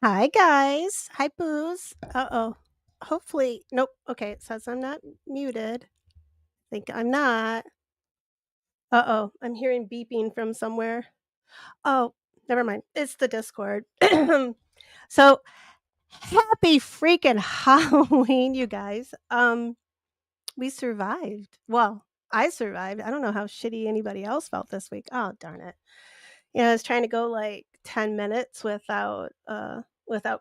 Hi, guys. Hi, Booze. Uh-oh. Hopefully, nope. Okay, it says I'm not muted. Think I'm not. Uh-oh. I'm hearing beeping from somewhere. Oh, never mind. It's the Discord. So, happy freaking Halloween, you guys. We survived. Well, I survived. I don't know how shitty anybody else felt this week. Oh, darn it. I was trying to go like 10 minutes without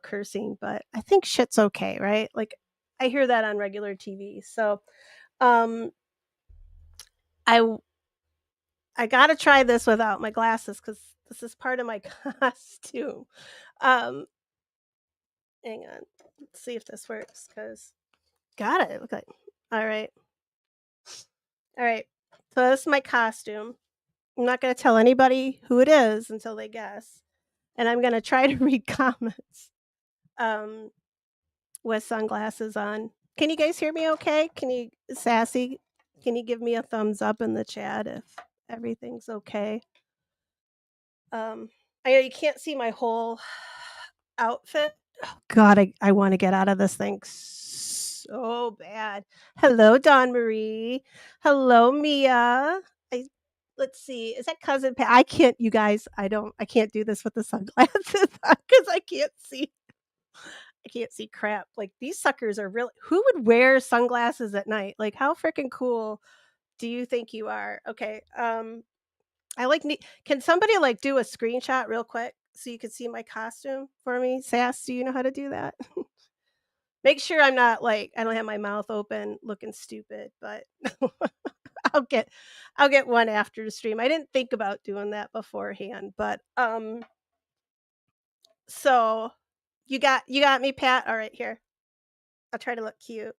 cursing, but I think shit's okay, right? Like I hear that on regular TV. So, um I w- I got to try this without my glasses cuz this is part of my costume. Um hang on. Let's see if this works cuz got it. Okay. All right. All right. So this is my costume. I'm not going to tell anybody who it is until they guess. And I'm going to try to read comments. Um with sunglasses on. Can you guys hear me okay? Sassy, can you give me a thumbs up in the chat if everything's okay? I know you can't see my whole outfit. Oh God, I want to get out of this thing so bad. Hello, Dawn Marie. Hello, Mia. I let's see. Is that cousin Pat? I can't, you guys. I can't do this with the sunglasses because I can't see crap. Like these suckers are really who would wear sunglasses at night? Like how freaking cool do you think you are? Okay. I like can somebody like do a screenshot real quick so you can see my costume for me? Sass, do you know how to do that? Make sure I'm not like I don't have my mouth open looking stupid, but I'll get I'll get one after the stream. I didn't think about doing that beforehand, but so you got me, Pat. All right, here. I'll try to look cute.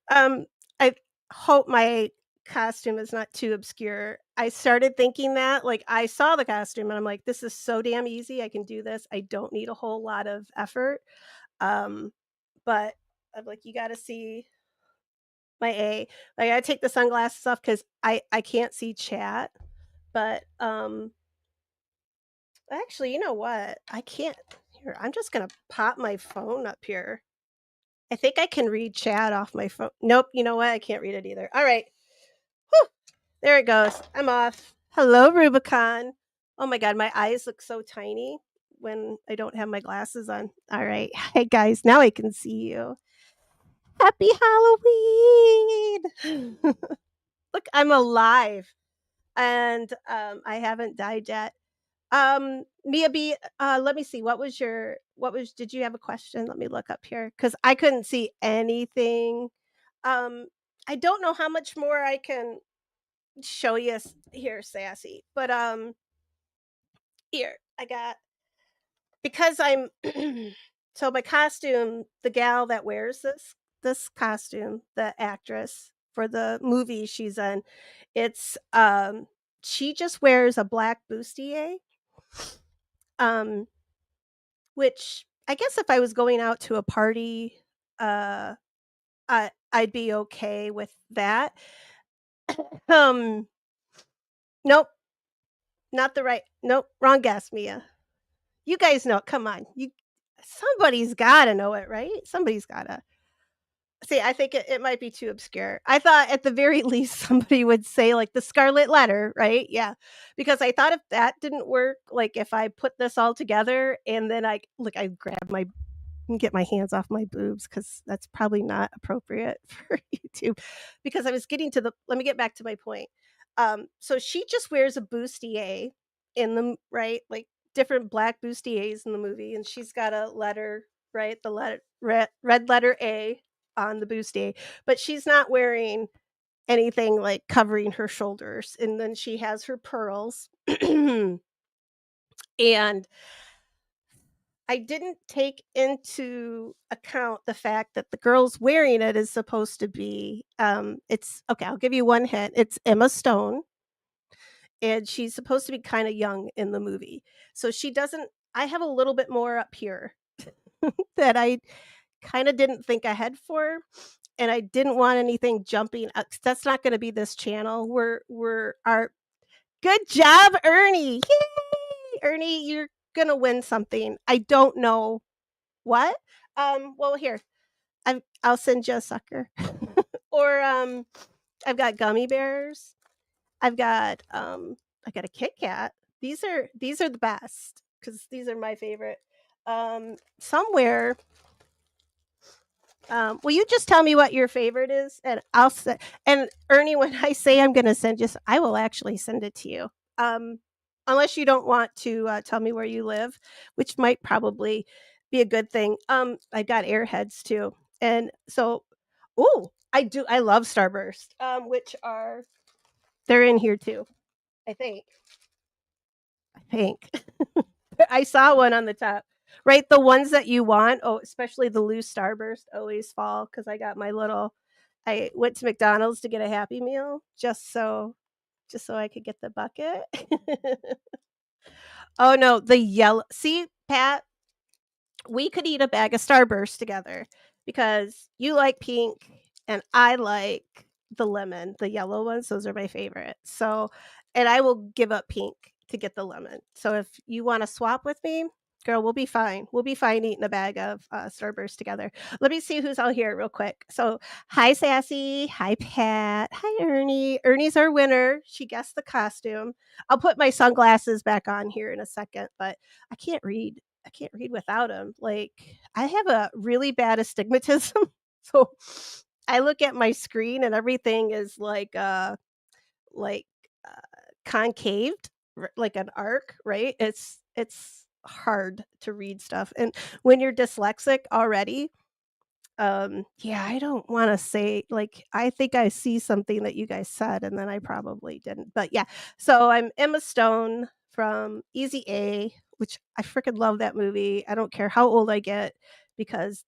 Um, I hope my costume is not too obscure. I started thinking that, like, I saw the costume and I'm like, "This is so damn easy. I can do this. I don't need a whole lot of effort." Um, but I'm like, "You gotta see my A." Like, I gotta take the sunglasses off because I can't see chat. But, actually, you know what? I can't here, I'm just gonna pop my phone up here. I think I can read chat off my phone. Nope, you know what? I can't read it either. Alright. Whew. There it goes. I'm off. Hello, Rubicon. Oh my god, my eyes look so tiny when I don't have my glasses on. All right. Hi, guys. Now I can see you. Happy Halloween. Look, I'm alive and I haven't died yet. Mia B, let me see. Did you have a question? Let me look up here because I couldn't see anything. Um, I don't know how much more I can show you here, Sassy. But here I got because I'm so my costume. The gal that wears this costume, the actress for the movie she's in, it's she just wears a black bustier, um, which I guess if I was going out to a party, uh, I'd be okay with that. Um, nope, not the right. Nope, wrong guess, Mia. You guys know, come on. Somebody's gotta know it, right? Somebody's gotta. See, I think it might be too obscure. I thought at the very least somebody would say like the Scarlet Letter, right? Yeah. Because I thought if that didn't work, like if I put this all together and then I grab my and get my hands off my boobs because that's probably not appropriate for YouTube. Because I was getting to the let me get back to my point. So she just wears a bustier in the right, like different black bustiers in the movie, and she's got a letter, right? The letter red letter A on the bustier, but she's not wearing anything like covering her shoulders. And then she has her pearls. And I didn't take into account the fact that the girl's wearing it is supposed to be it's okay, I'll give you one hint. It's Emma Stone and she's supposed to be kind of young in the movie. So she doesn't I have a little bit more up here that I kind of didn't think ahead for and I didn't want anything jumping up. That's not going to be this channel. We're our good job, Ernie. Ernie, you're gonna win something. I don't know what. Well, here, I'll send you a sucker. Or I've got gummy bears. I got a Kit Kat. These are the best because these are my favorite. Somewhere, will you just tell me what your favorite is, and I'll say. And Ernie, when I say I'm going to send you, I will actually send it to you. Um, Unless you don't want to tell me where you live, which might probably be a good thing. I got Airheads too, and so, oh, I do. I love Starburst, which are they're in here too. I think. I think. I saw one on the top. Right, the ones that you want. Oh, especially the loose Starburst always fall because I went to McDonald's to get a Happy Meal just so I could get the bucket. Oh no, the yellow. See, Pat, we could eat a bag of Starburst together because you like pink and I like the lemon, the yellow ones. Those are my favorite. So, and I will give up pink to get the lemon. So if you want to swap with me, girl, we'll be fine. We'll be fine eating a bag of Starburst together. Let me see who's out here real quick. So, hi, Sassy. Hi, Pat. Hi, Ernie. Ernie's our winner. She guessed the costume. I'll put my sunglasses back on here in a second, but I can't read. I can't read without them. Like, I have a really bad astigmatism. So I look at my screen and everything is like concaved, like an arc, right? It's hard to read stuff. And when you're dyslexic already, yeah, I don't want to say, like, I think I see something that you guys said and then I probably didn't. But yeah, so I'm Emma Stone from Easy A, which I freaking love that movie. I don't care how old I get because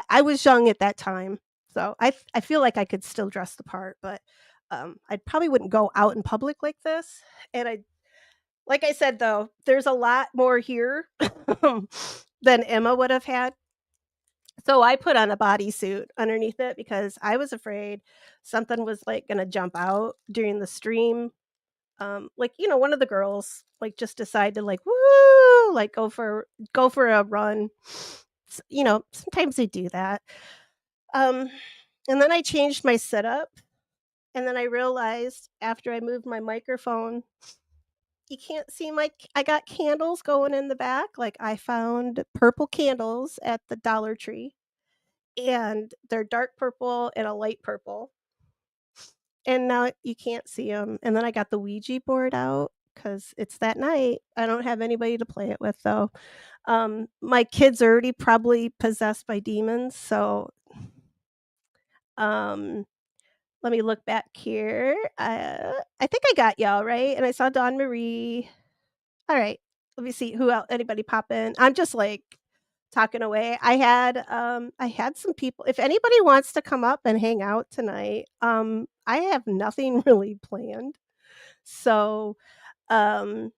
I was young at that time. So I feel like I could still dress the part, but I probably wouldn't go out in public like this. And I like I said though, there's a lot more here than Emma would have had. So I put on a bodysuit underneath it because I was afraid something was like going to jump out during the stream. Like, one of the girls like just decided to like woo, like go for a run. Sometimes they do that. Um and then I changed my setup, and then I realized after I moved my microphone, you can't see I got candles going in the back. Like, I found purple candles at the Dollar Tree, and they're dark purple and a light purple. And now you can't see them. And then I got the Ouija board out because it's that night. I don't have anybody to play it with though. My kids are already probably possessed by demons, so um, let me look back here. I think I got y'all right, and I saw Dawn Marie. All right, let me see who else. Anybody pop in? I'm just like talking away. I had some people. If anybody wants to come up and hang out tonight, I have nothing really planned. So, um,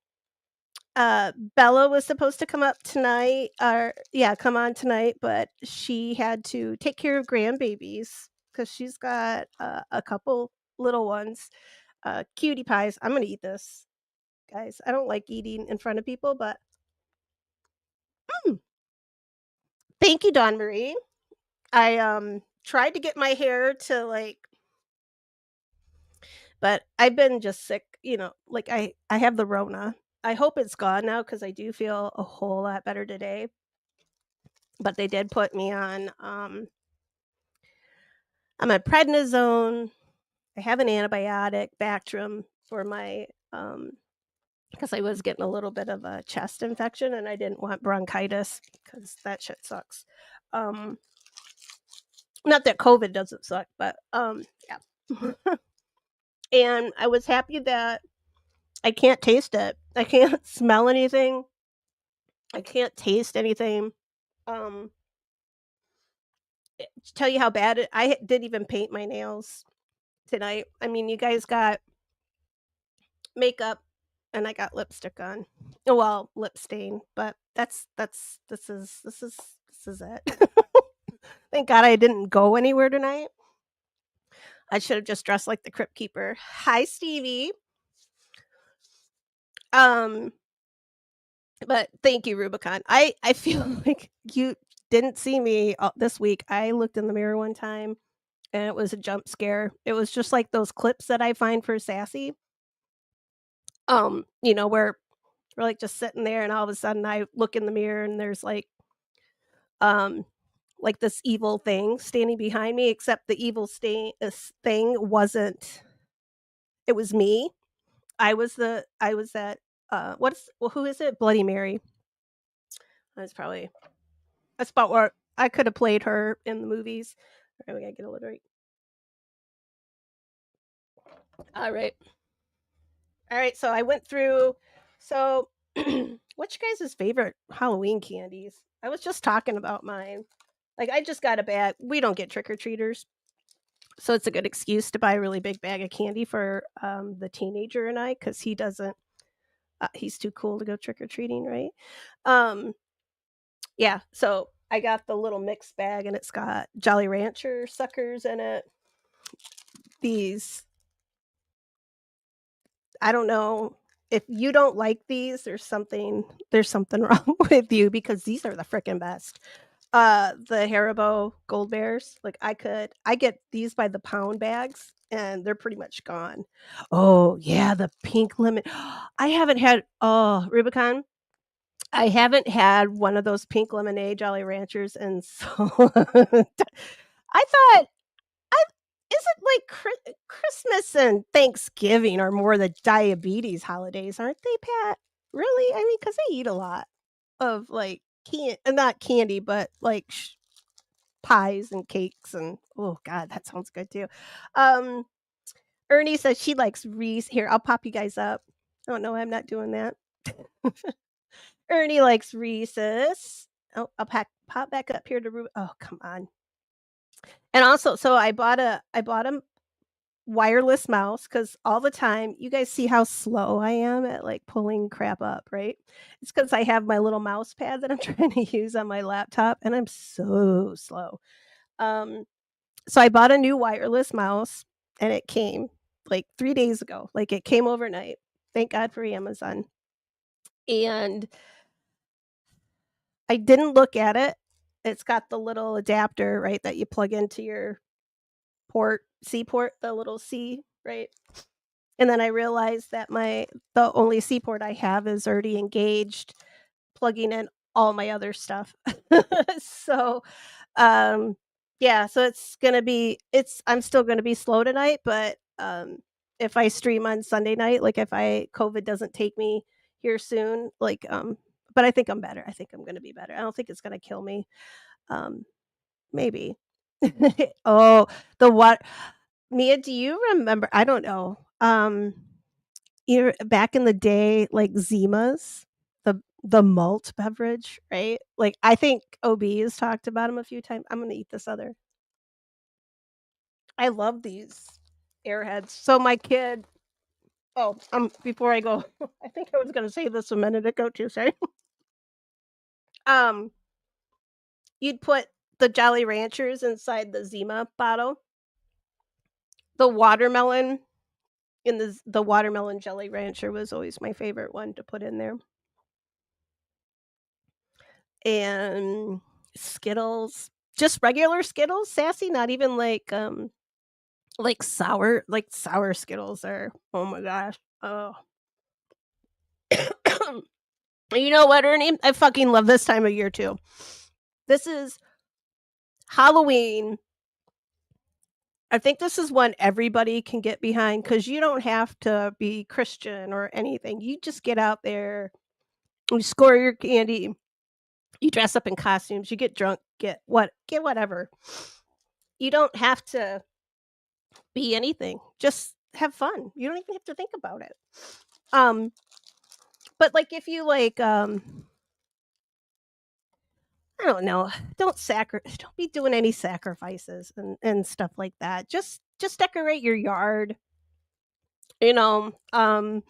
Bella was supposed to come up tonight, or yeah, come on tonight, but she had to take care of grandbabies because she's got a couple little ones, cutie pies. I'm gonna eat this, guys. I don't like eating in front of people, but mm, thank you, Dawn Marie. I tried to get my hair to like, but I've been just sick, like I have the Rona. I hope it's gone now because I do feel a whole lot better today. But they did put me on I'm on prednisone. I have an antibiotic, Bactrim, for my because I was getting a little bit of a chest infection and I didn't want bronchitis because that shit sucks. Um, Not that COVID doesn't suck, but yeah. And I was happy that I can't taste it. I can't smell anything. I can't taste anything. Um, to tell you how bad I didn't even paint my nails tonight. I mean, you guys got makeup and I got lipstick on. Well, lip stain, but this is it. Thank God I didn't go anywhere tonight. I should have just dressed like the Crypt Keeper. Hi, Stevie. But thank you, Rubicon. I feel like you didn't see me, this week. I looked in the mirror one time, and it was a jump scare. It was just like those clips that I find for Sassy, where we're, like, just sitting there, and all of a sudden, I look in the mirror, and there's, um, this evil thing standing behind me, except the evil thing wasn't it was me. I was that, who is it? Bloody Mary. That's probably that's about where I could have played her in the movies. Alright, we gotta get a little right. Alright. Alright, so I went through so, what's your guys' favorite Halloween candies? I was just talking about mine. Like, I just got a bag we don't get trick-or-treaters, so it's a good excuse to buy a really big bag of candy for, the teenager and I, because he doesn't he's too cool to go trick-or-treating, right? Um, yeah, so I got the little mixed bag, and it's got Jolly Rancher suckers in it. These I don't know if you don't like these, there's something wrong with you because these are the frickin' best. The Haribo Gold Bears, like, I get these by the pound bags, and they're pretty much gone. Oh, yeah, the pink lemon I haven't had Rubicon, I haven't had one of those pink lemonade Jolly Ranchers, and so I thought I isn't like Christmas and Thanksgiving are more the diabetes holidays, aren't they, Pat? Really? I mean, because they eat a lot of like not candy, but like pies and cakes and oh god, that sounds good too. Um, Ernie says she likes Reese. Here, I'll pop you guys up. Oh no, I'm not doing that. Ernie likes Reese's. Oh, I'll pop back up here to oh, come on. And also, so I bought a wireless mouse because all the time you guys see how slow I am at, like, pulling crap up, right? It's because I have my little mouse pad that I'm trying to use on my laptop, and I'm so slow. Um, so I bought a new wireless mouse, and it came, like, 3 days ago, like, it came overnight. Thank God for Amazon. And I didn't look at it. It's got the little adapter, right, that you plug into your C port, the little C, right? And then I realized that the only C port I have is already engaged, plugging in all my other stuff. So, um, yeah, so I'm still gonna be slow tonight, but, if I stream on Sunday night, like, if COVID doesn't take me here soon, like, but I think I'm better. I think I'm gonna be better. I don't think it's gonna kill me. Um, maybe. Oh, the what Mia, do you remember I don't know, back in the day, like Zimas, the malt beverage, right? Like, I think OB has talked about them a few times. I'm gonna eat this other I love these Airheads. So my kid before I go, I think I was gonna say this a minute ago too, sorry. Um, you'd put the Jolly Ranchers inside the Zima bottle. The watermelon the watermelon Jelly Rancher was always my favorite one to put in there. And Skittles, just regular Skittles, sassy, not even like sour Skittles are oh my gosh. Oh. You know what, Ernie? I fucking love this time of year too. This is Halloween. I think this is one everybody can get behind because you don't have to be Christian or anything. You just get out there, you score your candy, you dress up in costumes, you get drunk, get whatever. You don't have to be anything. Just have fun. You don't even have to think about it. Um, but like if you I don't know, don't be doing any sacrifices and stuff like that. Just decorate your yard, you know, go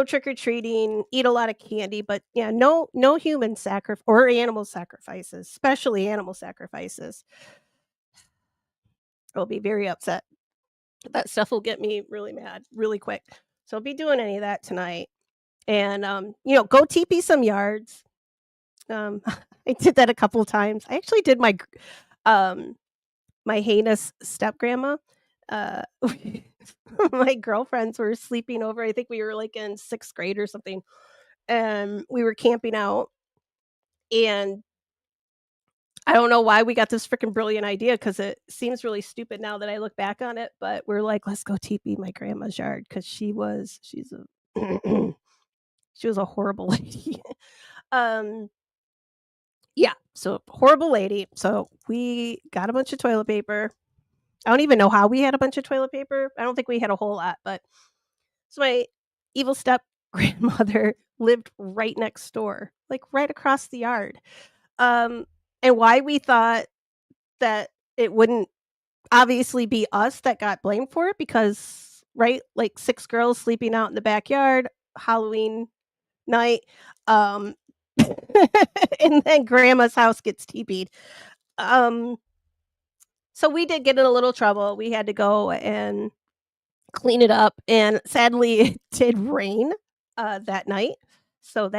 trick or treating, eat a lot of candy, but yeah, no human sacrifice or animal sacrifices, especially animal sacrifices. I'll be very upset. That stuff will get me really mad really quick. So don't be doing any of that tonight. and, go teepee some yards. Um, I did that a couple times. I actually did um, my heinous step grandma. We my girlfriends were sleeping over. I think we were, like, in 6th grade or something, and we were camping out, and I don't know why we got this freaking brilliant idea because it seems really stupid now that I look back on it, but we're like, "Let's go teepee my grandma's yard because she's a she was a horrible lady." Um, yeah, so horrible lady. So we got a bunch of toilet paper. I don't even know how we had a bunch of toilet paper. I don't think we had a whole lot, but so my evil step grandmother lived right next door, like right across the yard. Um, and why we thought that it wouldn't obviously be us that got blamed for it because, right, like 6 girls sleeping out in the backyard, Halloween night, um, and then grandma's house gets TP'd. Um, so we did get in a little trouble. We had to go and clean it up, and sadly, it did rain, that night, so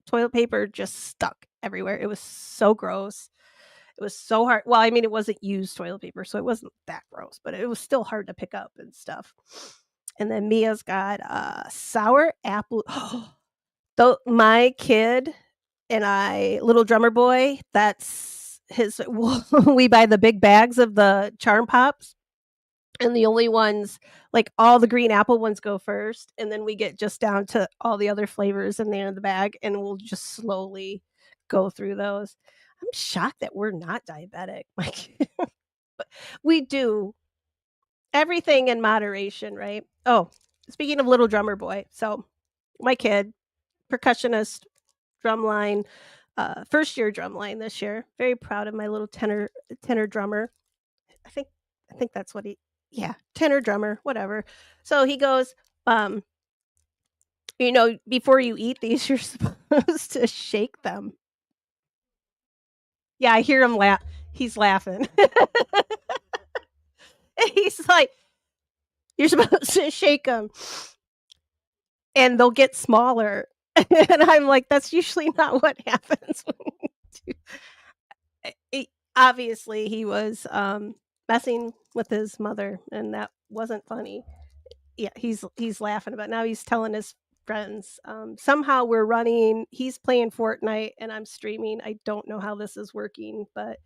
toilet paper just stuck everywhere. It was so gross. It was so hard. Well, I mean, it wasn't used toilet paper, so it wasn't that gross, but it was still hard to pick up and stuff. And then Mia's got, sour apple though my kid and I little drummer boy, that's his we buy the big bags of the Charm Pops, and the only ones like, all the green apple ones go first, and then we get just down to all the other flavors in the end of the bag, and we'll just slowly go through those. I'm shocked that we're not diabetic, like, but we do everything in moderation, right? Oh, speaking of little drummer boy, so my kid, percussionist, drumline, first year drumline this year. Very proud of my little tenor drummer. I think I think that's what he yeah, tenor drummer, whatever. So he goes, um, before you eat these, you're supposed to shake them. Yeah, I hear him laugh. He's laughing. He's like, "You're supposed to shake them, and they'll get smaller." And I'm like, "That's usually not what happens when we do." Obviously, he was, messing with his mother, and that wasn't funny. Yeah, he's laughing about now he's telling his friends, somehow we're running he's playing Fortnite and I'm streaming. I don't know how this is working, but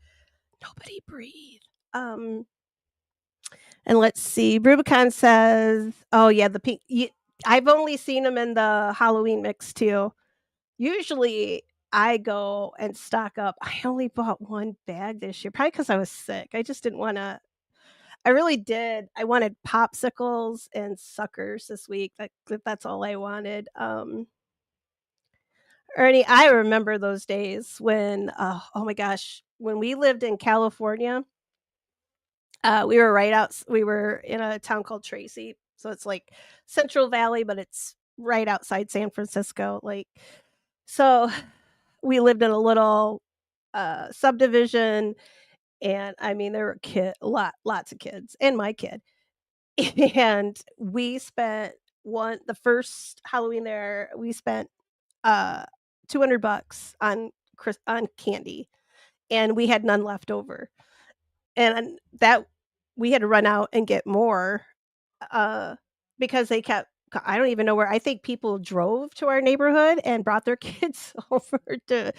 nobody breathe. Um, and let's see, Rubicon says, "Oh, yeah, the pink I've only seen them in the Halloween mix too. Usually, I go and stock up. I only bought 1 bag this year, probably because I was sick. I just didn't wanna I really did. I wanted popsicles and suckers this week. That's all I wanted. Ernie, I remember those days when, oh my gosh, when we lived in California, we were in a town called Tracy. So it's like Central Valley, but it's right outside San Francisco. Like, so we lived in a little subdivision, and I mean there were lots of kids and my kid. And we spent the first Halloween there, we spent, uh, $200 on candy, and we had none left over, and that we had to run out and get more, uh, because they kept I don't even know where I think people drove to our neighborhood and brought their kids over to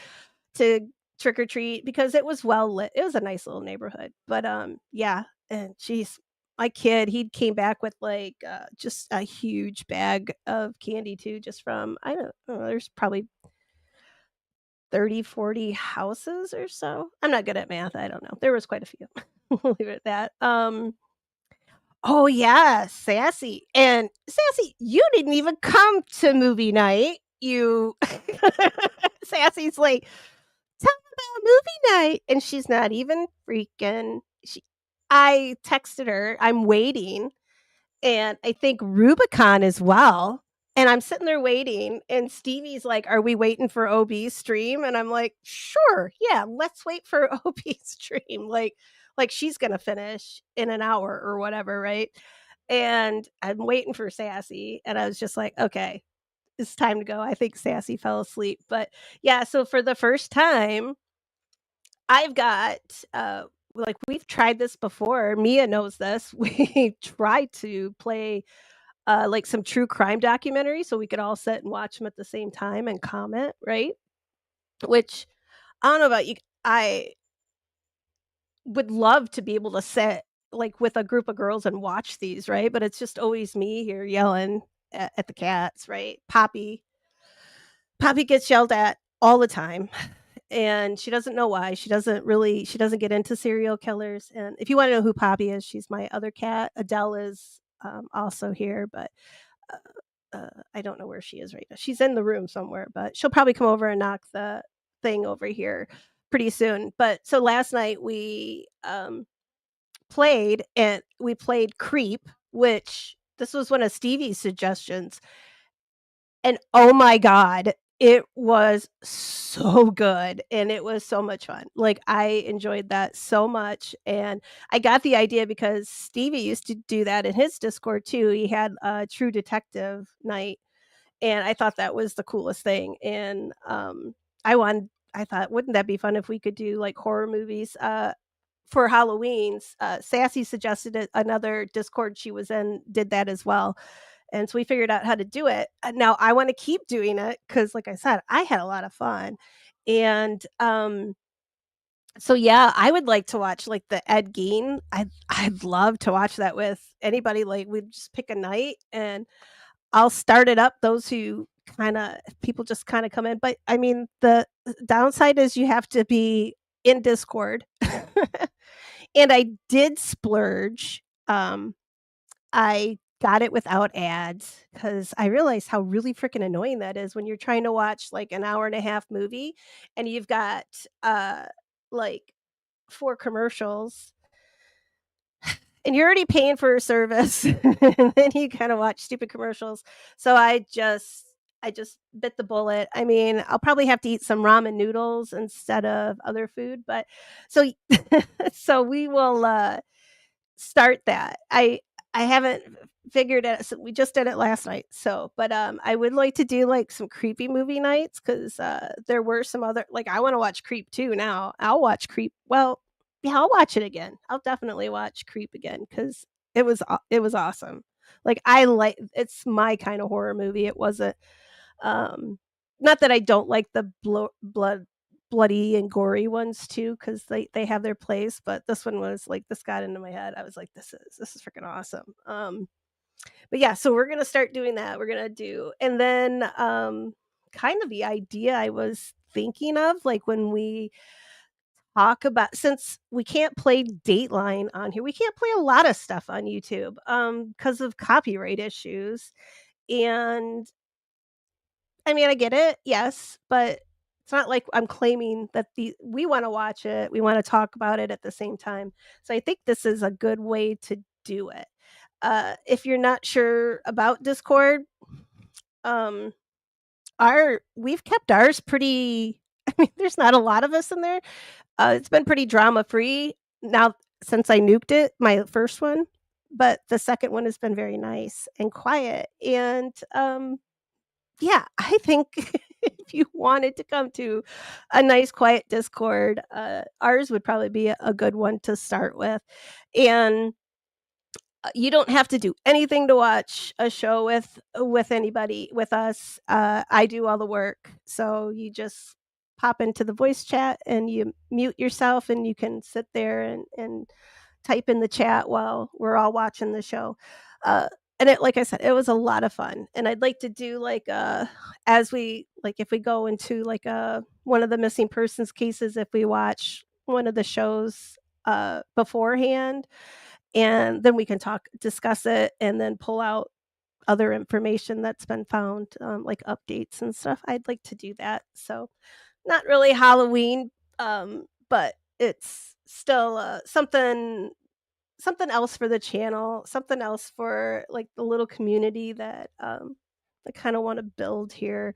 trick or treat because it was well lit. It was a nice little neighborhood, but, yeah, and jeez, my kid, he came back with, like, just a huge bag of candy too, just from I don't know, there's probably 30, 40 houses or so. I'm not good at math, I don't know. There was quite a few. We'll leave it at that. Oh, yeah, Sassy, and Sassy, you didn't even come to movie night. You Sassy's like, "Tell me about movie night," and she's not even freaking she I texted her, I'm waiting, and I think Rubicon as well, and I'm sitting there waiting, and Stevie's like, "Are we waiting for OB's stream?" And I'm like, "Sure, yeah, let's wait for OB's stream," like she's gonna finish in an hour or whatever, right? And I'm waiting for Sassy, and I was just like, "Okay." it's time to go. I think Sassy fell asleep, but yeah, so for the first time, I've got, like, we've tried this before. Mia knows this. We tried to play, like, some true crime documentaries so we could all sit and watch them at the same time and comment, right? Which I don't know about you. I would love to be able to sit, like, with a group of girls and watch these, right? But it's just always me here yelling at the cats, right? Poppy gets yelled at all the time, and she doesn't know why. She doesn't get into serial killers, and if you wanna know who Poppy is, she's my other cat. Adele is, also here, but, I don't know where she is right now. She's in the room somewhere, but she'll probably come over and knock the thing over here pretty soon. But so last night we played Creep, which this was one of Stevie's suggestions, and oh my god, it was so good, and it was so much fun. Like, I enjoyed that so much, and I got the idea because Stevie used to do that in his Discord too. He had a True Detective night, and I thought that was the coolest thing, and, I thought, "Wouldn't that be fun if we could do, like, horror movies?" For Halloween's, Sassy suggested it another Discord she was in did that as well, and so we figured out how to do it. Now I wanna keep doing it because, like I said, I had a lot of fun, and, so yeah, I would like to watch, like, the Ed Gein. I'd love to watch that with anybody, like, we'd just pick a night, and I'll start it up, those who people just kinda come in, but, I mean, the downside is you have to be in Discord. And I did splurge. I got it without ads because I realized how really freaking annoying that is when you're trying to watch, like, an hour and a half movie and you've got, like, 4 commercials and you're already paying for a service, and then you kinda watch stupid commercials. So I just bit the bullet. I mean, I'll probably have to eat some ramen noodles instead of other food, but so so we will, start that. I haven't figured it so we just did it last night, so but, I would like to do, like, some creepy movie nights 'cause, there were some other like, I wanna watch Creep 2 now. I'll watch Creep well, yeah, I'll watch it again. I'll definitely watch Creep again 'cause it was awesome. Like, it's my kinda horror movie. It wasn't, um not that I don't like the bloody and gory ones too, because they have their place, but this one was like this got into my head. I was like, this is freaking awesome." But yeah, so we're gonna start doing that. We're gonna do and then, kind of the idea I was thinking of, like, when we talk about since we can't play Dateline on here, we can't play a lot of stuff on YouTube, because of copyright issues, and I mean, I get it, yes, but it's not like I'm claiming that the we wanna watch it, we wanna talk about it at the same time. So I think this is a good way to do it. If you're not sure about Discord, um, our we've kept ours pretty I mean, there's not a lot of us in there. It's been pretty drama free now since I nuked it, my first one, but the second one has been very nice and quiet, and, yeah, I think if you wanted to come to a nice quiet Discord, ours would probably be a good one to start with, and, you don't have to do anything to watch a show with anybody with us, I do all the work, so you just pop into the voice chat and you mute yourself and you can sit there and type in the chat while we're all watching the show. Uh, and it like I said, it was a lot of fun, and I'd like to do, like, as we like, if we go into, like, one of the missing persons cases, if we watch one of the shows, beforehand, and then we can discuss it, and then pull out other information that's been found, like updates and stuff. I'd like to do that, so not really Halloween, but it's still, something else for the channel, something else for, like, the little community that, I kinda wanna build here.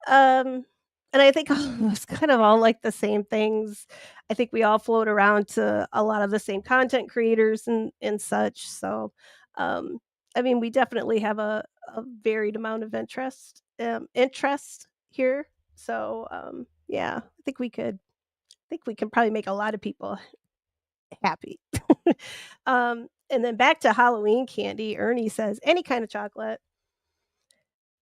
Um, and I think all of us kind of all like the same things. I think we all float around to a lot of the same content creators and such, so, I mean, we definitely have a varied amount of interest, interest here. So, yeah, I think we can probably make a lot of people happy. And then back to Halloween candy, Ernie says, "Any kind of chocolate."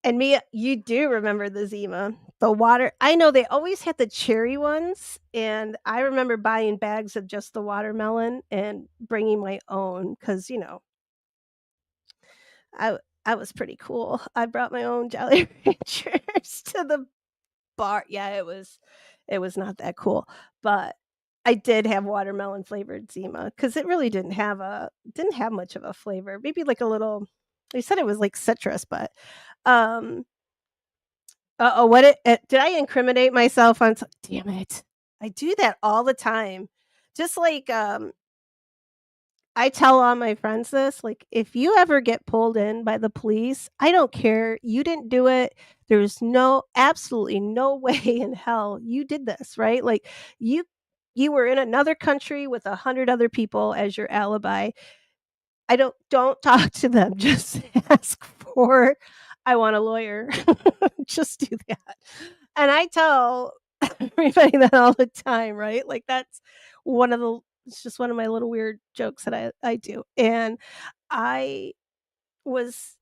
And Mia, you do remember the Zima, the water I know they always had the cherry ones, and I remember buying bags of just the watermelon and bringing my own because I was pretty cool. I brought my own Jolly Ranchers to the bar. Yeah, it was not that cool, but I did have watermelon flavored Zima because it really didn't have much of a flavor. Maybe like a little they said it was like citrus, but, um uh-oh, did I incriminate myself on damn it. I do that all the time. Just like, I tell all my friends this, like, "If you ever get pulled in by the police, I don't care, you didn't do it. There's absolutely no way in hell you did this," right? Like, you you were in another country with 100 other people as your alibi. I don't talk to them, just ask for, "I want a lawyer." Just do that. And I tell everybody that all the time, right? Like, that's one of the it's just one of my little weird jokes that I do. And I was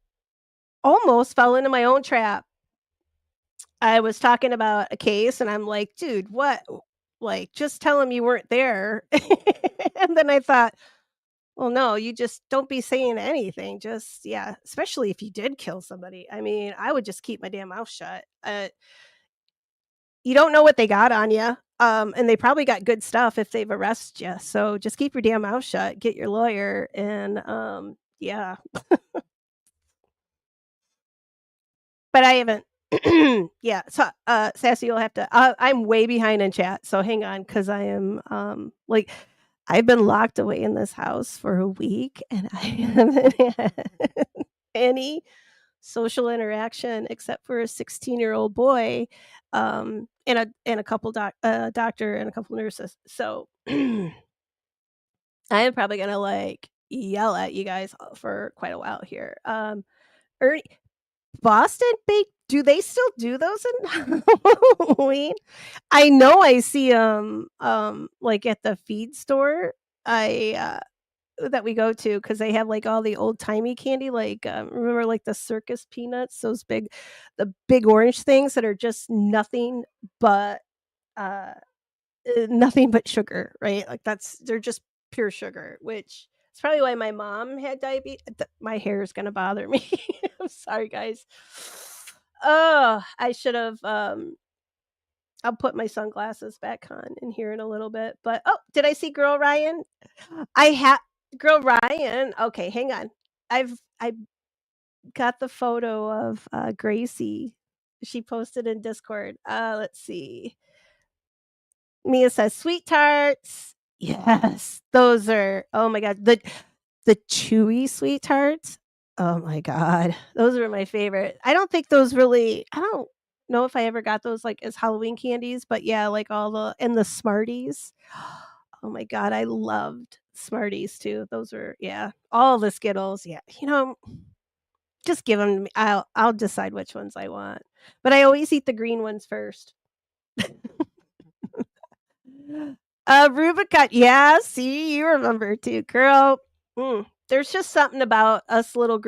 almost fell into my own trap. I was talking about a case and I'm like, "Dude, what?" Like, "Just tell him you weren't there." And then I thought, "Well, no, you just don't be saying anything. Just yeah, especially if you did kill somebody." I mean, I would just keep my damn mouth shut. You don't know what they got on you, and they probably got good stuff if they've arrested you. So just keep your damn mouth shut, get your lawyer, and, yeah. But I haven't yeah, so, Sassy, you'll have to I'm way behind in chat, so hang on, because I am, like I've been locked away in this house for a week, and I haven't had any social interaction except for a 16-year-old boy, and a couple doctor and a couple nurses. So, I am probably gonna, like, yell at you guys, for quite a while here. Ernie Boston Bake do they still do those in Halloween? I know I see 'em, like, at the feed store. I, that we go to because they have, like, all the old-timey candy, like, remember, like, the circus peanuts, the big orange things that are just but, uh, nothing but sugar, right? Like, they're just pure sugar, which is probably why my mom had diabetes. My hair is gonna bother me. I'm sorry, guys. Oh, I should've, I'll put my sunglasses back on in here in a little bit, but oh, did I see Girl Ryan? I have Girl Ryan, okay, hang on. I got the photo of, Gracie. She posted in Discord. Let's see. Mia says, "Sweet tarts." Yes, those are oh my god, the chewy sweet tarts. Oh my god, those are my favorite. I don't know if I ever got those, like, as Halloween candies, but yeah, like, all the and the Smarties. Oh my god, I loved Smarties too. Those were yeah, all the Skittles, yeah. Just give them to me. I'll decide which ones I want, but I always eat the green ones first. Rubicon yeah, see, you remember too, girl. There's just something about us little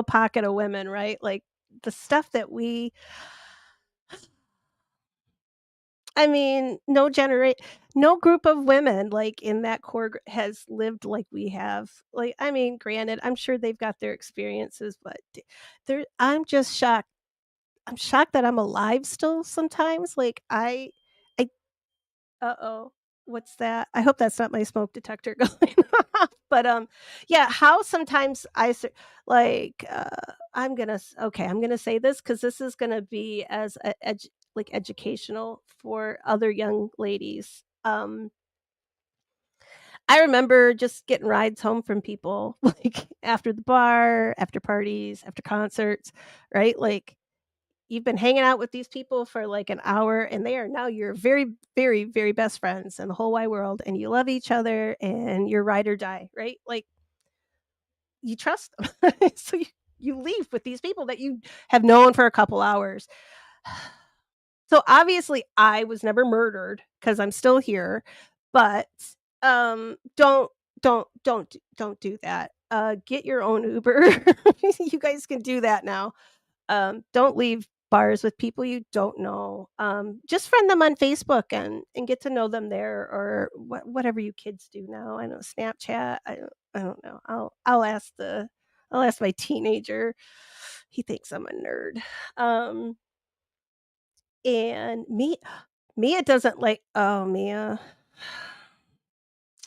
pocket of women, right? Like, the stuff that we I mean, no group of women, like, in that has lived like we have. Like, I mean, granted, I'm sure they've got their experiences, but I'm just shocked. I'm shocked that I'm alive still sometimes. I uh-oh, what's that? I hope that's not my smoke detector going off, but, yeah, how sometimes I'm gonna say this because this is gonna be as educational for other young ladies. I remember just getting rides home from people, like, after the bar, after parties, after concerts, right? Like, you've been hanging out with these people for like an hour and they are now your very, very, very best friends in the whole wide world and you love each other and you're ride or die, right? Like you trust them. So you leave with these people that you have known for a couple hours. So obviously I was never murdered because I'm still here, but don't do that. Get your own Uber. You guys can do that now. Don't leave bars with people you don't know. Just friend them on Facebook and get to know them there, or whatever you kids do now. I know Snapchat. I don't know. I'll ask my teenager. He thinks I'm a nerd. Um, and Mia doesn't like. Oh, Mia.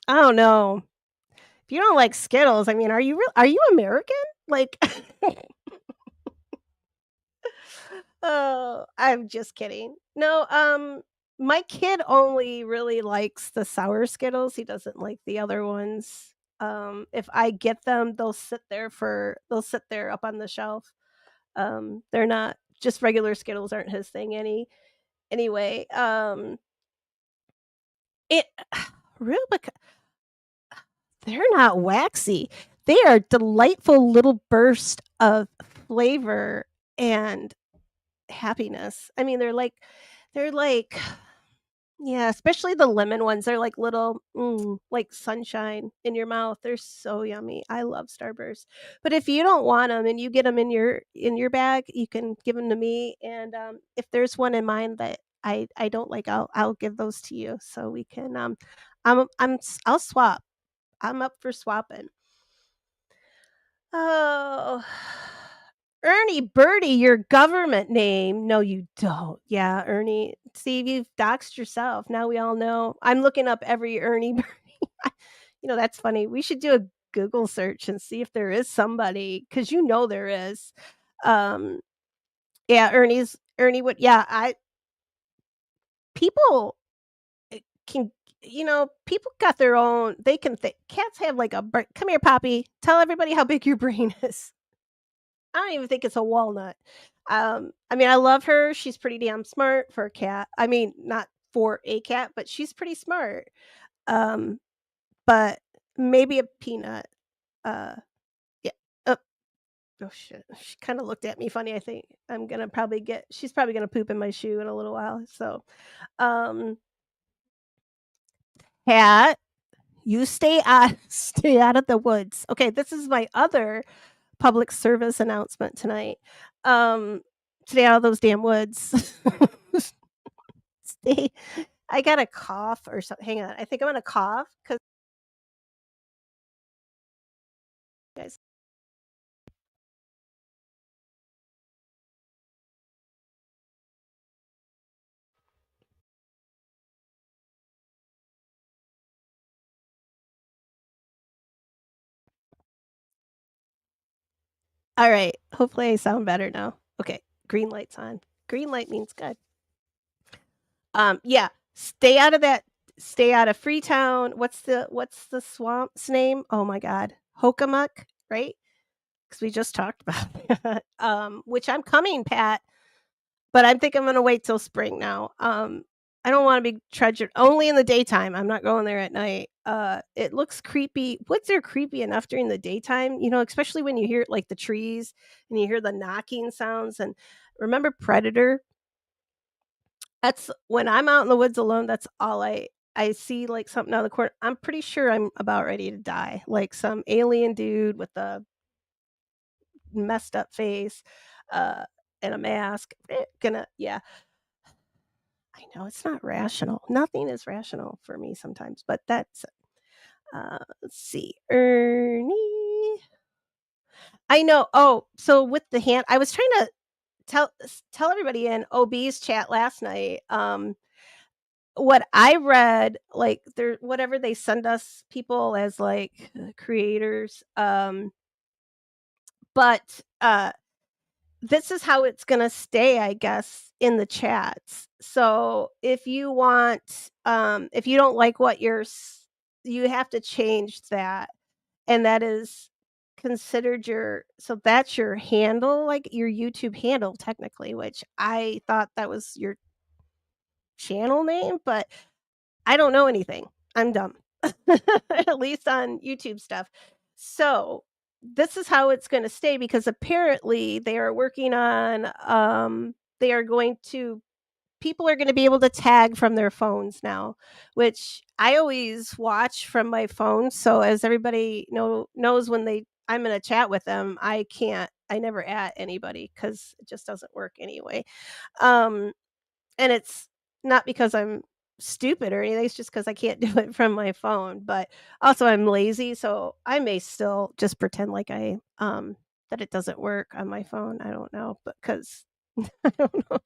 I don't know. If you don't like Skittles, I mean, are you American? Like, oh, I'm just kidding. No, my kid only really likes the sour Skittles, he doesn't like the other ones. If I get them, they'll sit there up on the shelf. They're not just regular Skittles aren't his thing anyway. It Rubik they're not waxy. They are delightful little burst of flavor and happiness. I mean, they're like yeah, especially the lemon ones. They're like little, like sunshine in your mouth. They're so yummy. I love Starburst. But if you don't want them and you get them in your bag, you can give them to me. And if there's one in mine that I don't like, I'll give those to you so we can. I'll swap. I'm up for swapping. Oh. Ernie Birdie, your government name. No, you don't. Yeah, Ernie. See, you've doxed yourself. Now we all know. I'm looking up every Ernie Birdie. That's funny. We should do a Google search and see if there is somebody, because there is. Um, yeah, Ernie would. Yeah, I people can. People got their own. They can think. Cats have like a. Come here, Poppy. Tell everybody how big your brain is. I don't even think it's a walnut. I mean, I love her. She's pretty damn smart for a cat. I mean, not for a cat, but she's pretty smart. Um, but maybe a peanut. Uh, yeah. Oh, oh shit. She kind of looked at me funny. I think I'm gonna probably get. She's probably gonna poop in my shoe in a little while. So, um, cat, you stay out of the woods. Okay, this is my other public service announcement tonight. Um, Stay out of those damn woods. Stay. I got a cough or something. Hang on. I think I'm gonna cough because guys. All right. Hopefully I sound better now. Okay. Green light's on. Green light means good. Yeah. Stay out of that. Stay out of Freetown. What's the swamp's name? Oh my god. Hokamuck, right? Because we just talked about that. Which I'm coming, Pat. But I think I'm gonna wait till spring now. I don't wanna be treasured only in the daytime, I'm not going there at night. It looks creepy. Woods are creepy enough during the daytime, especially when you hear, like, the trees and you hear the knocking sounds, and remember Predator? That's when I'm out in the woods alone, that's all I see, like, something out of the corner. I'm pretty sure I'm about ready to die, like some alien dude with a messed up face, uh, and a mask. Gonna yeah. I know it's not rational. Nothing is rational for me sometimes, but let's see. Ernie. I know. Oh, so with the hand, I was trying to tell everybody in OB's chat last night. What I read, like whatever they send us people as like creators. But this is how it's gonna stay, I guess, in the chats. So if you don't like what you have to change that, and that is considered so that's your handle, like your YouTube handle, technically, which I thought that was your channel name, but I don't know anything. I'm dumb, at least on YouTube stuff. So this is how it's gonna stay because apparently they are working on, they are going to people are gonna be able to tag from their phones now, which I always watch from my phone, so as everybody knows when I'm in a chat with them, I never at anybody because it just doesn't work anyway. Um, and it's not because I'm stupid or anything, it's just because I can't do it from my phone, but also I'm lazy, so I may still just pretend like that it doesn't work on my phone, I don't know, but because I don't know.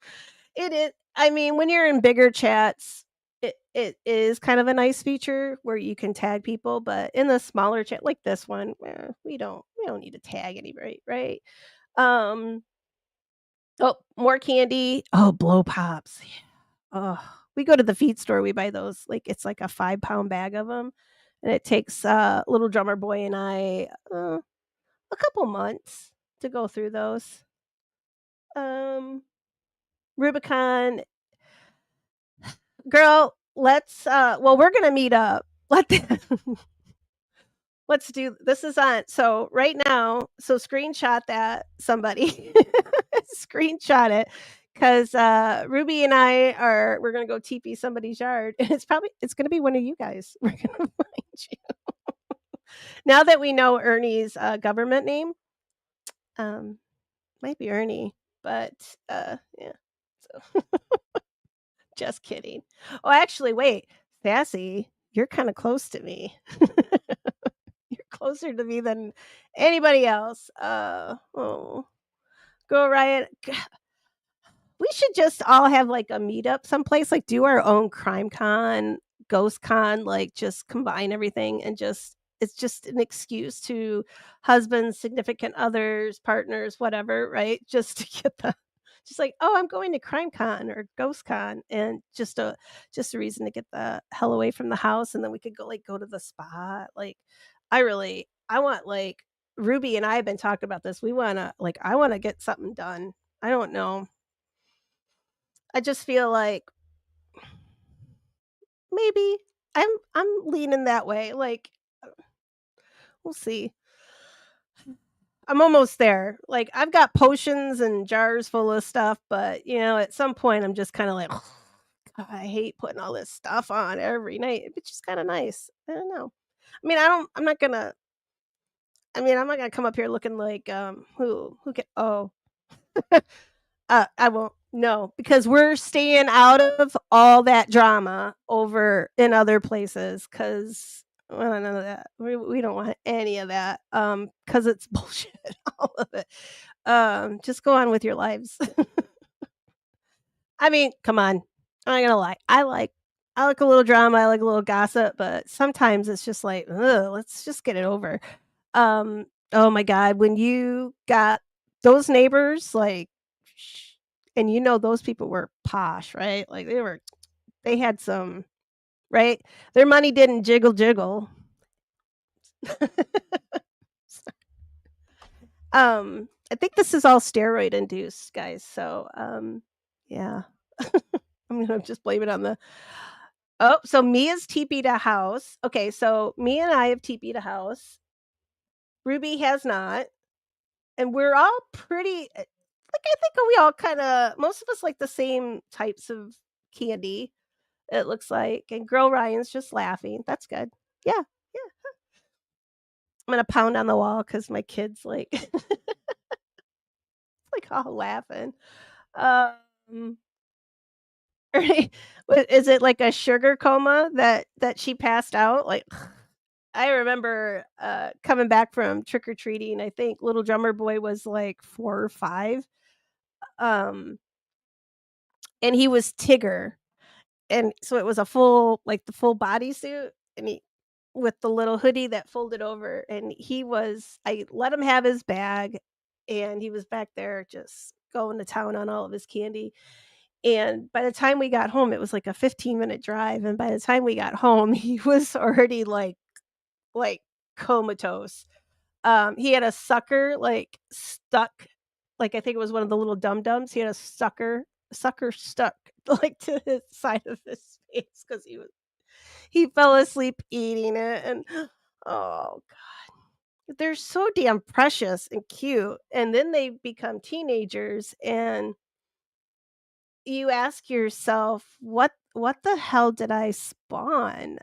It is I mean, when you're in bigger chats, it is kind of a nice feature where you can tag people, but in the smaller chat like this one, we don't need to tag anybody, right? Um, oh, more candy. Oh, blow pops. Oh, we go to the feed store, we buy those, like, it's like a 5-pound bag of them, and it takes, little drummer boy and I, a couple months to go through those. Um, Rubicon girl, well, we're gonna meet up. Let's do this is on so right now, so screenshot that somebody. Screenshot it, 'cause, Ruby and we're gonna go TP somebody's yard, and it's gonna be one of you guys. We're gonna find you. Now that we know Ernie's, government name, um, might be Ernie, but, yeah, so just kidding. Oh, actually, wait, Sassy, you're kinda close to me. You're closer to me than anybody else. Oh, go Riot. We should just all have, like, a meetup someplace, like, do our own crime con, ghost con, like, just combine everything and just it's just an excuse to husbands, significant others, partners, whatever, right? Just to get the just like, "Oh, I'm going to crime con or ghost con," and just a reason to get the hell away from the house, and then we could go to the spa, like, I want, like Ruby and I have been talking about this, I wanna get something done. I don't know. I just feel like maybe I'm leaning that way, like, we'll see. I'm almost there. Like, I've got potions and jars full of stuff, but, at some point, I'm just kinda like, "God, I hate putting all this stuff on every night." It's just kinda nice. I don't know. I mean, I don't I'm not gonna come up here looking like, who can I won't. No, because we're staying out of all that drama over in other places. Because none of that. We don't want any of that, because it's bullshit, all of it. Just go on with your lives. I mean, come on. I'm not gonna lie. I like a little drama, I like a little gossip, but sometimes it's just like, "Ugh, let's just get it over." Oh my god, when you got those neighbors, like, sh and those people were posh, right? Like, they had some right? Their money didn't jiggle jiggle. I think this is all steroid induced, guys, so, yeah. I'm gonna just blame it on the Oh, so Mia's TP'd a house. Okay, so Mia and I have TP'd a house. Ruby has not. And we're all pretty I think we all kinda most of us like the same types of candy, it looks like, and Girl Ryan's just laughing, that's good. Yeah, yeah. I'm gonna pound on the wall because my kid's, like like, all laughing. Um, is it like a sugar coma that she passed out? Like, I remember, coming back from trick or treating, I think little drummer boy was, like, 4 or 5, um, and he was Tigger. And so it was a full like, the full bodysuit, and he with the little hoodie that folded over, and I let him have his bag, and he was back there just going to town on all of his candy, and by the time we got home, it was like a 15-minute drive, and by the time we got home, he was already, like, comatose. He had a sucker, like, stuck like, I think it was one of the little dum dums, he had a sucker stuck, like, to his side of his face because he fell asleep eating it, and oh, god. they're so damn precious and cute, and then they become teenagers, and you ask yourself, "What the hell did I spawn?"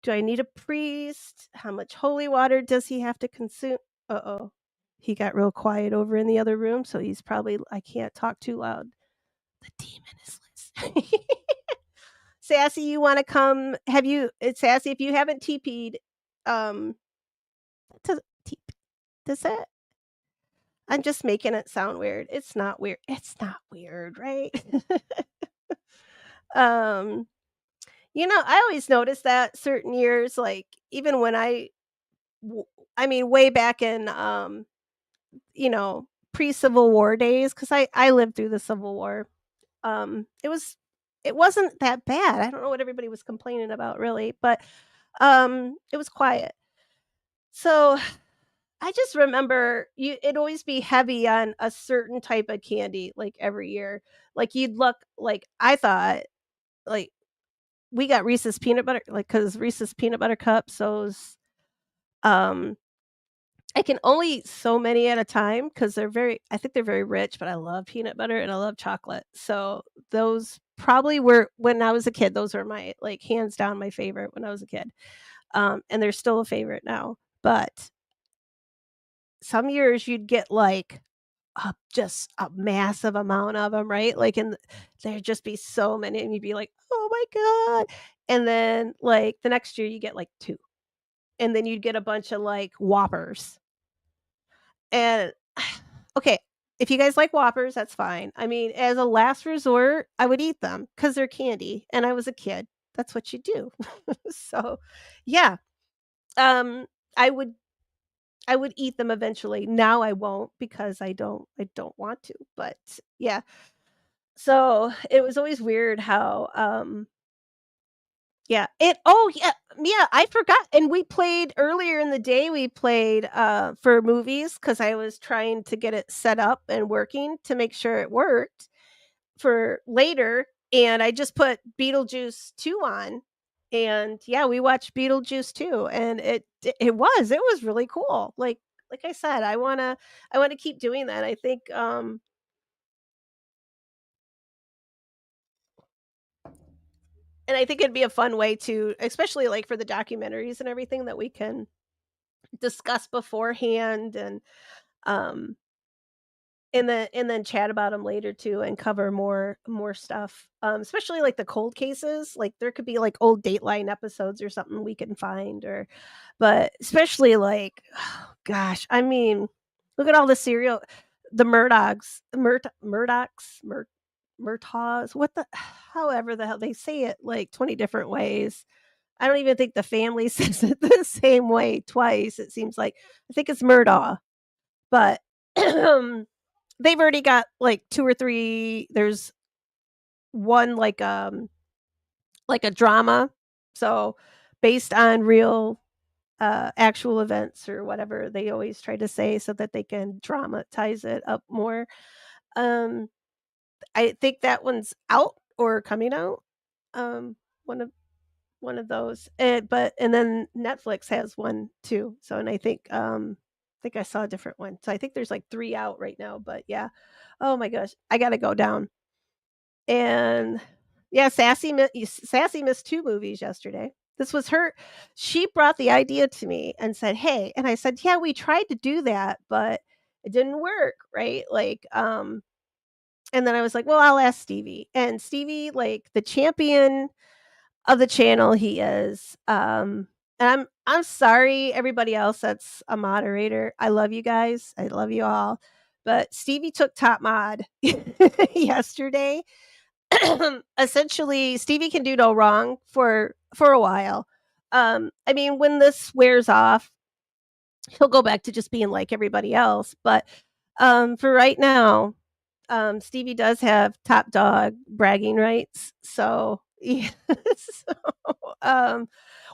Do I need a priest? How much holy water does he have to consume? Uh-oh. He got real quiet over in the other room, so he's probably I can't talk too loud. The demon is listening. Sassy, you wanna come have you it's Sassy, if you haven't TP'd, um, does TP does that I'm just making it sound weird. It's not weird. It's not weird, right? Um, I always notice that certain years, like, even when w I mean, way back in, you know, pre-Civil War days, because I lived through the Civil War. It wasn't that bad. I don't know what everybody was complaining about really, but, it was quiet. So, I just remember it'd always be heavy on a certain type of candy, like, every year. Like, you'd look like, I thought, like, we got Reese's peanut butter like because Reese's peanut butter cups, those, um I can only eat so many at a time because I think they're very rich, but I love peanut butter and I love chocolate. So, those probably were when I was a kid, those were my, like, hands down my favorite when I was a kid. And they're still a favorite now. But some years you'd get, like, just a massive amount of them, right? Like, and there'd just be so many, and you'd be like, "Oh my god." And then, like, the next year you get, like, 2, and then you'd get a bunch of, like, Whoppers. And okay, if you guys like Whoppers, that's fine. I mean, as a last resort, I would eat them because 'cause they're candy, and I was a kid. That's what you do. So, yeah, um, I would I would eat them eventually. Now I won't because I don't want to, but yeah. So, it was always weird how, yeah, yeah, I forgot, and we played earlier in the day, we played, for movies because I was trying to get it set up and working to make sure it worked for later, and I just put Beetlejuice 2 on, and, yeah, we watched Beetlejuice 2, and it was really cool, like I said, I wanna keep doing that, I think, and I think it'd be a fun way to especially, like, for the documentaries and everything that we can discuss beforehand um, and then chat about them later too and cover more stuff, especially, like, the cold cases, like, there could be, like, old Dateline episodes or something we can find but especially, like, gosh, I mean, look at all the Murdochs, Murtaughs, what the however the hell they say it, like, 20 different ways. I don't even think the family says it the same way twice, it seems like. I think it's Murdaugh, but they've already got, like, 2 or 3 there's one, like a drama, so based on real, actual events or whatever they always try to say so that they can dramatize it up more. Um, I think that one's out or coming out, one of one of those, but and then Netflix has one too, so and I think I saw a different one, so I think there's, like, 3 out right now, but yeah. Oh my gosh, I gotta go down, and yeah, Sassy missed 2 movies yesterday. This was her she brought the idea to me and said, "Hey," and I said, "Yeah, we tried to do that, but it didn't work," right? Like, and then I was like, "Well, I'll ask Stevie," and Stevie, like, the champion of the channel he is, and I'm sorry everybody else that's a moderator. I love you guys. I love you all. But Stevie took top mod yesterday. Essentially, Stevie can do no wrong for a while. I mean, when this wears off, he'll go back to just being like everybody else, but, for right now, Stevie does have top dog bragging rights, so yeah, so, um,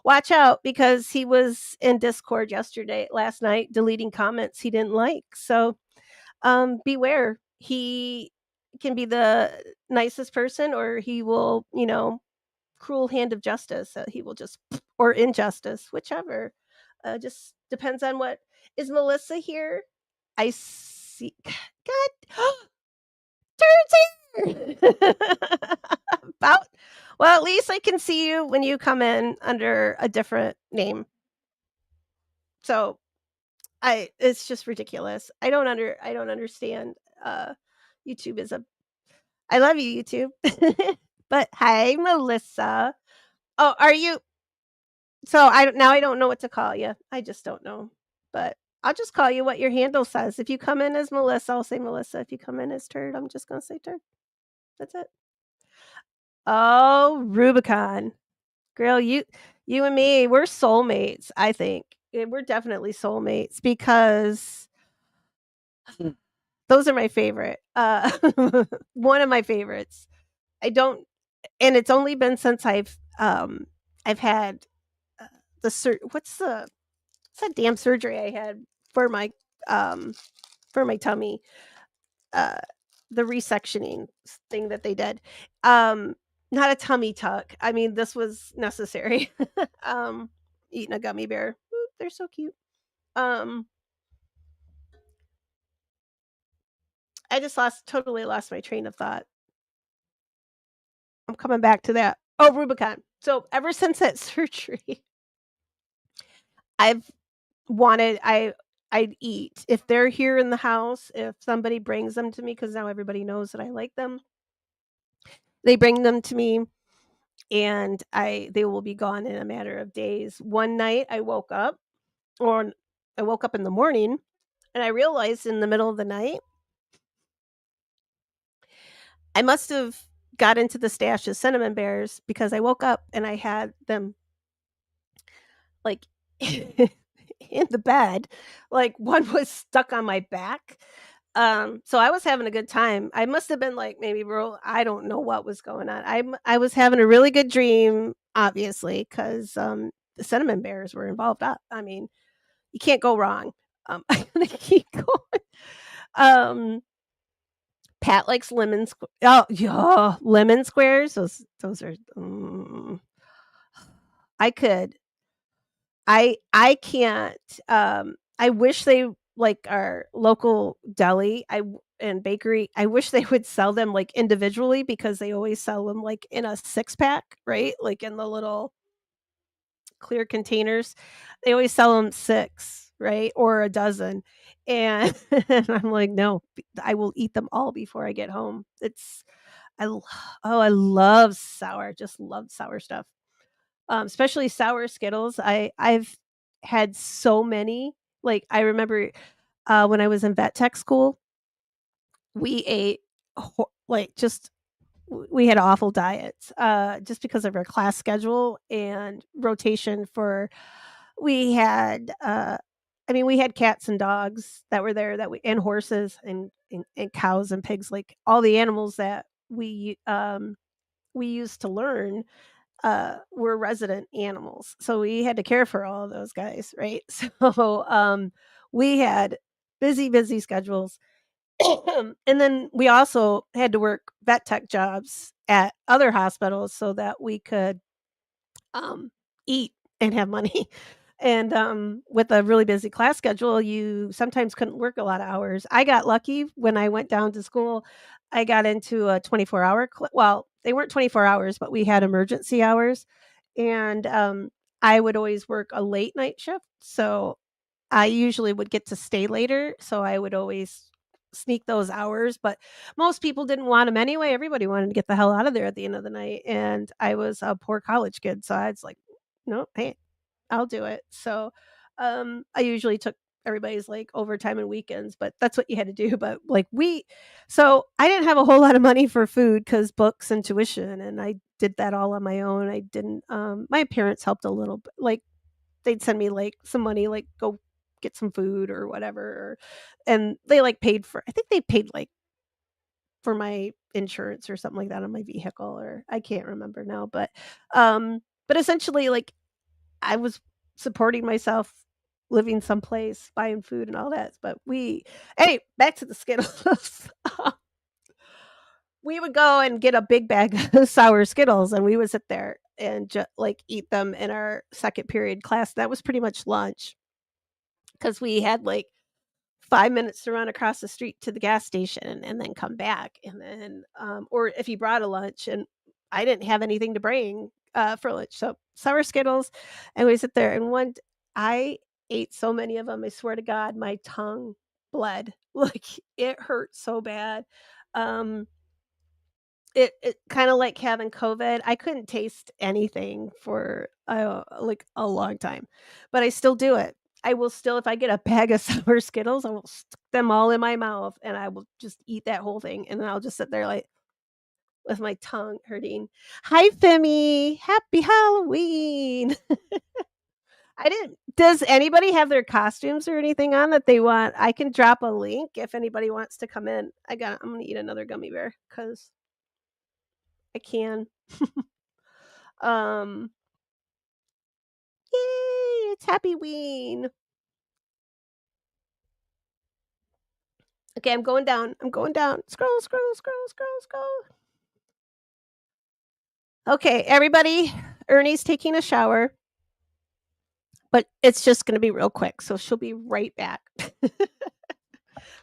watch out because he was in Discord last night, deleting comments he didn't like, so, beware. He can be the nicest person or he will, cruel hand of justice, he will just or injustice, whichever. Just depends on what is Melissa here? I see. God, turns here. About well, at least I can see you when you come in under a different name. So I it's just ridiculous. I don't understand. Uh YouTube is a I love you, YouTube. But hi, Melissa. Oh, are you so I don't know what to call you. I just don't know. But I'll just call you what your handle says. If you come in as Melissa, I'll say Melissa. If you come in as Turd, I'm just gonna say Turd. That's it. Oh, Rubicon. Girl, you and me, we're soulmates, I think. We're definitely soulmates because those are my favorite. One of my favorites. I don't and it's only been since I've had uh, what's that damn surgery I had for my um for my tummy, uh the resectioning thing that they did. Um Not a tummy tuck. I mean, this was necessary. um Eating a gummy bear. Ooh, they're so cute. Um I just totally lost my train of thought. I'm coming back to that. Oh, Rubicon. So ever since that surgery, I've wanted I'd eat. If they're here in the house, if somebody brings them to me, because now everybody knows that I like them, they bring them to me and they will be gone in a matter of days. One night or I woke up in the morning and I realized in the middle of the night, I must have got into the stash of cinnamon bears because I woke up and I had them like in the bed. Like one was stuck on my back. So I was having a good time. I must have been like maybe real I don't know what was going on. I was having a really good dream, obviously, because the cinnamon bears were involved. I mean, you can't go wrong. I'm gonna keep going. Um, Pat likes oh yeah, lemon squares. Those are. I could. I can't. I wish they like our local deli. And bakery. I wish they would sell them like individually because they always sell them like in a 6 pack, right? Like in the little clear containers. They always sell them 6, right? Or a dozen. And I'm like, "No, I will eat them all before I get home." I l oh, I love sour, just love sour stuff. Especially sour Skittles. I've had so many. Like, I remember, when I was in vet tech school, we ate like, just we had awful diets, just because of our class schedule and rotation for we had, I mean, we had cats and dogs that were there that we and horses and cows and pigs, like, all the animals that we used to learn, were resident animals. So we had to care for all of those guys, right? So, we had busy, busy schedules. And then we also had to work vet tech jobs at other hospitals so that we could um, eat and have money. And with a really busy class schedule, you sometimes couldn't work a lot of hours. I got lucky when I went down to school. I got into a 24-hour. Well, they weren't 24 hours, but we had emergency hours, and I would always work a late night shift. So I usually would get to stay later, so I would always sneak those hours, but most people didn't want them anyway. Everybody wanted to get the hell out of there at the end of the night, and I was a poor college kid, so I was like, "No, hey, I'll do it." So, I usually took everybody's, like, overtime and weekends, but that's what you had to do, but, like, so I didn't have a whole lot of money for food because books and tuition, and I did that all on my own. I didn't, my parents helped a little bit, like, they'd send me, like, some money, like, "Go get some food," or whatever, and they, like, paid for I think they paid, like, for my insurance or something like that on my vehicle, or I can't remember now, but essentially, like, I was supporting myself, living someplace, buying food and all that, but back to the Skittles. We would go and get a big bag of sour Skittles, and we would sit there. and like eat them in our second period class. That was pretty much lunch because we had like 5 minutes to run across the street to the gas station and then come back. And then, or if he brought a lunch and I didn't have anything to bring for lunch. So summer Skittles. And we sit there and I ate so many of them. I swear to God, my tongue bled. Like it hurt so bad. Um, it kinda like having COVID, I couldn't taste anything for, like, a long time, but I still do it. I will still if I get a bag of summer Skittles, I will stick them all in my mouth, and I will just eat that whole thing, and then I'll just sit there, like, with my tongue hurting. "Hi, Femi. Happy Halloween." I didn't does anybody have their costumes or anything on that they want? I can drop a link if anybody wants to come in. I'm gonna eat another gummy bear because I can. Um, Yay, it's Happy Ween. Okay, I'm going down. I'm going down. Scroll, scroll, scroll, scroll, scroll. Okay, everybody, Ernie's taking a shower, but it's just going to be real quick, so she'll be right back.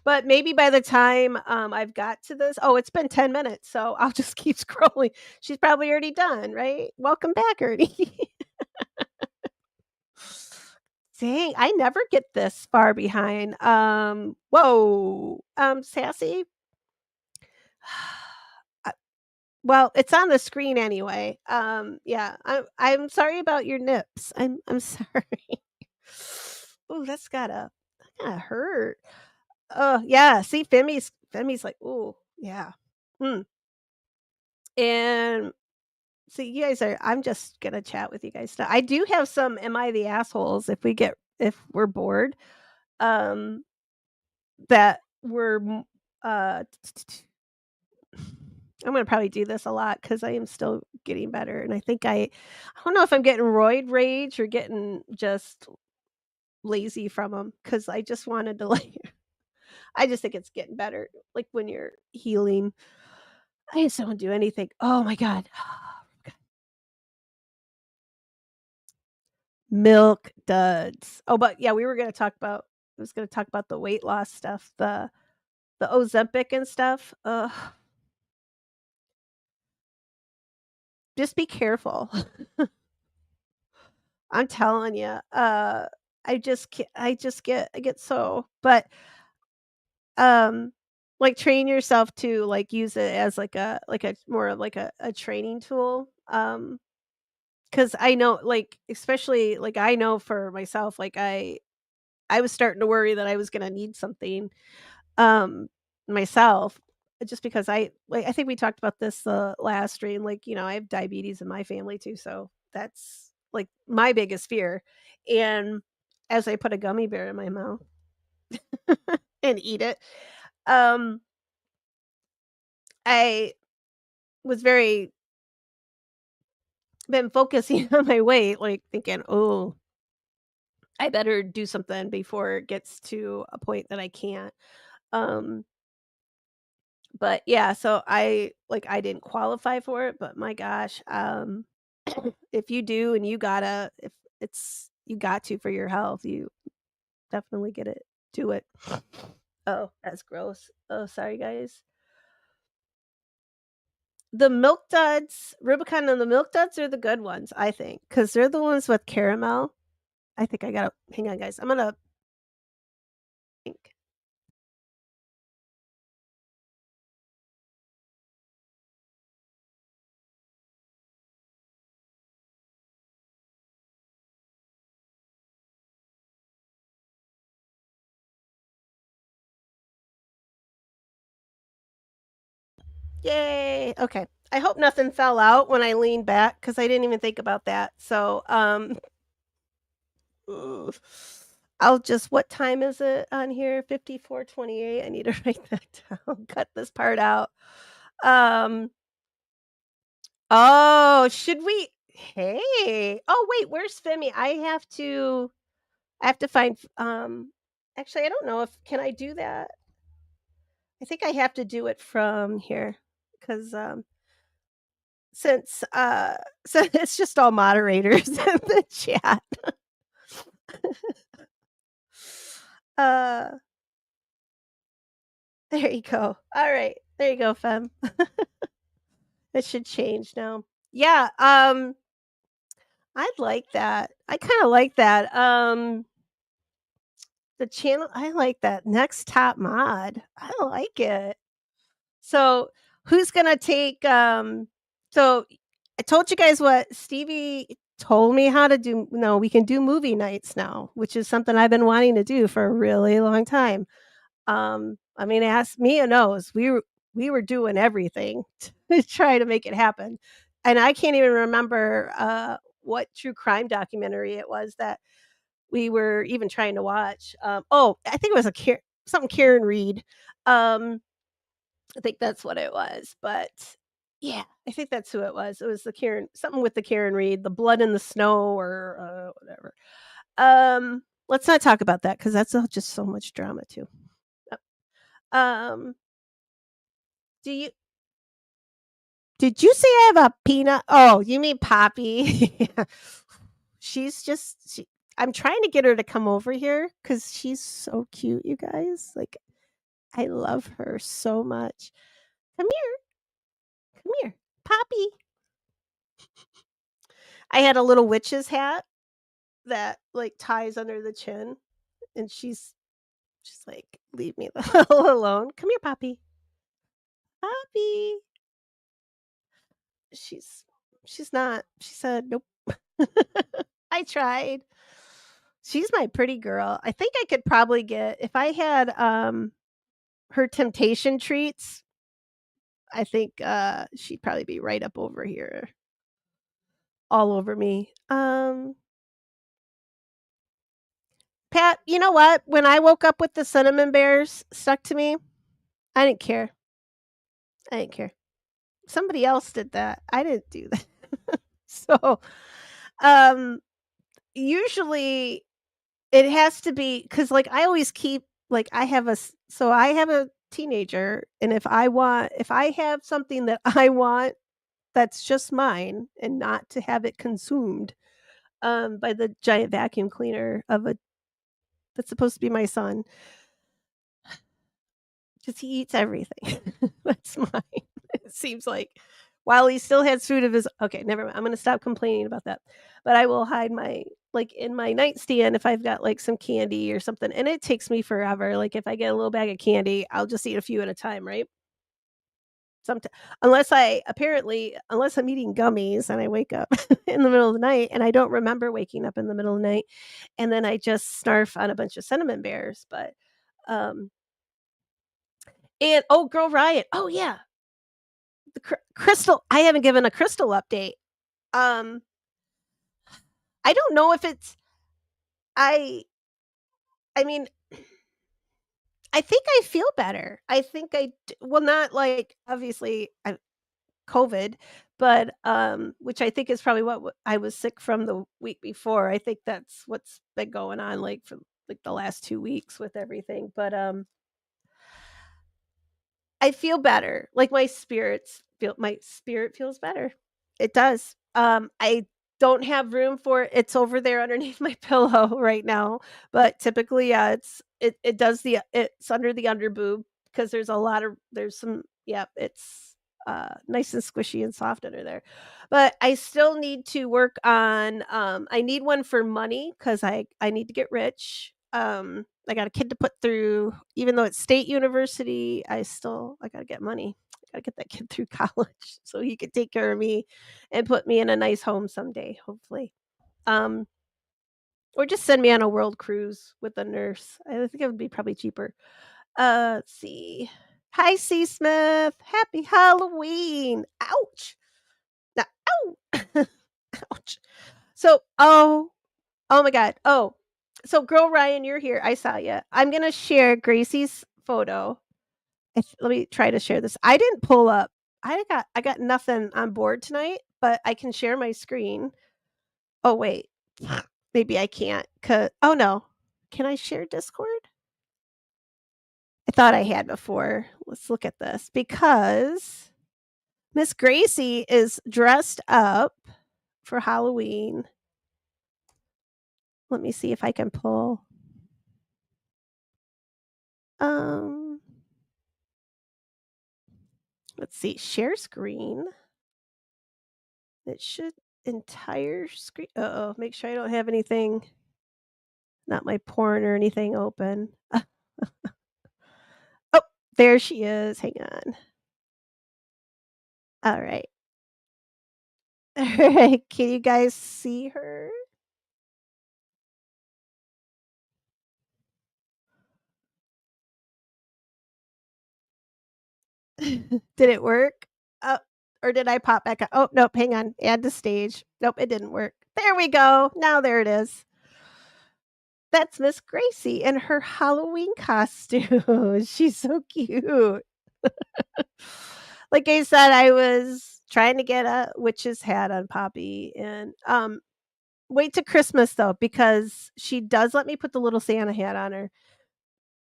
But maybe by the time I've got to this, oh, it's been 10 minutes, so I'll just keep scrolling. She's probably already done, right? Welcome back, Ernie. Dang, I never get this far behind. Whoa. Sassy. Well, it's on the screen anyway. Yeah, I'm sorry about your nips. I'm sorry. Oh, that gotta hurt. Oh, yeah. See, Femi's like, oh, yeah. Hmm. And see, you guys are. I'm just gonna chat with you guys now. I do have some. Am I the assholes? If we're bored, um, that we're I'm gonna probably do this a lot because I am still getting better, and I don't know if I'm getting roid rage or getting just lazy from them because I just wanted to, like I just think it's getting better, like, when you're healing. I just don't do anything. Oh my god. Milk duds. Oh, but yeah, we were gonna talk about I was gonna talk about the weight loss stuff, the Ozempic and stuff. Ugh, just be careful. I'm telling you, I get so um, like, train yourself to, like, use it as, like a more of, like, a training tool, because I know, like, especially, like, I know for myself, like, I was starting to worry that I was gonna need something, um, myself, just because I think we talked about this, last stream, like, I have diabetes in my family too, so that's, like, my biggest fear, and as I put a gummy bear in my mouth and eat it, um, I was very been focusing on my weight, like, thinking, "Oh, I better do something before it gets to a point that I can't." Um, but yeah, so I didn't qualify for it, but my gosh, if you do and if it's you got to for your health, you definitely get it do it. Oh, that's gross. Oh, sorry, guys. The Milk Duds, Rubicon and the Milk Duds are the good ones, I think, because 'cause they're the ones with caramel. I think I gotta hang on, guys. I'm gonna think. Yay, okay. I hope nothing fell out when I leaned back because I didn't even think about that. So, ugh. I'll just what time is it on here? 54:28. I need to write that down, cut this part out. Um, oh, should we hey. Oh, wait, where's Femi? I have to find actually, I don't know if can I do that? I think I have to do it from here because since, so it's just all moderators in the chat. Uh, there you go. Alright, there you go, fem. It should change now. Yeah, I'd like that. I kinda like that. The channel I like that next top mod. I like it. So, who's gonna take, so I told you guys what Stevie told me how to do no, we can do movie nights now, which is something I've been wanting to do for a really long time. I mean, ask Mia knows we were doing everything to try to make it happen. And I can't even remember, what true crime documentary it was that we were even trying to watch. Oh, I think it was a something Karen Reed. Um, I think that's what it was, but yeah, I think that's who it was. It was the Karen something with the Karen Reed, The Blood in the Snow or, whatever. Let's not talk about that because that's just so much drama too. Yep. Um, do you did you say I have a peanut? Oh, you mean Poppy? Yeah. She's just I'm trying to get her to come over here because she's so cute, you guys. Like, I love her so much. Come here, come here, Poppy. I had a little witch's hat that like ties under the chin, and she's like, leave me the hell alone. Come here, Poppy. Poppy. She's she's not. She said, nope. I tried. She's my pretty girl. I think I could probably get if I had her temptation treats, I think she'd probably be right up over here, all over me. Pat, you know what? When I woke up with the cinnamon bears stuck to me, I didn't care. I didn't care. Somebody else did that. I didn't do that. So, um usually it has to be cuz like I always keep like I have so I have a teenager and if I have something that I want that's just mine and not to have it consumed by the giant vacuum cleaner of a that's supposed to be my son, because he eats everything. That's mine. It seems like while he still has food of his okay, never mind. I'm gonna stop complaining about that. But I will hide my like in my nightstand if I've got like some candy or something, and it takes me forever. Like if I get a little bag of candy, I'll just eat a few at a time, right? Sometimes, unless I'm eating gummies and I wake up in the middle of the night and I don't remember waking up in the middle of the night, and then I just snarf on a bunch of cinnamon bears. But um, and oh, Girl Riot. Oh yeah, the Crystal. I haven't given a Crystal update. Um, I don't know if it's I. I mean, I think I feel better. I think well, not like obviously COVID, but, which I think is probably what I was sick from the week before. I think that's what's been going on, like, for, like, the last 2 weeks with everything, but, I feel better, like, my spirit feels better. It does. I don't have room for it. It's over there underneath my pillow right now, but typically, yeah, it does it's under the under boob because there's some yeah, it's, nice and squishy and soft under there. But I still need to work on, I need one for money because I need to get rich. I got a kid to put through even though it's state university, I gotta get money. I gotta get that kid through college so he could take care of me and put me in a nice home someday, hopefully. Um, or just send me on a world cruise with a nurse. I think it would be probably cheaper. Let's see. Hi, C. Smith. Happy Halloween. Ouch. No, ow. Ouch. So, oh my god. Oh, so Girl Ryan, you're here. I saw you. I'm gonna share Gracie's photo. Let me try to share this. I didn't pull up. I got nothing on board tonight, but I can share my screen. Oh wait, maybe I can't. Oh no, can I share Discord? I thought I had before. Let's look at this because Miss Gracie is dressed up for Halloween. Let me see if I can pull. Um, let's see, share screen. It should entire screen. Uh-oh, make sure I don't have anything, not my porn or anything open. Oh, there she is. Hang on. All right. All right. Can you guys see her? Did it work? Oh, or did I pop back up? Oh, nope. Hang on. Add to stage. Nope, it didn't work. There we go. Now there it is. That's Miss Gracie in her Halloween costume. She's so cute. Like I said, I was trying to get a witch's hat on Poppy, and wait to Christmas though, because she does let me put the little Santa hat on her,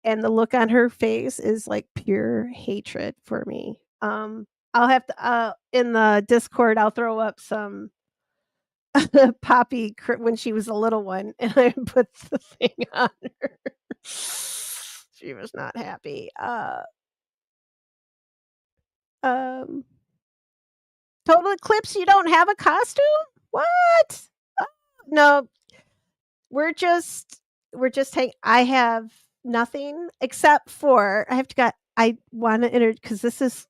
and the look on her face is like pure hatred for me. I'll have to in the Discord, I'll throw up some Poppy when she was a little one, and I put the thing on her. She was not happy. Um, Total Eclipse, you don't have a costume? What? Oh, no, we're just I have nothing except for I want to enter because this is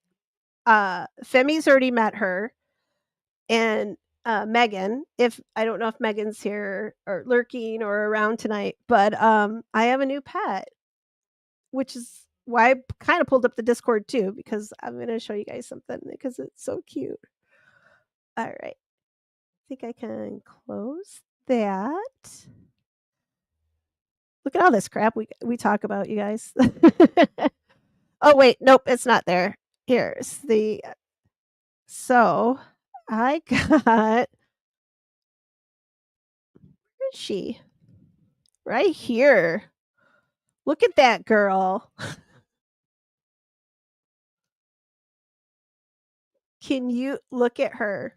Femi's already met her, and Megan. If I don't know if Megan's here or lurking or around tonight, but I have a new pet, which is why I kind of pulled up the Discord too, because I'm going to show you guys something because it's so cute. All right. I think I can close that. Look at all this crap we talk about, you guys. Oh wait, nope, it's not there. Here's the so I got where is she? Right here. Look at that girl. Can you look at her?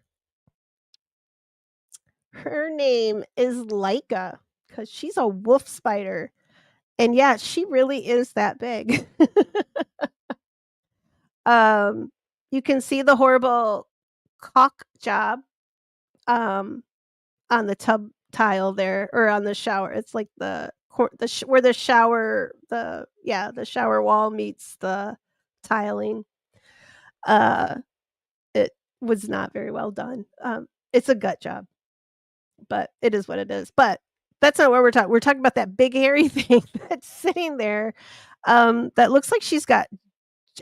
Her name is Laika because she's a wolf spider. And yeah, she really is that big. um, you can see the horrible caulk job um, on the tub tile there, or on the shower. It's like where the shower the shower wall meets the tiling. Uh, it was not very well done. It's a gut job, but it is what it is. But that's not what we're talking. We're talking about that big hairy thing that's sitting there. That looks like she's got.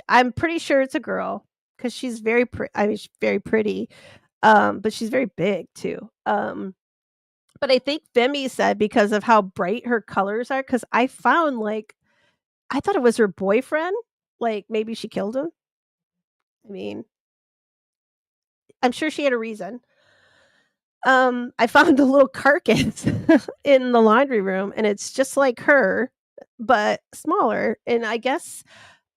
I'm pretty sure it's a girl because she's very pretty. I mean, she's very pretty, but she's very big too. But I think Femi said because of how bright her colors are, because I found like I thought it was her boyfriend. Like maybe she killed him. I mean, I'm sure she had a reason. I found a little carcass in the laundry room, and it's just like her, but smaller. And I guess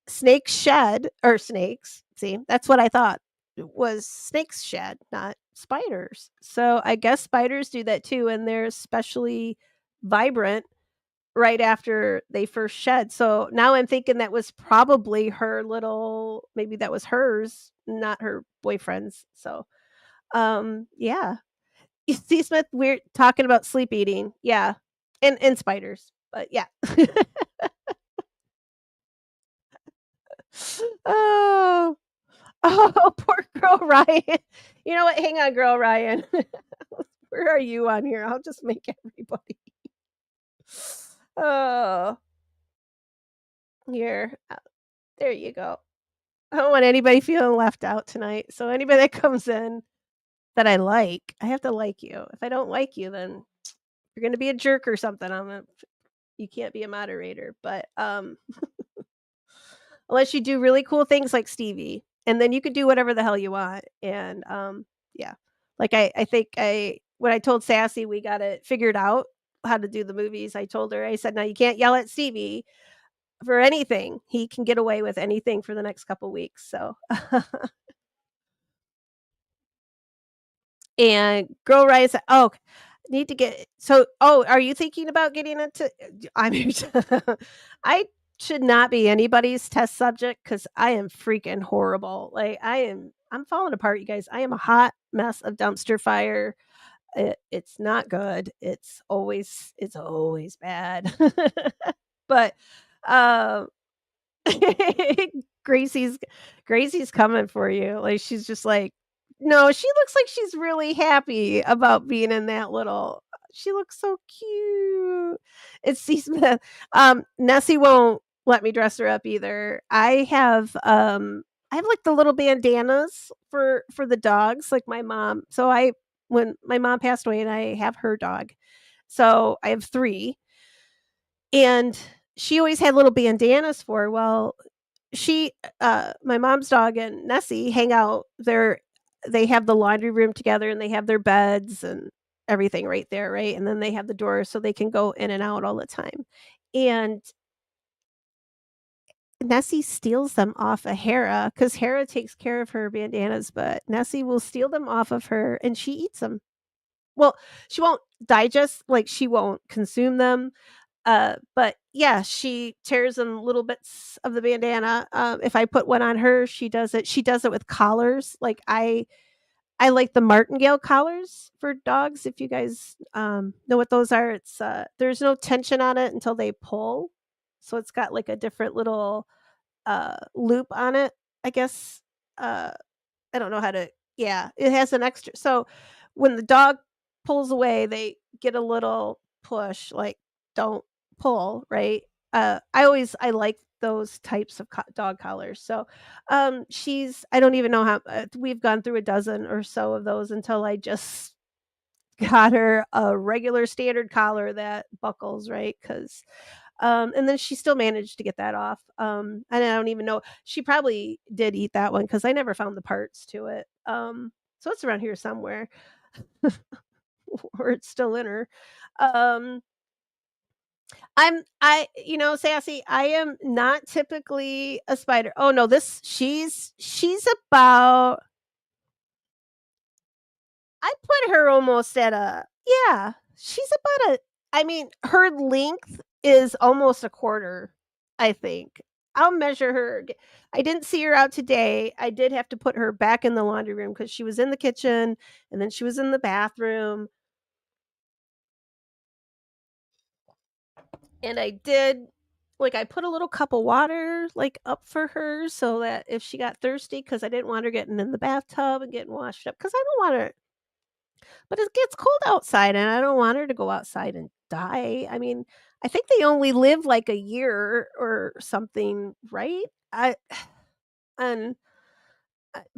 snakes shed or snakes. See, that's what I thought it was snakes shed, not spiders. So I guess spiders do that too, and they're especially vibrant right after they first shed. So now I'm thinking that was probably her little, maybe that was hers, not her boyfriend's. So yeah. You see, Smith, we're talking about sleep eating. Yeah. And spiders. But yeah. Oh, oh, poor girl Ryan. You know what? Hang on, girl Ryan. Where are you on here? I'll just make everybody. Oh, here. There you go. I don't want anybody feeling left out tonight. So anybody that comes in that I like, I have to like you. If I don't like you, then you're gonna be a jerk or something. You can't be a moderator. But unless you do really cool things like Stevie, and then you could do whatever the hell you want. And yeah, like I think when I told Sassy we got it figured out how to do the movies, I told her, I said, now you can't yell at Stevie for anything. He can get away with anything for the next couple weeks. So And Girl Rise, oh, need to get so oh, are you thinking about getting into I mean, I should not be anybody's test subject because I am freaking horrible. Like, I'm falling apart, you guys. I am a hot mess of dumpster fire. It's not good. It's always bad. But, um Gracie's Gracie's coming for you. Like, she's just like, no, she looks like she's really happy about being in that little she looks so cute. It's these Nessie won't let me dress her up either. I have like the little bandanas for the dogs, like my mom. So I when my mom passed away and I have her dog. So I have 3 and she always had little bandanas for her. Well, she my mom's dog and Nessie hang out there. They have the laundry room together and they have their beds and everything right there, right? And then they have the door so they can go in and out all the time. And Nessie steals them off of Hera because Hera takes care of her bandanas, but Nessie will steal them off of her and she eats them. Well, she won't digest, like she won't consume them. But yeah, she tears them little bits of the bandana. If I put one on her, she does it with collars. Like I like the martingale collars for dogs. If you guys know what those are, it's there's no tension on it until they pull, so it's got like a different little loop on it. I guess uh, I don't know how to yeah, it has an extra so when the dog pulls away, they get a little push, like, "Don't pull," right? I like those types of dog collars. So, she's I don't even know how we've gone through a dozen or so of those until I just got her a regular standard collar that buckles, right? Because and then she still managed to get that off. And I don't even know she probably did eat that one because I never found the parts to it. So it's around here somewhere, or it's still in her. Um, Sassy, I am not typically a spider. Oh no, this she's about I put her almost at a yeah, she's about a I mean, her length is almost a quarter, I think. I'll measure her. I didn't see her out today. I did have to put her back in the laundry room because she was in the kitchen and then she was in the bathroom. And I did like I put a little cup of water like up for her so that if she got thirsty, because I didn't want her getting in the bathtub and getting washed up because I don't want her but it gets cold outside, and I don't want her to go outside and die. I mean, I think they only live like a year or something, right? I and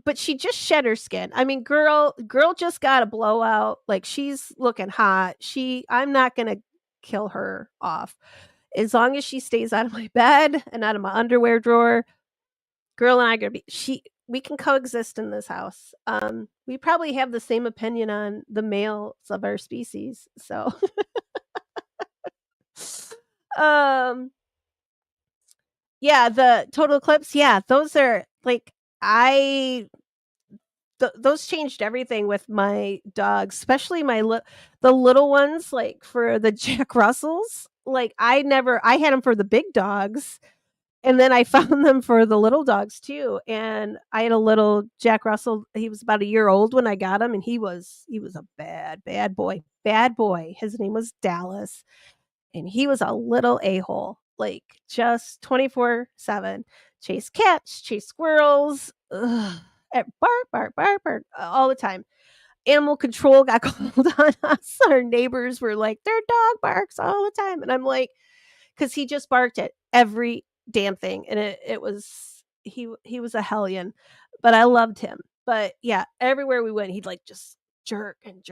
but she just shed her skin. I mean, girl just got a blowout. Like she's looking hot. I'm not going to kill her off. As long as she stays out of my bed and out of my underwear drawer, girl and I are going to be she we can coexist in this house. We probably have the same opinion on the males of our species. So, um, yeah, the total eclipse. Yeah, those are like I. Those changed everything with my dogs, especially the little ones. Like for the Jack Russells, like I had them for the big dogs, and then I found them for the little dogs too, and I had a little Jack Russell, he was about a year old when I got him, and he was a bad boy, bad boy. His name was Dallas, and he was a little a-hole, like, just 24/7. Chase cats, chase squirrels, ugh, bark, bark, bark, bark, all the time. Animal control got called on us. Our neighbors were like, "Their dog barks all the time," and I'm like, because he just barked at every damn thing, and it was he was a hellion, but I loved him. But yeah, everywhere we went, he'd like just jerk and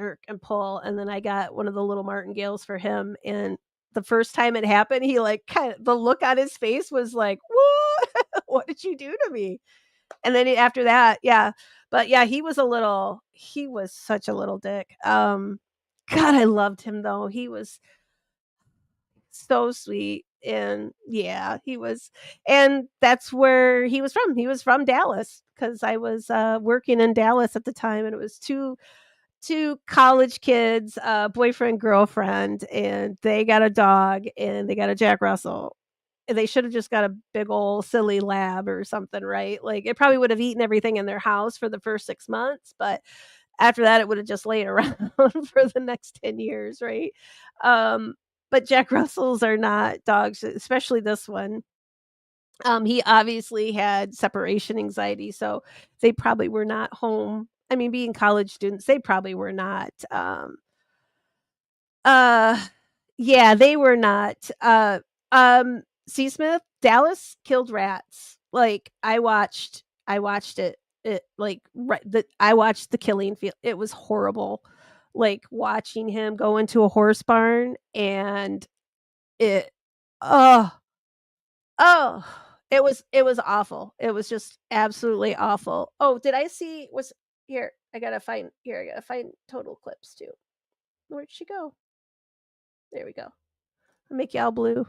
pull, and then I got one of the little martingales for him, and the first time it happened, he like kind of the look on his face was like, "What? What did you do to me?" And then after that, yeah, but yeah, he was such a little dick. God, I loved him though. He was so sweet, and yeah, he was and that's where he was from. He was from Dallas because I was, working in Dallas at the time, and it was 2 college kids, boyfriend, girlfriend, and they got a dog and they got a Jack Russell. And they should have just got a big old silly lab or something, right? Like, it probably would have eaten everything in their house for the first 6 months, but after that, it would have just laid around for the next 10 years, right? Um, but Jack Russells are not dogs, especially this one. He obviously had separation anxiety, so they probably were not home. I mean, being college students, they probably were not, uh yeah, they were not, C. Smith, Dallas killed rats. Like, I watched it, like, right I watched the killing field. It was horrible, like, watching him go into a horse barn and it oh, oh, it was awful. It was just absolutely awful. Oh, did I see was I gotta find total clips too. Where'd she go? There we go. I'll make you all blue.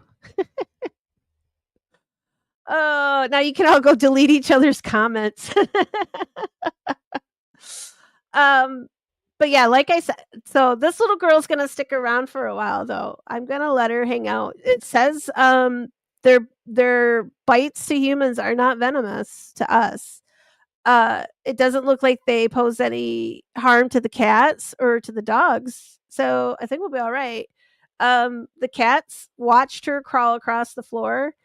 Oh, now you can all go delete each other's comments. Um, but yeah, like I said, so this little girl's gonna stick around for a while though. I'm gonna let her hang out. It says, their bites to humans are not venomous to us. It doesn't look like they pose any harm to the cats or to the dogs, so I think we'll be alright. The cats watched her crawl across the floor.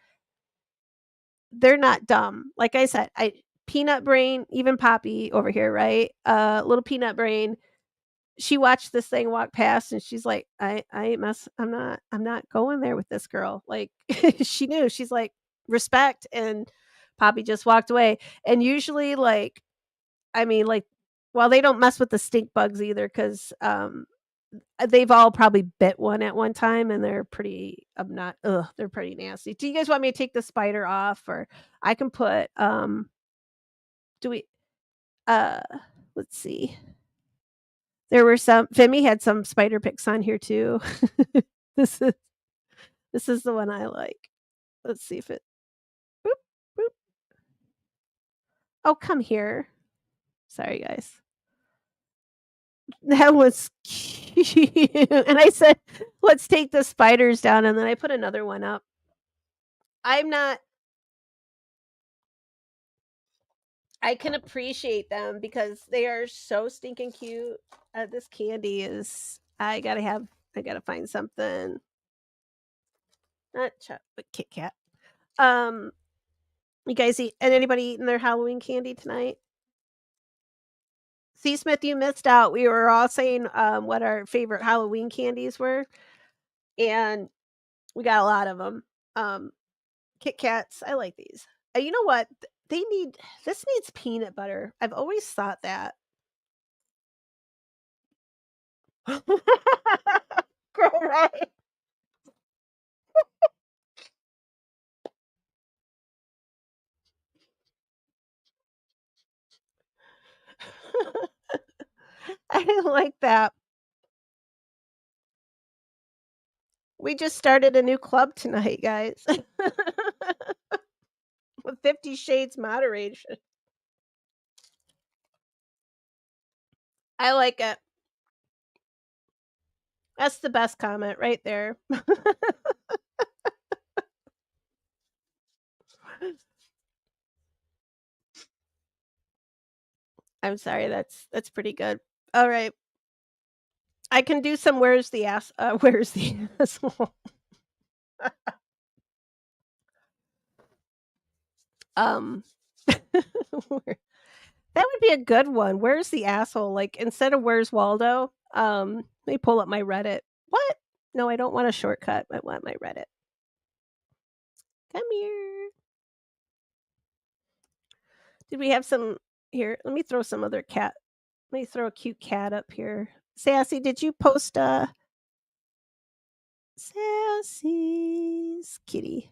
They're not dumb. Like I said, I peanut brain, even Poppy over here, right? Little peanut brain. She watched this thing walk past and she's like, I ain't I'm not going there with this girl. Like she knew. She's like, respect. And Poppy just walked away. And usually, like, I mean, like, well, they don't mess with the stink bugs either because they've all probably bit one at one time and they're pretty they're pretty nasty. Do you guys want me to take the spider off or I can put do we uh let's see. There were some Femi had some spider pics on here too. this is this is the one I like. Let's see if it boop, boop. Oh, come here. Sorry guys. That was cute. And I said, let's take the spiders down and then I put another one up. I'm not I can appreciate them because they are so stinking cute. This candy is I gotta find something. Not but Kit Kat. Um, you guys eat and anybody eating their Halloween candy tonight? C. Smith, you missed out. We were all saying what our favorite Halloween candies were, and we got a lot of them. Kit Kats, I like these. You know what? They need this needs peanut butter. I've always thought that. Girl, right? I like that. We just started a new club tonight, guys. With 50 Shades moderation. I like it. That's the best comment right there. I'm sorry, that's pretty good. All right. I can do some where's the asshole? Um where- that would be a good one. Where's the asshole? Like instead of where's Waldo? Let me pull up my Reddit. What? No, I don't want a shortcut. I want my Reddit. Come here. Did we have some here? Let me throw some other cat. Let me throw a cute cat up here. Sassy, did you post Sassy's kitty?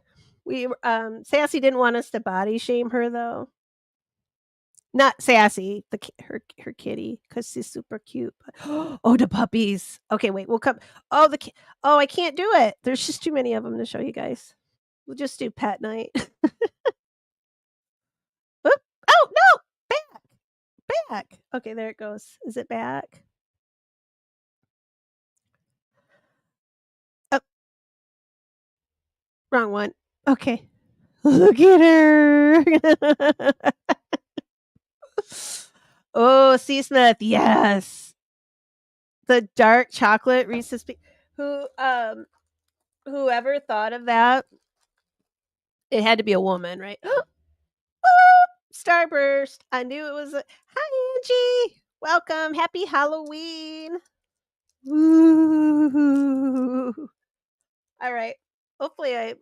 Sassy didn't want us to body shame her though. Not Sassy, her kitty, because she's super cute. But oh, the puppies. Okay, wait, we'll come. Oh, I can't do it. There's just too many of them to show you guys. We'll just do pet night. Oop. Oh no, back. Okay, there it goes. Is it back? Wrong one. Okay. Look at her. Oh, C. Smith, yes. The dark chocolate Reese's whoever thought of that, it had to be a woman, right? Starburst. I knew it was a Hi, Angie. Welcome. Happy Halloween. Woo. All right. Hopefully I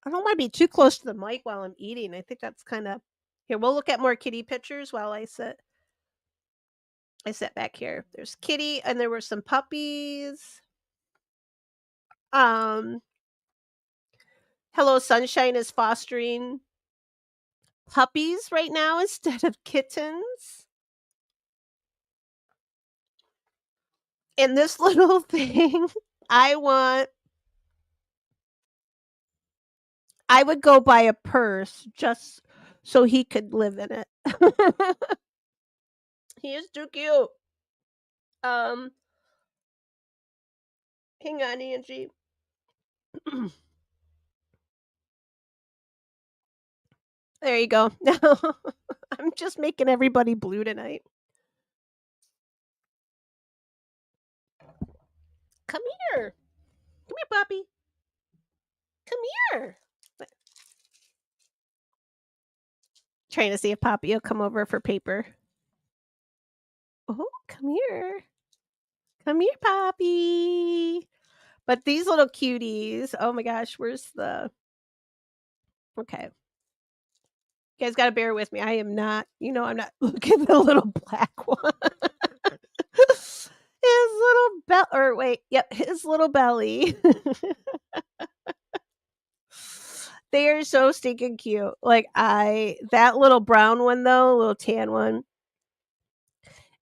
don't want to be too close to the mic while I'm eating. I think that's kind of here. We'll look at more kitty pictures while I sit. I sit back here. There's kitty, and there were some puppies. Um, Hello Sunshine is fostering puppies right now instead of kittens. And this little thing, I want I would go buy a purse just so he could live in it. He is too cute. Um, Hang on, Angie. There you go. Now I'm just making everybody blue tonight. Come here. Come here, puppy. Come here. Trying to see if Poppy will come over for paper. Oh, come here. Come here, Poppy. But these little cuties, oh my gosh, where's the okay. You guys gotta bear with me. I am not, I'm not looking at the little black one. His little or wait, yep, his little belly. They are so stinking cute. Like that little brown one though, little tan one,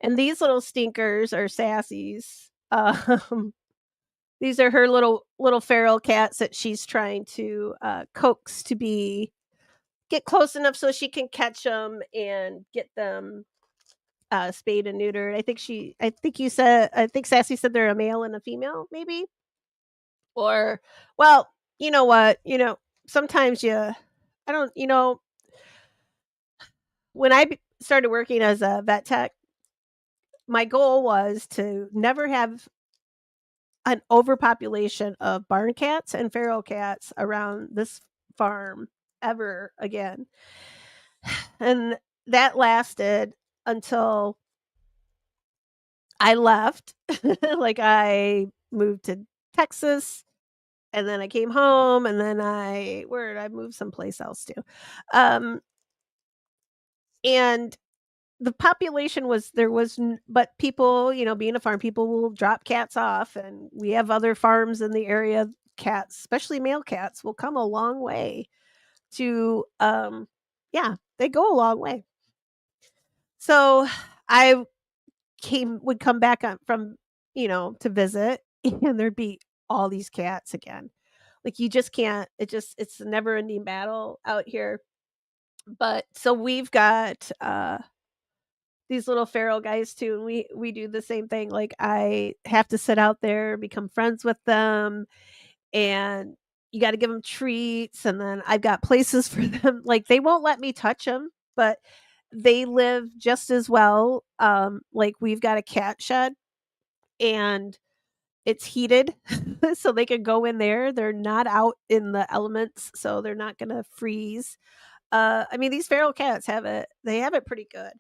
and these little stinkers are sassies. These are her little feral cats that she's trying to coax to get close enough so she can catch them and get them spayed and neutered. I think Sassy said they're a male and a female, maybe. Or well, you know what? Sometimes I don't. When started working as a vet tech, my goal was to never have an overpopulation of barn cats and feral cats around this farm ever again. And that lasted until I left. Like I moved to Texas and then I came home and then where did I move someplace else to? And the population was there was but people, being a farm, people will drop cats off, and we have other farms in the area. Cats, especially male cats, will come a long way to yeah, they go a long way. So I would come back from to visit, and there'd be all these cats again. Like you just can't, it's a never ending battle out here. But so we've got these little feral guys too, and we do the same thing. Like I have to sit out there, become friends with them, and you got to give them treats, and then I've got places for them. Like they won't let me touch them, but they live just as well. Like we've got a cat shed, and it's heated, so they can go in there. They're not out in the elements, so they're not going to freeze. I mean, these feral cats they have it pretty good.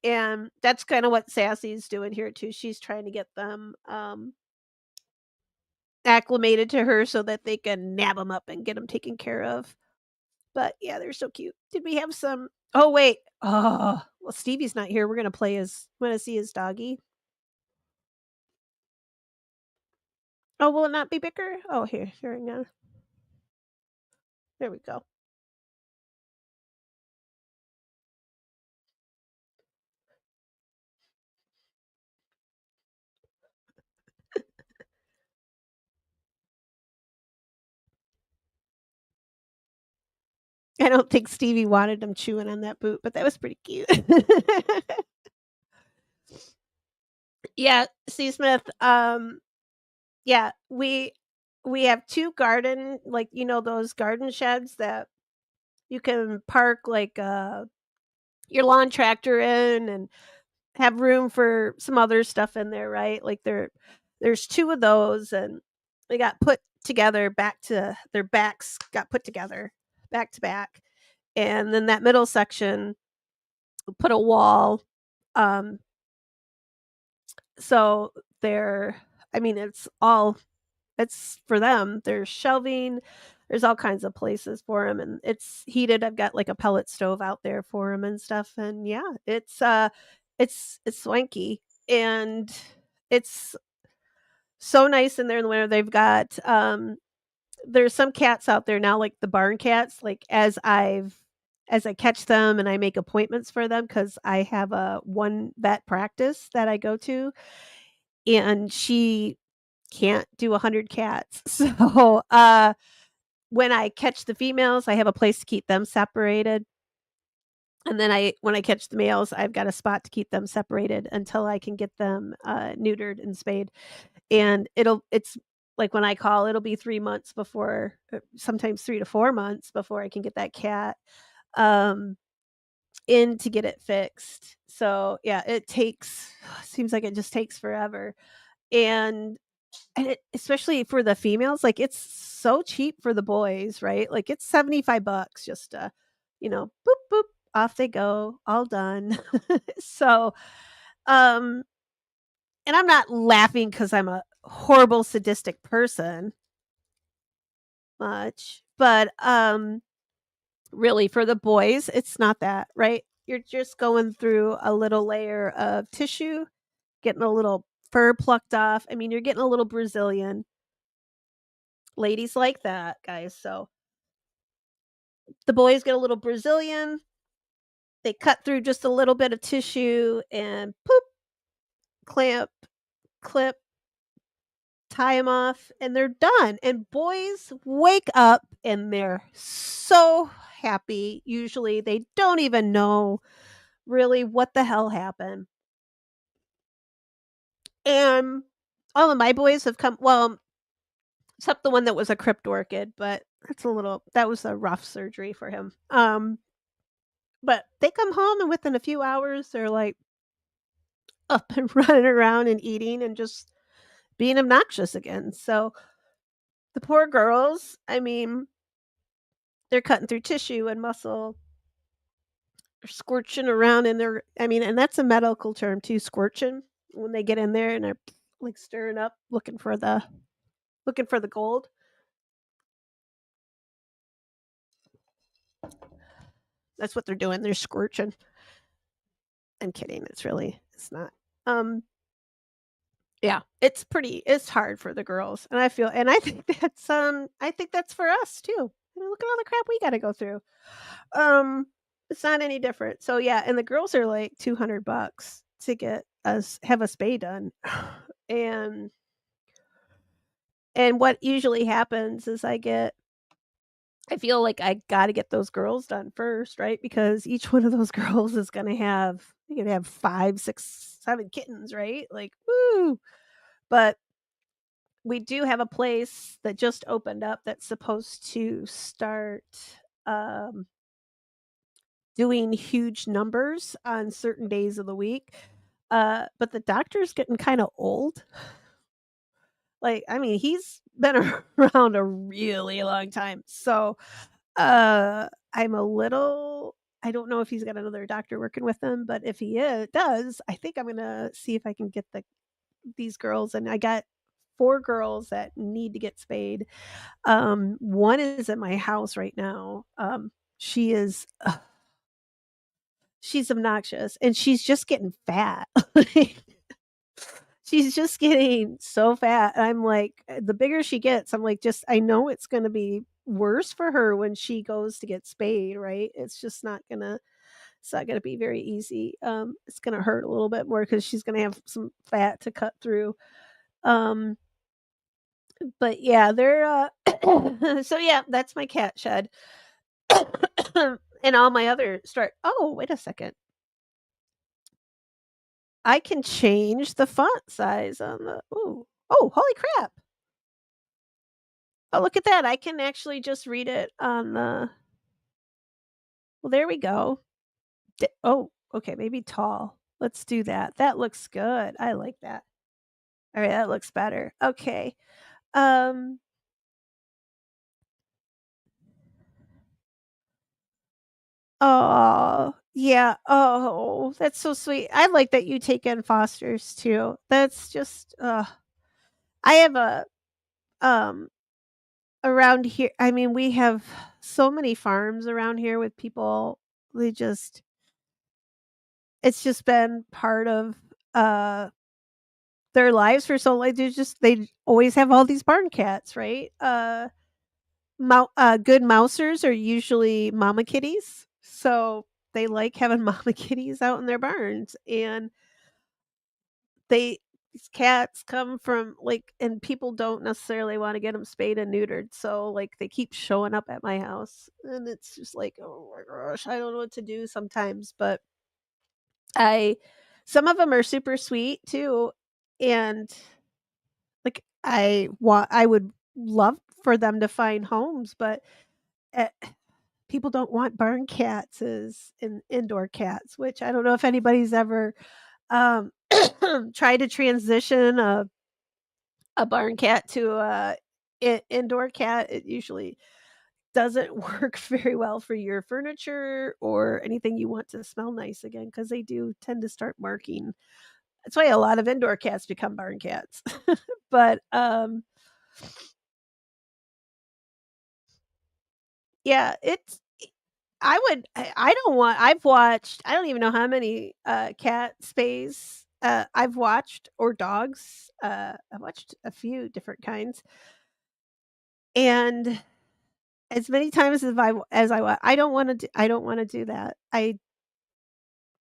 And that's kind of what Sassy's doing here too. She's trying to get them acclimated to her so that they can nab them up and get them taken care of. But yeah, they're so cute. Did we have some? Oh wait. Oh well, Stevie's not here. We're gonna play his. I'm gonna see his doggy. Oh, will it not be bigger? Oh, here we go. There we go. I don't think Stevie wanted him chewing on that boot, but that was pretty cute. Yeah, C. Smith. Yeah, we have 2 garden like, those garden sheds that you can park, like, your lawn tractor in and have room for some other stuff in there, right? Like, there's 2 of those, and they got put together back to their backs got put together back to back, and then that middle section, put a wall, um, so they're I mean, it's for them. There's shelving, there's all kinds of places for them, and it's heated. I've got, like, a pellet stove out there for them and stuff, and yeah, it's swanky, and it's so nice in there in the winter. They've got, there's some cats out there now, like the barn cats, like, as I catch them and I make appointments for them because I have a one vet practice that I go to, and she can't do 100 cats. So, when I catch the females, I have a place to keep them separated, and then I when I catch the males, I've got a spot to keep them separated until I can get them, neutered and spayed, and it's like, when I call, it'll be 3 months before sometimes 3 to 4 months before I can get that cat, um, in to get it fixed. So, yeah, it takes seems like it just takes forever, and it especially for the females, like, it's so cheap for the boys, right? Like, it's 75 bucks just to, boop, boop, off they go, all done. So, um, and I'm not laughing because 'cause I'm a horrible sadistic person much, but, really for the boys, it's not that, right? You're just going through a little layer of tissue, getting a little fur plucked off. I mean, you're getting a little Brazilian. Ladies like that, guys, so the boys get a little Brazilian, they cut through just a little bit of tissue and poop, clamp, clip, tie them off, and they're done, and boys wake up and they're so happy, usually, they don't even know really what the hell happened, and all of my boys have come well, except the one that was a crypt orchid, but that was a rough surgery for him, but they come home and within a few hours, they're, like, up and running around and eating and just being obnoxious again. So the poor girls, I mean, they're cutting through tissue and muscle, they're scorching around in their I mean, and that's a medical term too, scorching, when they get in there and they're like stirring up looking for the gold. That's what they're doing. They're scorching. I'm kidding. It's not. Um yeah, it's hard for the girls. And I think I think that's for us too. Look at all the crap we got to go through. Um, it's not any different. So yeah, and the girls are like 200 bucks to get us have a spay done. And what usually happens is I feel like I got to get those girls done first, right? Because each one of those girls is going to have you can have 5, 6, 7 kittens, right? Like, woo. But we do have a place that just opened up that's supposed to start um doing huge numbers on certain days of the week. But the doctor's getting kinda old. Like, I mean, he's been around a really long time. So, I'm a little I don't know if he's got another doctor working with him, but if he does, I think I'm gonna see if I can get these girls, and I got 4 girls that need to get spayed. One is at my house right now. She is she's obnoxious, and she's just getting fat. Like, she's just getting so fat. I'm like, the bigger she gets, I'm like, just I know it's gonna be worse for her when she goes to get spayed, right? It's not gonna be very easy. It's gonna hurt a little bit more because she's gonna have some fat to cut through. Um, but yeah, they're so yeah, that's my cat shed. And all my other start oh, wait a second. I can change the font size on the ooh. Oh, holy crap. Oh, look at that. I can actually just read it on the well, there we go. Oh, okay, maybe tall. Let's do that. That looks good. I like that. All right, that looks better. Okay. Um, oh, yeah. Oh, that's so sweet. I like that you take in fosters too. That's just I have a um around here. I mean, we have so many farms around here with people. They just it's just been part of uh their lives for so long. They always have all these barn cats, right? Good mousers are usually mama kitties, so they like having mama kitties out in their barns, and they these cats come from like, and people don't necessarily want to get them spayed and neutered, so like they keep showing up at my house, and it's just like, oh my gosh, I don't know what to do sometimes, but I some of them are super sweet too, and like I would love for them to find homes, but eh, people don't want barn cats as indoor cats, which I don't know if anybody's ever um, tried to transition a barn cat to a indoor cat. It usually doesn't work very well for your furniture or anything you want to smell nice again, because they do tend to start marking. That's why a lot of indoor cats become barn cats. But yeah, I don't want I've watched I don't even know how many, cat spays, I've watched or dogs, I've watched a few different kinds, and as many times I I don't wanna do that. I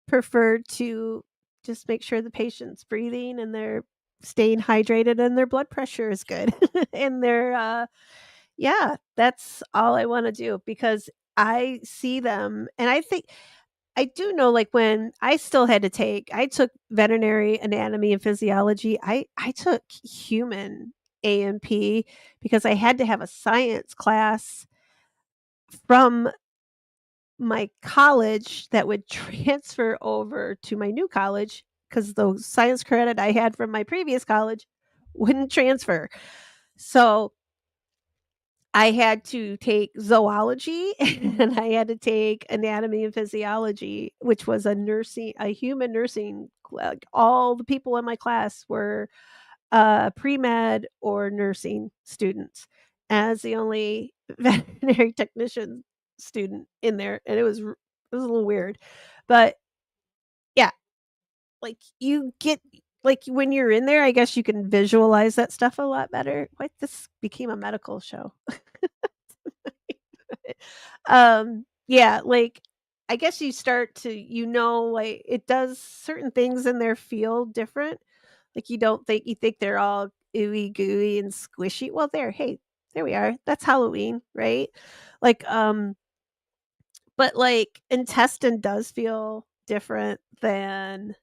prefer to just make sure the patient's breathing and they're staying hydrated and their blood pressure is good, and yeah, that's all I wanna do because I see them and I think I do know, like, when I took veterinary anatomy and physiology. I took human A&P because I had to have a science class from my college that would transfer over to my new college because the science credit I had from my previous college wouldn't transfer. So I had to take zoology and I had to take anatomy and physiology, which was a human nursing. Like all the people in my class were pre med or nursing students, as the only veterinary technician student in there, and it was a little weird, but yeah, like you get like when you're in there, I guess you can visualize that stuff a lot better. Like this became a medical show. Yeah, like, I guess you start to like, it does certain things in their feel different. Like, you think they're all ooey gooey and squishy. Well, hey, there we are. That's Halloween, right? Like, but, like, intestine does feel different than,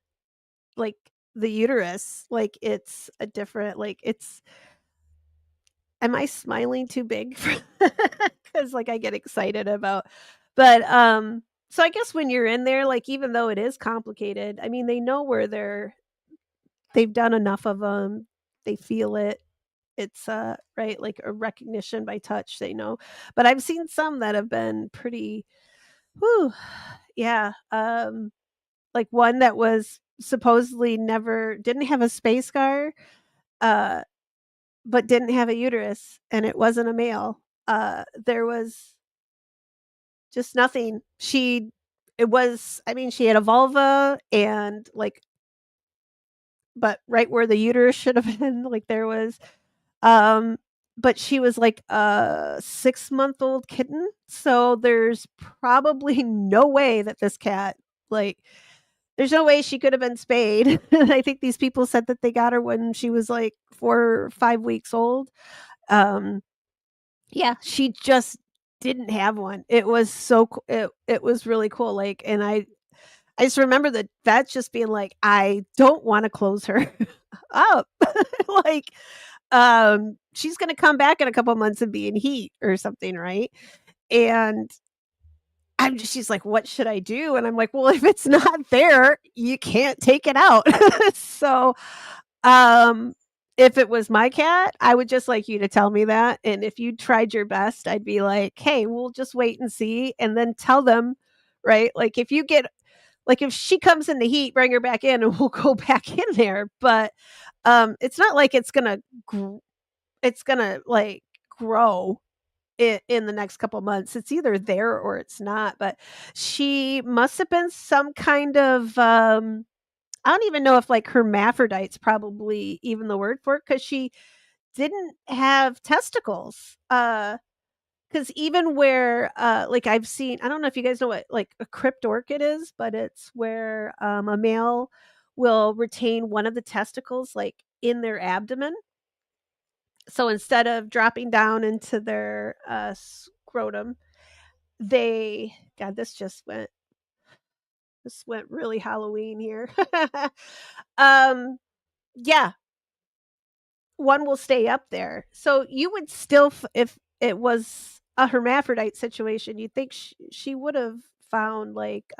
like, the uterus. Like, it's a different like, it's am I smiling too big for because like, I get excited about but, so I guess when you're in there, like, even though it is complicated, I mean, they know where they've done enough of them. They feel it. It's, right, like, a recognition by touch, they know. But I've seen some that have been pretty whew, yeah, like, one that was supposedly never didn't have a space scar, uh but didn't have a uterus, and it wasn't a male. There was just nothing. I mean, she had a vulva and, like but right where the uterus should have been, like, there was, um but she was like a six-month-old kitten, so there's probably no way that this cat, like there's no way she could have been spayed. I think these people said that they got her when she was, like, 4 or 5 weeks old. Um Yeah, she just didn't have one. It was so it was really cool, like, and I just remember the vet just being like, "I don't wanna close her up." Like, she's gonna come back in a couple months and be in heat or something, right? And she's like, "What should I do?" And I'm like, "Well, if it's not there, you can't take it out." So, um, if it was my cat, I would just like you to tell me that, and if you tried your best, I'd be like, "Hey, we'll just wait and see," and then tell them, right? Like, if you get like, if she comes in the heat, bring her back in, and we'll go back in there, but, it's not like it's gonna, like, grow in the next couple months. It's either there or it's not, but she must have been some kind of, I don't even know if, like, hermaphrodite's probably even the word for it because she didn't have testicles, because even where, like, I've seen I don't know if you guys know what, like, a crypt orchid is, but it's where, a male will retain one of the testicles, like, in their abdomen. So instead of dropping down into their, scrotum, they God, this went really Halloween here. Um, yeah, one will stay up there. So you would still if it was a hermaphrodite situation, you'd think she would have found, like,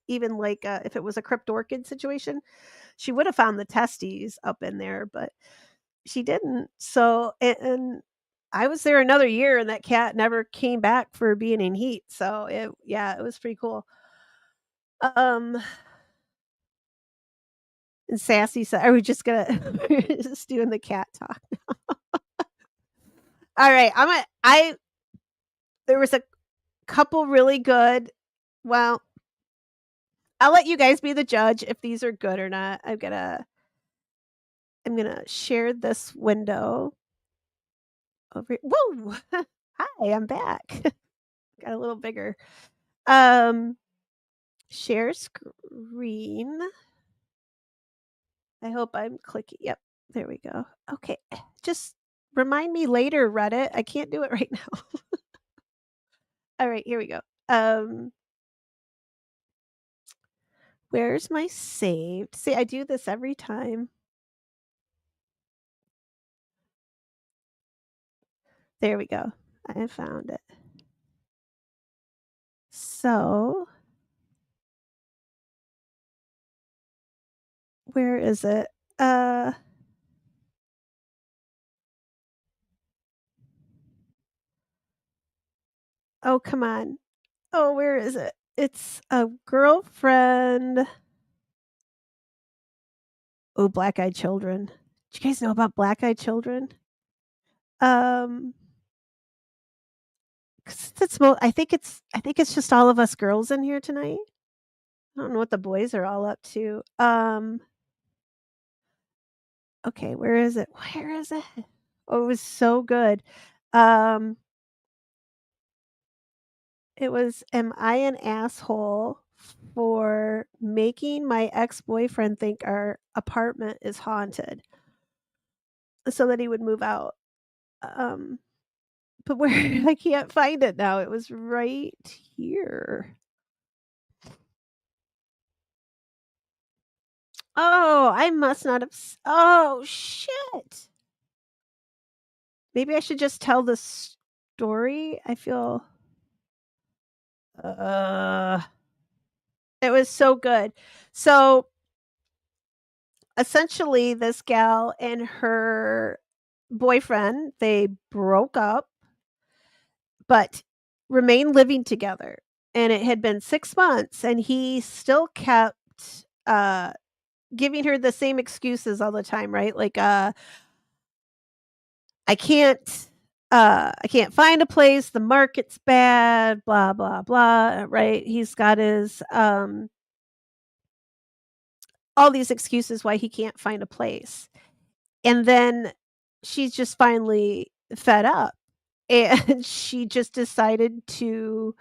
even, like, if it was a crypt orchid situation, she would have found the testes up in there, but she didn't. So and I was there another year, and that cat never came back for being in heat, so it was pretty cool. Um, and Sassy said, "Are we just gonna we're just doing the cat talk?" Alright, I there was a couple really good well, I'll let you guys be the judge if these are good or not. I'm gonna share this window over whoa! Hi, I'm back. Got a little bigger. Um, share screen. I hope I'm clicking yep, there we go. Okay, just remind me later, Reddit. I can't do it right now. Alright, here we go. Um, where's my saved? See, I do this every time. There we go. I found it. So, where is it? Uh, oh, come on. Oh, where is it? It's a girlfriend. Oh, Black Eyed Children. Do you guys know about Black Eyed Children? Um, 'Cause that's I think it's just all of us girls in here tonight. I don't know what the boys are all up to. Okay, where is it? Where is it? Oh, it was so good. Um, it was, "Am I an asshole for making my ex-boyfriend think our apartment is haunted so that he would move out?" Um, but where I can't find it now. It was right here. Oh, I must not have oh, shit. Maybe I should just tell the story? I feel uh, it was so good. So, essentially, this gal and her boyfriend, they broke up, but remained living together, and it had been 6 months, and he still kept, giving her the same excuses all the time, right? Like, I can't I can't find a place, the market's bad, blah, blah, blah, right? He's got his, all these excuses why he can't find a place. And then she's just finally fed up, and she just decided to,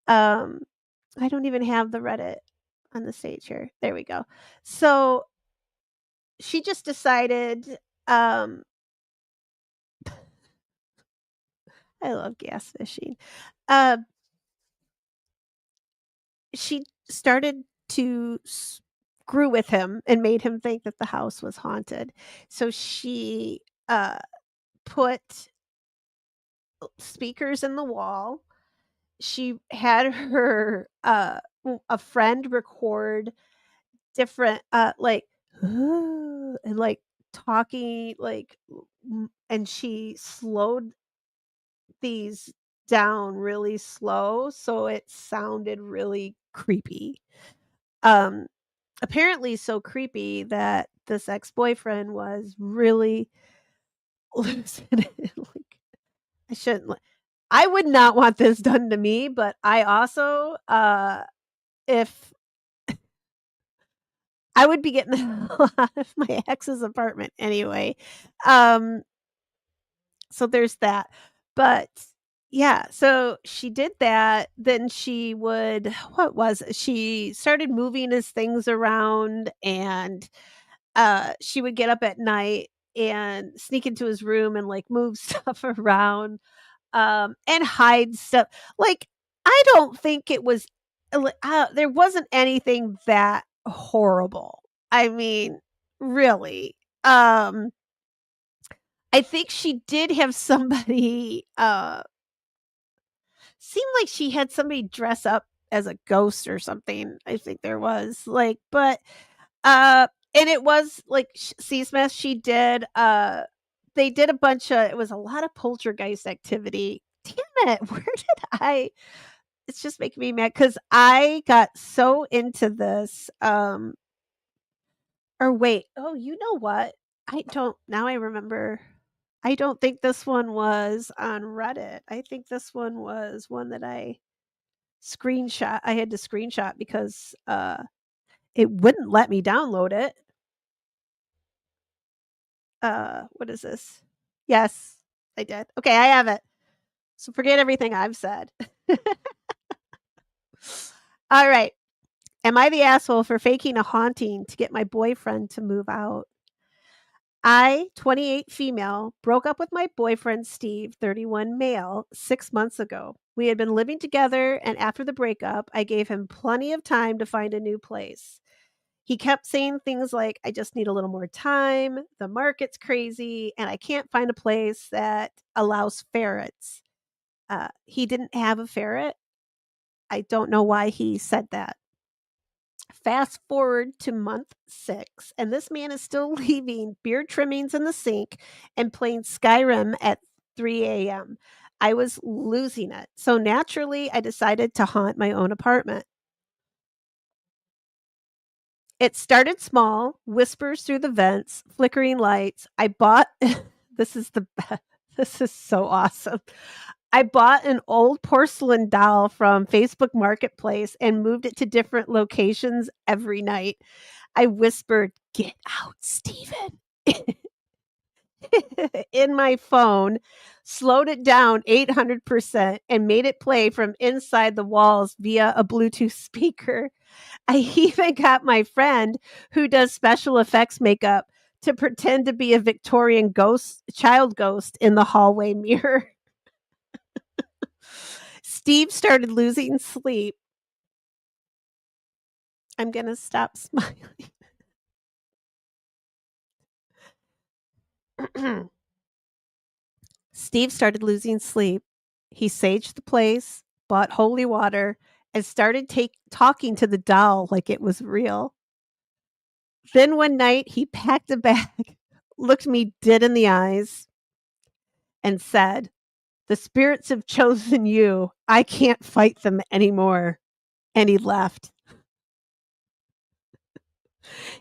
um I don't even have the Reddit on the stage here. There we go. So, she just decided, um I love gas fishing. Uh she started to screw with him and made him think that the house was haunted. So she uh, put speakers in the wall. She had her, a friend record different, like, and, like, talking, like, and she slowed these down really slow, so it sounded really creepy. Um, Apparently so creepy that this ex-boyfriend was really losing it, like, I shouldn't I would not want this done to me, but I also, if I would be getting the hell out of my ex's apartment anyway. Um, so there's that. But yeah, so she did that. Then she would, what was it? She started moving his things around and she would get up at night and sneak into his room and like move stuff around and hide stuff. Like, I don't think it was there wasn't anything that horrible. I mean, really. I think she did have somebody, seemed like she had somebody dress up as a ghost or something, I think there was, like, but, and it was, like, C. Smith, she did, they did a bunch of it was a lot of poltergeist activity. Damn it, where did I it's just making me mad because I got so into this, or wait, oh, you know what? I don't now I remember. I don't think this one was on Reddit. I think this one was one that I had to screenshot because, it wouldn't let me download it. What is this? Yes, I did. Okay, I have it. So forget everything I've said. All right. Am I the asshole for faking a haunting to get my boyfriend to move out? I, 28 female, broke up with my boyfriend Steve, 31 male, 6 months ago. We had been living together, and after the breakup, I gave him plenty of time to find a new place. He kept saying things like, I just need a little more time, the market's crazy, and I can't find a place that allows ferrets. He didn't have a ferret. I don't know why he said that. Fast forward to month 6, and this man is still leaving beard trimmings in the sink and playing Skyrim at 3 a.m. I was losing it. So naturally, I decided to haunt my own apartment. It started small, whispers through the vents, flickering lights. I bought this is the best. This is so awesome. I bought an old porcelain doll from Facebook Marketplace and moved it to different locations every night. I whispered, "Get out, Steven," in my phone, slowed it down 800%, and made it play from inside the walls via a Bluetooth speaker. I even got my friend who does special effects makeup to pretend to be a Victorian ghost, child ghost in the hallway mirror. Steve started losing sleep. I'm going to stop smiling. Steve started losing sleep. He saged the place, bought holy water, and started talking to the doll like it was real. Then one night, he packed a bag, looked me dead in the eyes, and said, "The spirits have chosen you. I can't fight them anymore." And he left.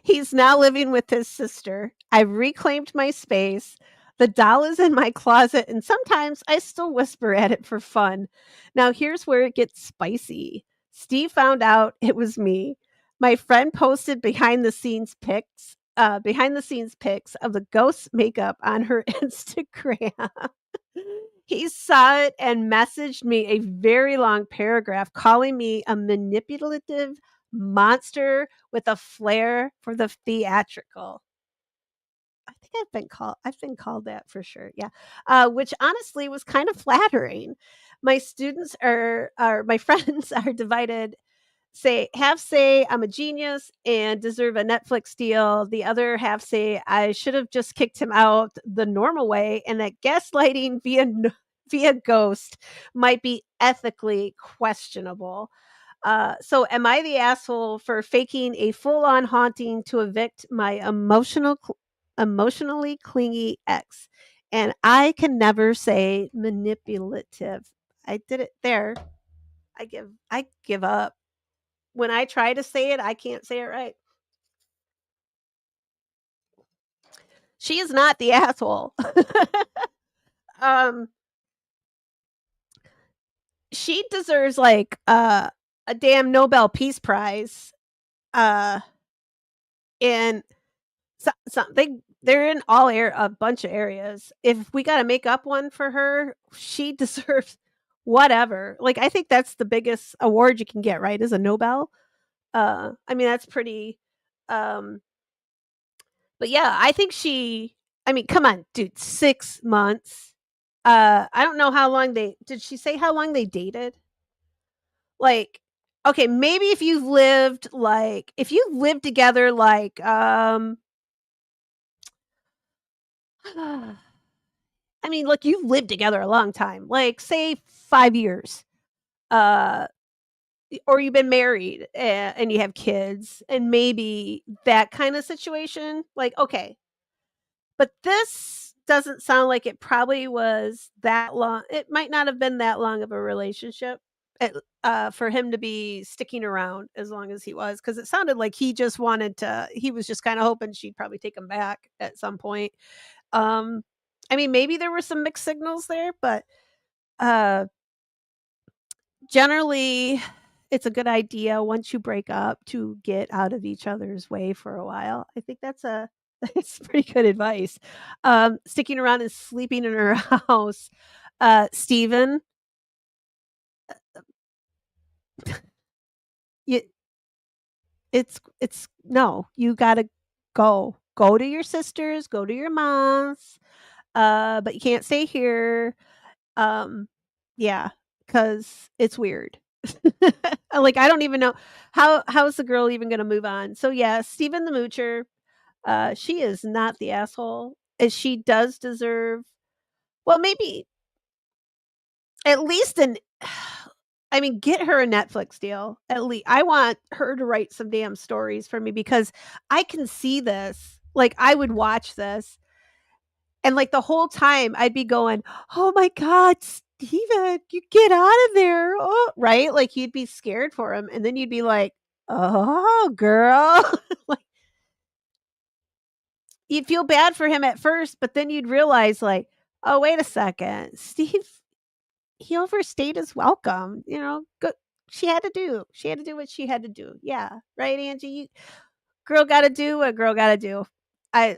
He's now living with his sister. I've reclaimed my space. The doll is in my closet, and sometimes I still whisper at it for fun. Now, here's where it gets spicy. Steve found out it was me. My friend posted behind the scenes pics of the ghost makeup on her Instagram. He saw it and messaged me a very long paragraph calling me a manipulative monster with a flair for the theatrical. I think I've been called that for sure. Yeah. Which honestly was kind of flattering. My students are my friends are divided say half say I'm a genius and deserve a Netflix deal. The other half say I should have just kicked him out the normal way, and that gaslighting via ghost might be ethically questionable. So am I the asshole for faking a full-on haunting to evict my emotionally clingy ex? And I can never say manipulative. I did it there. I give up. When I try to say it, I can't say it right. She is not the asshole. um, she deserves like a damn Nobel Peace Prize. Uh, and they're in a bunch of areas. If we got to make up one for her, she deserves whatever. Like I think that's the biggest award you can get, right? Is a Nobel. I mean that's pretty. Um, but yeah, I think she. I mean, come on, dude, 6 months. I don't know how long they did. She say how long they dated? Like, okay, maybe if you've lived together, like, I mean, look, you've lived together a long time, like say 5 years, uh, or you've been married and you have kids, and maybe that kind of situation. Like, okay, but this doesn't sound like it probably was that long. It might not have been that long of a relationship for him to be sticking around as long as he was, because it sounded like he just wanted to. He was just kind of hoping she'd probably take him back at some point. Um, I mean, maybe there were some mixed signals there, but uh, generally, it's a good idea once you break up to get out of each other's way for a while. I think that's a it's pretty good advice. Sticking around and sleeping in her house. Steven, you, it's no, you gotta go. Go to your sisters, go to your mom's, but you can't stay here. Um, yeah, because it's weird. Like, I don't even know how's the girl even gonna move on. So, yeah, Steven the Moocher, she is not the asshole, and she does deserve well, maybe at least an I mean, get her a Netflix deal. At least I want her to write some damn stories for me because I can see this. Like, I would watch this and like the whole time I'd be going, "Oh my god, Steven, you get out of there." Oh, right? Like you'd be scared for him and then you'd be like, "Oh, girl." Like you'd feel bad for him at first, but then you'd realize like, "Oh, wait a second. Steve, he overstayed his welcome." Good. She had to do what she had to do. Yeah. Right, Angie? Girl got to do what girl got to do. I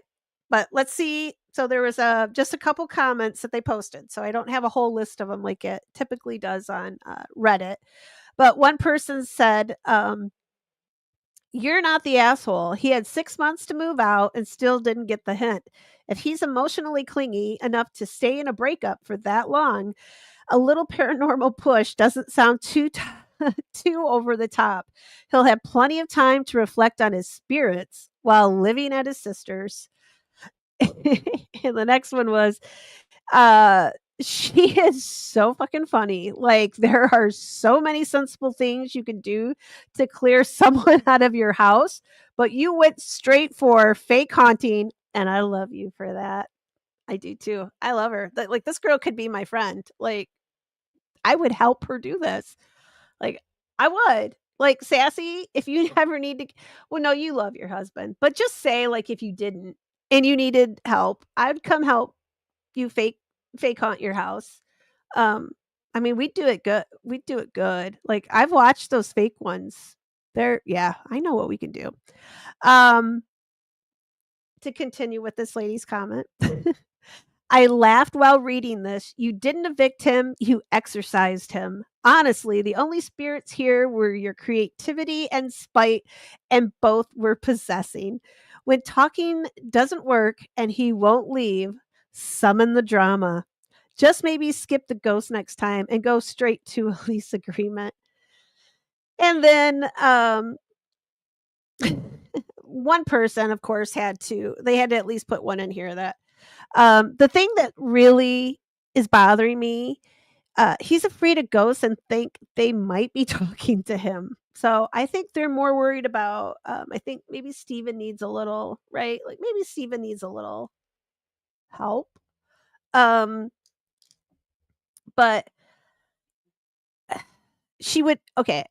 but let's see. So there was just a couple comments that they posted. So I don't have a whole list of them like it typically does on Reddit. But one person said, "You're not the asshole. He had 6 months to move out and still didn't get the hint. If he's emotionally clingy enough to stay in a breakup for that long, a little paranormal push doesn't sound too over the top. He'll have plenty of time to reflect on his spirits while living at his sister's." And the next one was, uh, she is so fucking funny. Like, there are so many sensible things you can do to clear someone out of your house, but you went straight for fake haunting, and I love you for that. I do too. I love her. Like, this girl could be my friend. Like, I would help her do this. Like, I would. Like, Sassy, if you ever need to well, no, you love your husband, but just say, like, if you didn't and you needed help, I'd come help you fake haunt your house. Um, I mean, we do it good. We do it good. Like, I've watched those fake ones. Yeah, I know what we can do. Um, to continue with this lady's comment. I laughed while reading this. You didn't evict him, you exorcised him. Honestly, the only spirits here were your creativity and spite, and both were possessing. When talking doesn't work and he won't leave, summon the drama. Just maybe skip the ghost next time and go straight to a lease agreement. And then, one person, of course, they had to at least put one in here that, the thing that really is bothering me, he's afraid of ghosts and think they might be talking to him. So I think they're more worried about, I think maybe Steven needs a little, right? Like maybe Steven needs a little help. Um, but she would, okay,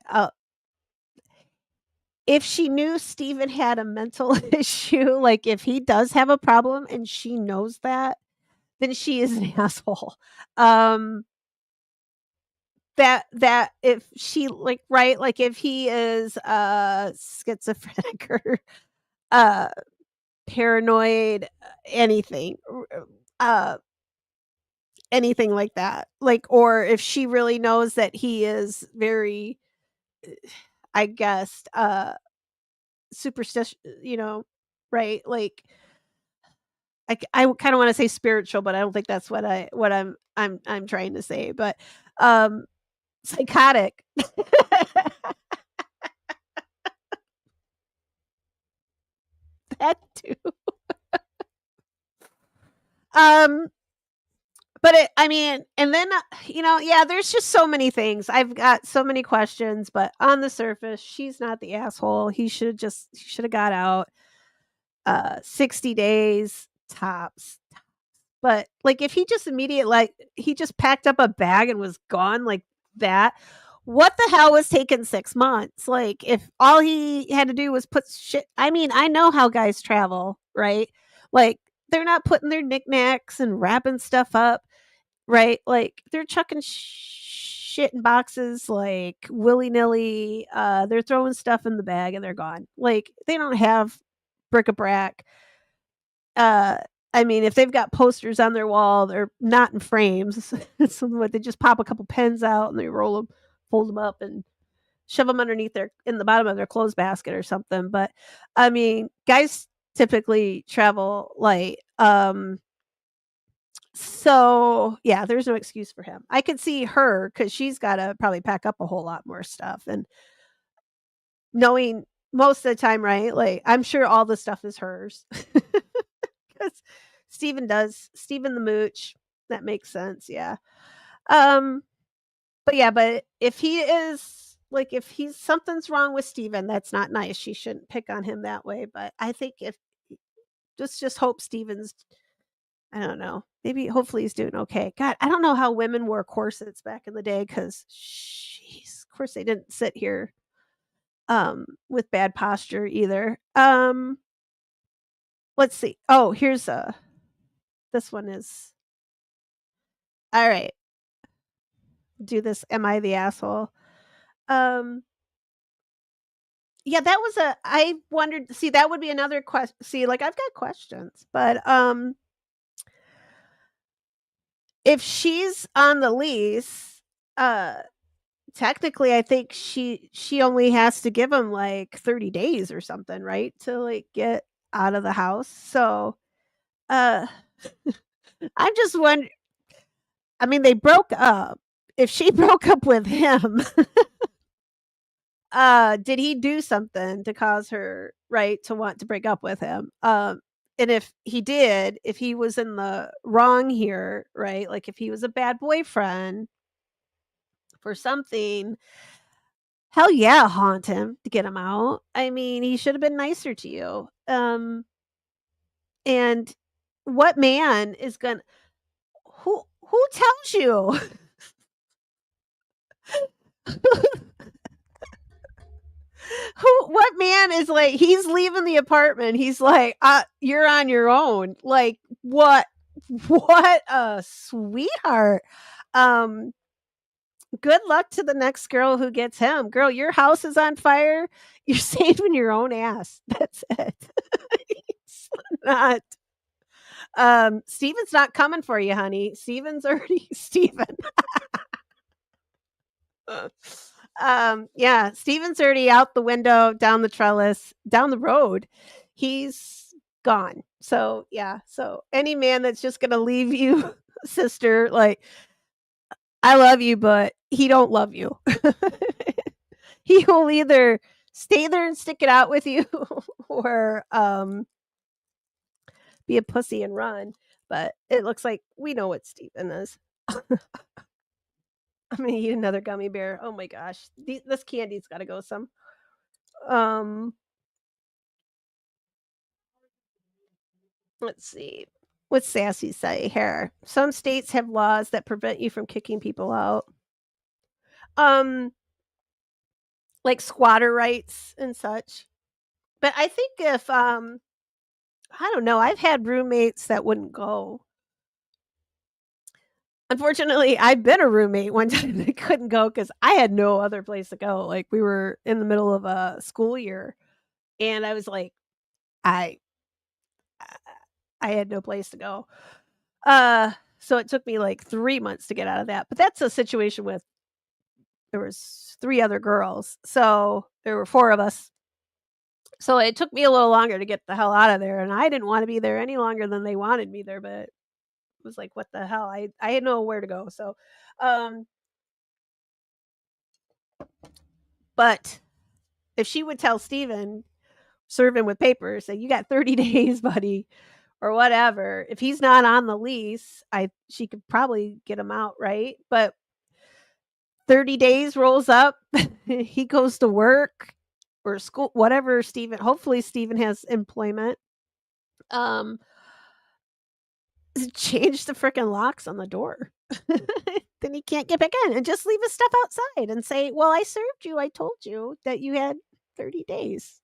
if she knew Steven had a mental issue, like if he does have a problem and she knows that, then she is an asshole. Um, that if she like right, like if he is schizophrenic or uh paranoid, anything, uh anything like that. Like or if she really knows that he is very I guess superstitious, right? Like I kind of want to say spiritual, but I don't think that's what I'm trying to say, but psychotic. That too. Um but I mean, and then yeah, there's just so many things. I've got so many questions, but on the surface, she's not the asshole. He should have got out 60 days tops. But like if he just he just packed up a bag and was gone like that, what the hell was taking 6 months? Like if all he had to do was put shit, I mean, I know how guys travel, right? Like they're not putting their knickknacks and wrapping stuff up, right? Like they're chucking shit in boxes like willy-nilly. They're throwing stuff in the bag and they're gone. Like they don't have bric-a-brac. Uh, I mean, if they've got posters on their wall, they're not in frames. So what they just pop a couple pens out and they roll them, fold them up, and shove them underneath their in the bottom of their clothes basket or something. But I mean, guys typically travel light. So yeah, there's no excuse for him. I could see her because she's got to probably pack up a whole lot more stuff, and knowing most of the time, right? Like I'm sure all the stuff is hers. 'Cause Steven the Mooch, that makes sense, yeah. Um, but yeah, but if he is like, if he's something's wrong with Steven, that's not nice, she shouldn't pick on him that way, but I think if just hope Steven's I don't know, maybe hopefully he's doing okay. God, I don't know how women wore corsets back in the day because jeez, of course, they didn't sit here, with bad posture either. Let's see. Oh, here's a this one is alright. Do this am I the asshole? Um, yeah, that was a I wondered see, that would be another question. See, like, I've got questions, but, if she's on the lease, uh, technically, I think she only has to give him, like, 30 days or something, right, to, like, get out of the house, so, uh, I'm just wondering. I mean, they broke up. If she broke up with him did he do something to cause her, right, to want to break up with him? And if he did, if he was in the wrong here, right, like if he was a bad boyfriend for something, hell yeah, haunt him to get him out. I mean, he should have been nicer to you. And what man is gonna who tells you? Who what man is like he's leaving the apartment. He's like, you're on your own." Like, what what a sweetheart. Um, good luck to the next girl who gets him. Girl, your house is on fire. You're saving your own ass. That's it. It's not Steven's not coming for you, honey. Steven's already Steven. Yeah, Steven's already out the window, down the trellis, down the road. He's gone. So, yeah, so any man that's just gonna leave you, sister, like, I love you, but he don't love you. He will either stay there and stick it out with you or be a pussy and run. But it looks like we know what Steven is. I'm gonna eat another gummy bear. Oh my gosh, this candy's got to go some. Um, let's see. What's Sassy say here? Some states have laws that prevent you from kicking people out. Um, like squatter rights and such. But I think if I don't know, I've had roommates that wouldn't go. Unfortunately, I've been a roommate one time that couldn't go because I had no other place to go. Like we were in the middle of a school year, and I was like, I I had no place to go. So it took me like 3 months to get out of that. But that's a situation with there was three other girls, so there were four of us. So it took me a little longer to get the hell out of there, and I didn't want to be there any longer than they wanted me there. But it was like, what the hell? I had nowhere to go. So, um, but if she would tell Steven, serve him with papers, say, "You got 30 days, buddy," or whatever. If he's not on the lease, she could probably get him out, right? But 30 days rolls up, he goes to work or school, whatever Steven hopefully Steven has employment. Um, change the freaking locks on the door. Then he can't get back in and just leave his stuff outside and say, "Well, I served you. I told you that you had 30 days."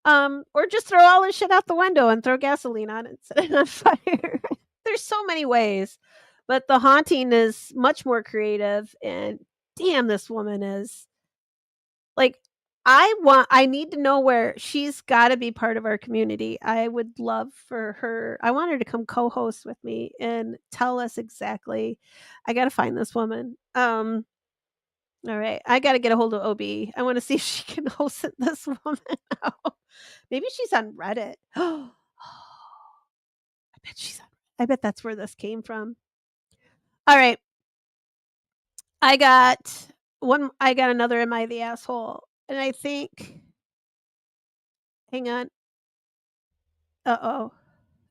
Or just throw all his shit out the window and throw gasoline on it and set it on fire. There's so many ways, but the haunting is much more creative. And damn, this woman is like, I need to know where she's got to be part of our community. I would love for her. I want her to come co-host with me and tell us exactly. I got to find this woman. All right, I got to get a hold of OB. I want to see if she can host this woman out. Maybe she's on Reddit. Oh, I bet she's on. I bet that's where this came from. All right, I got one. I got another. Am I the asshole? And I think. Hang on. Uh-oh.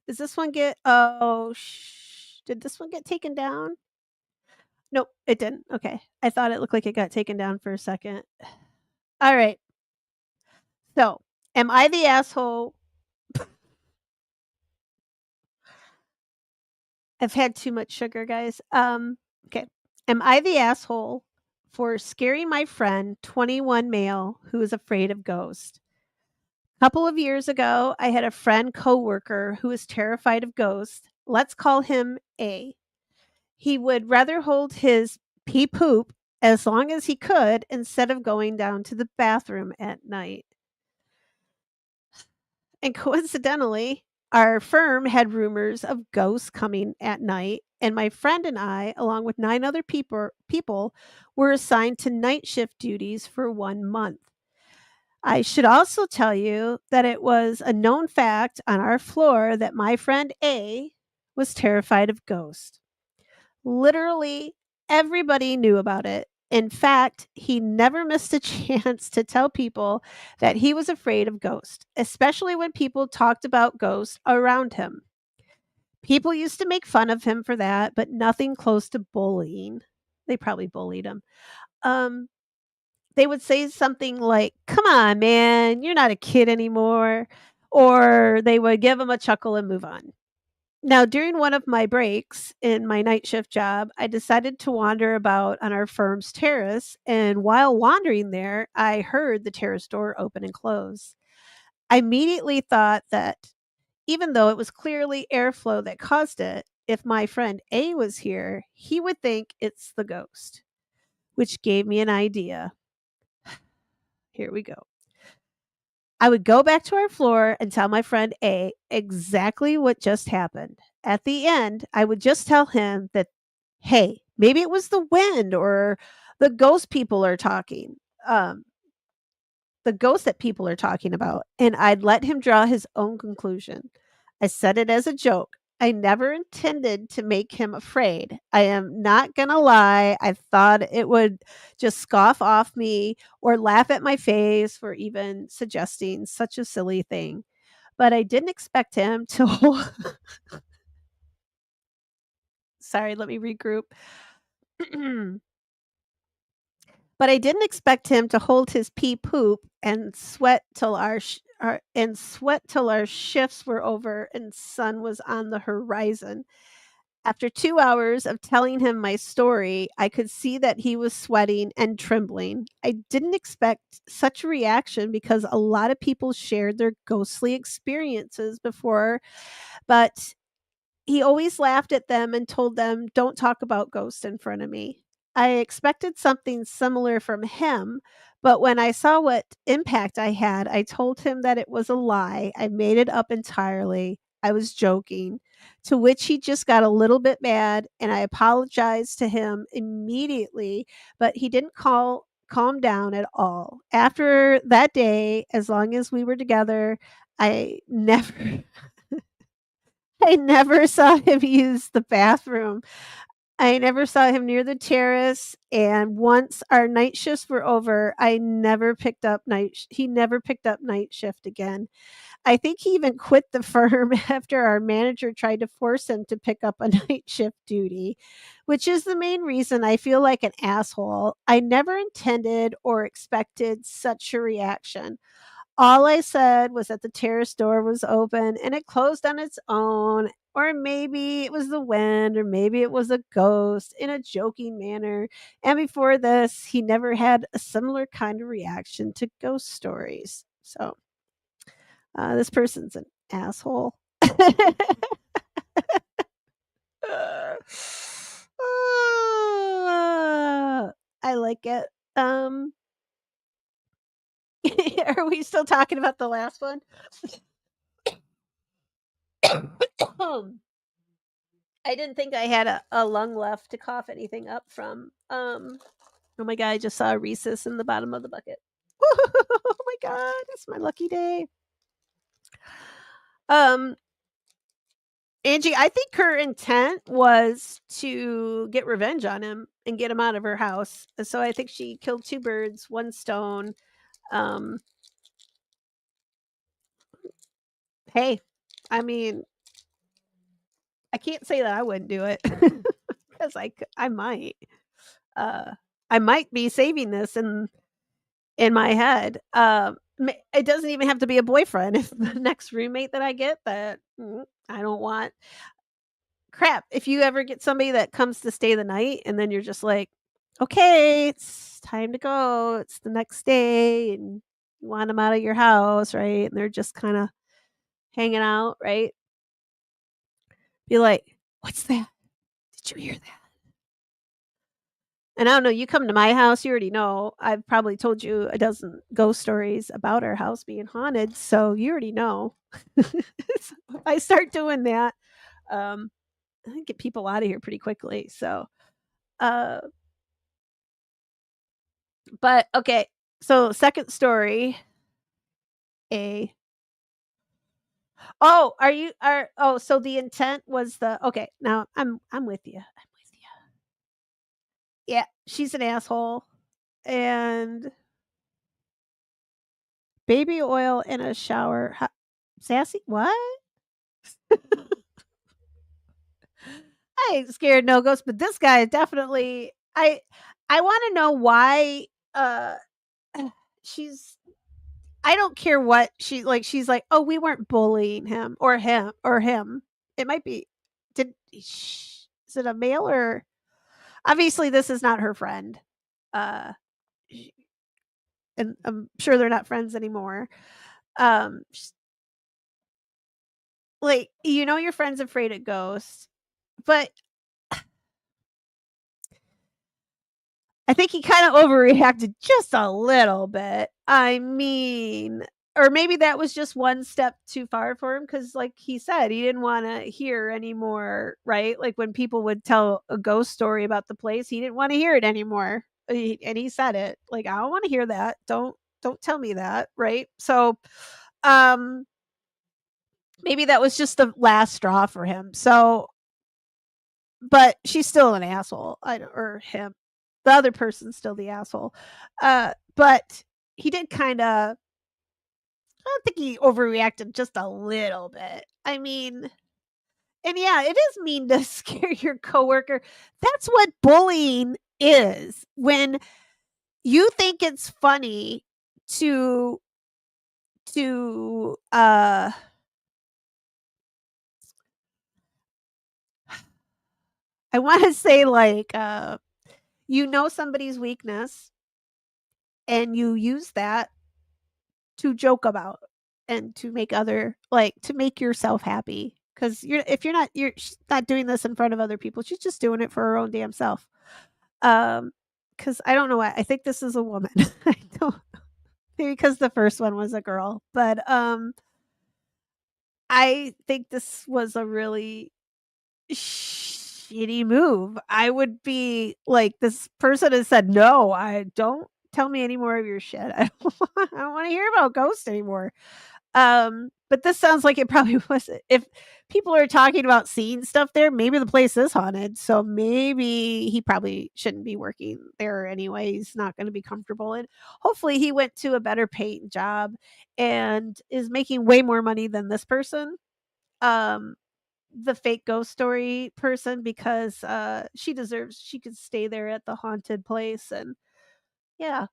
Does this one get did this one get taken down? Nope, it didn't. Okay. I thought it looked like it got taken down for a second. All right. So, am I the asshole? I've had too much sugar, guys. Okay. Am I the asshole for scaring my friend, 21 male, who is afraid of ghosts? A couple of years ago, I had a friend coworker who was terrified of ghosts. Let's call him A. He would rather hold his pee poop as long as he could instead of going down to the bathroom at night. And coincidentally, our firm had rumors of ghosts coming at night, and my friend and I, along with 9 other people were assigned to night shift duties for 1 month. I should also tell you that it was a known fact on our floor that my friend A was terrified of ghosts. Literally everybody knew about it. In fact, he never missed a chance to tell people that he was afraid of ghosts, especially when people talked about ghosts around him. People used to make fun of him for that, but nothing close to bullying. They probably bullied him. Um, they would say something like, "Come on, man, you're not a kid anymore." Or they would give him a chuckle and move on. Now, during one of my breaks in my night shift job, I decided to wander about on our firm's terrace. And while wandering there, I heard the terrace door open and close. I immediately thought that even though it was clearly airflow that caused it, if my friend A was here, he would think it's the ghost, which gave me an idea. Here we go. I would go back to our floor and tell my friend A exactly what just happened. At the end, I would just tell him that, hey, maybe it was the wind or the ghost people are talking, um, the ghost that people are talking about. And I'd let him draw his own conclusion. I said it as a joke. I never intended to make him afraid. I am not gonna lie, I thought it would just scoff off me or laugh at my face for even suggesting such a silly thing. But I didn't expect him to sorry, let me regroup. But I didn't expect him to hold his pee poop and sweat till our shifts were over and sun was on the horizon. After 2 hours of telling him my story, I could see that he was sweating and trembling. I didn't expect such a reaction because a lot of people shared their ghostly experiences before, but he always laughed at them and told them, "Don't talk about ghosts in front of me." I expected something similar from him, but when I saw what impact I had, I told him that it was a lie. I made it up entirely. I was joking. To which he just got a little bit mad, and I apologized to him immediately, but he didn't calm down at all. After that day, as long as we were together, I never I never saw him use the bathroom. I never saw him near the terrace, and once our night shifts were over, he never picked up night shift again. I think he even quit the firm after our manager tried to force him to pick up a night shift duty, which is the main reason I feel like an asshole. I never intended or expected such a reaction. All I said was that the terrace door was open and it closed on its own, or maybe it was the wind, or maybe it was a ghost in a joking manner. And before this, he never had a similar kind of reaction to ghost stories. So, this person's an asshole. I like it. Um, are we still talking about the last one? I didn't think I had a lung left to cough anything up from. Oh my god, I just saw a Reese's in the bottom of the bucket. Oh my god, it's my lucky day. Um, Angie, I think her intent was to get revenge on him and get him out of her house. So I think she killed two birds, one stone. Um, hey, I mean, I can't say that I wouldn't do it because I might. Uh, I might be saving this in my head. It doesn't even have to be a boyfriend. If the next roommate that I get that I don't want, crap. If you ever get somebody that comes to stay the night and then you're just like, okay, it's time to go. It's the next day, and you want them out of your house, right? And they're just kind of hanging out, right? Be like, what's that? Did you hear that? And I don't know, you come to my house, you already know. I've probably told you a dozen ghost stories about our house being haunted, so you already know. So if I start doing that, um, I get people out of here pretty quickly. So, uh, but okay. So second story, a oh, are you are oh, so the intent was the okay. Now I'm with you. I'm with you. Yeah, she's an asshole, and baby oil in a shower. Sassy? What? I ain't scared no ghosts, but this guy definitely I wanna know why, uh, she's I don't care what she's like, "Oh, we weren't bullying him." It might be is it a male or obviously, this is not her friend, uh, sh and I'm sure they're not friends anymore. S like, you know your friend's afraid of ghosts, but I think he kinda overreacted just a little bit. I mean, or maybe that was just one step too far for him because, like he said, he didn't wanna hear anymore, right? Like, when people would tell a ghost story about the place, he didn't wanna hear it anymore. He said it, like, "I don't wanna hear that. Don't tell me that," right? So, um, maybe that was just the last straw for him. So, but she's still an asshole. I don't, or him. The other person's still the asshole. But he did kind of. I don't think he overreacted just a little bit. I mean, and yeah, it is mean to scare your coworker. That's what bullying is. When you think it's funny to to I want to say like you know somebody's weakness and you use that to joke about and to make other like to make yourself happy because you're if you're not you're she's not doing this in front of other people, she's just doing it for her own damn self. um because I don't know why I think this is a woman. I don't, maybe because the first one was a girl, but I think this was a really shitty move. I would be like, this person has said, "No, I don't tell me any more of your shit. I don't wanna hear about ghosts anymore." But this sounds like it probably was if people are talking about seeing stuff there, maybe the place is haunted, so maybe he probably shouldn't be working there anyway, he's not gonna be comfortable, and hopefully he went to a better paying job and is making way more money than this person. Um, the fake ghost story person because she could stay there at the haunted place and yeah,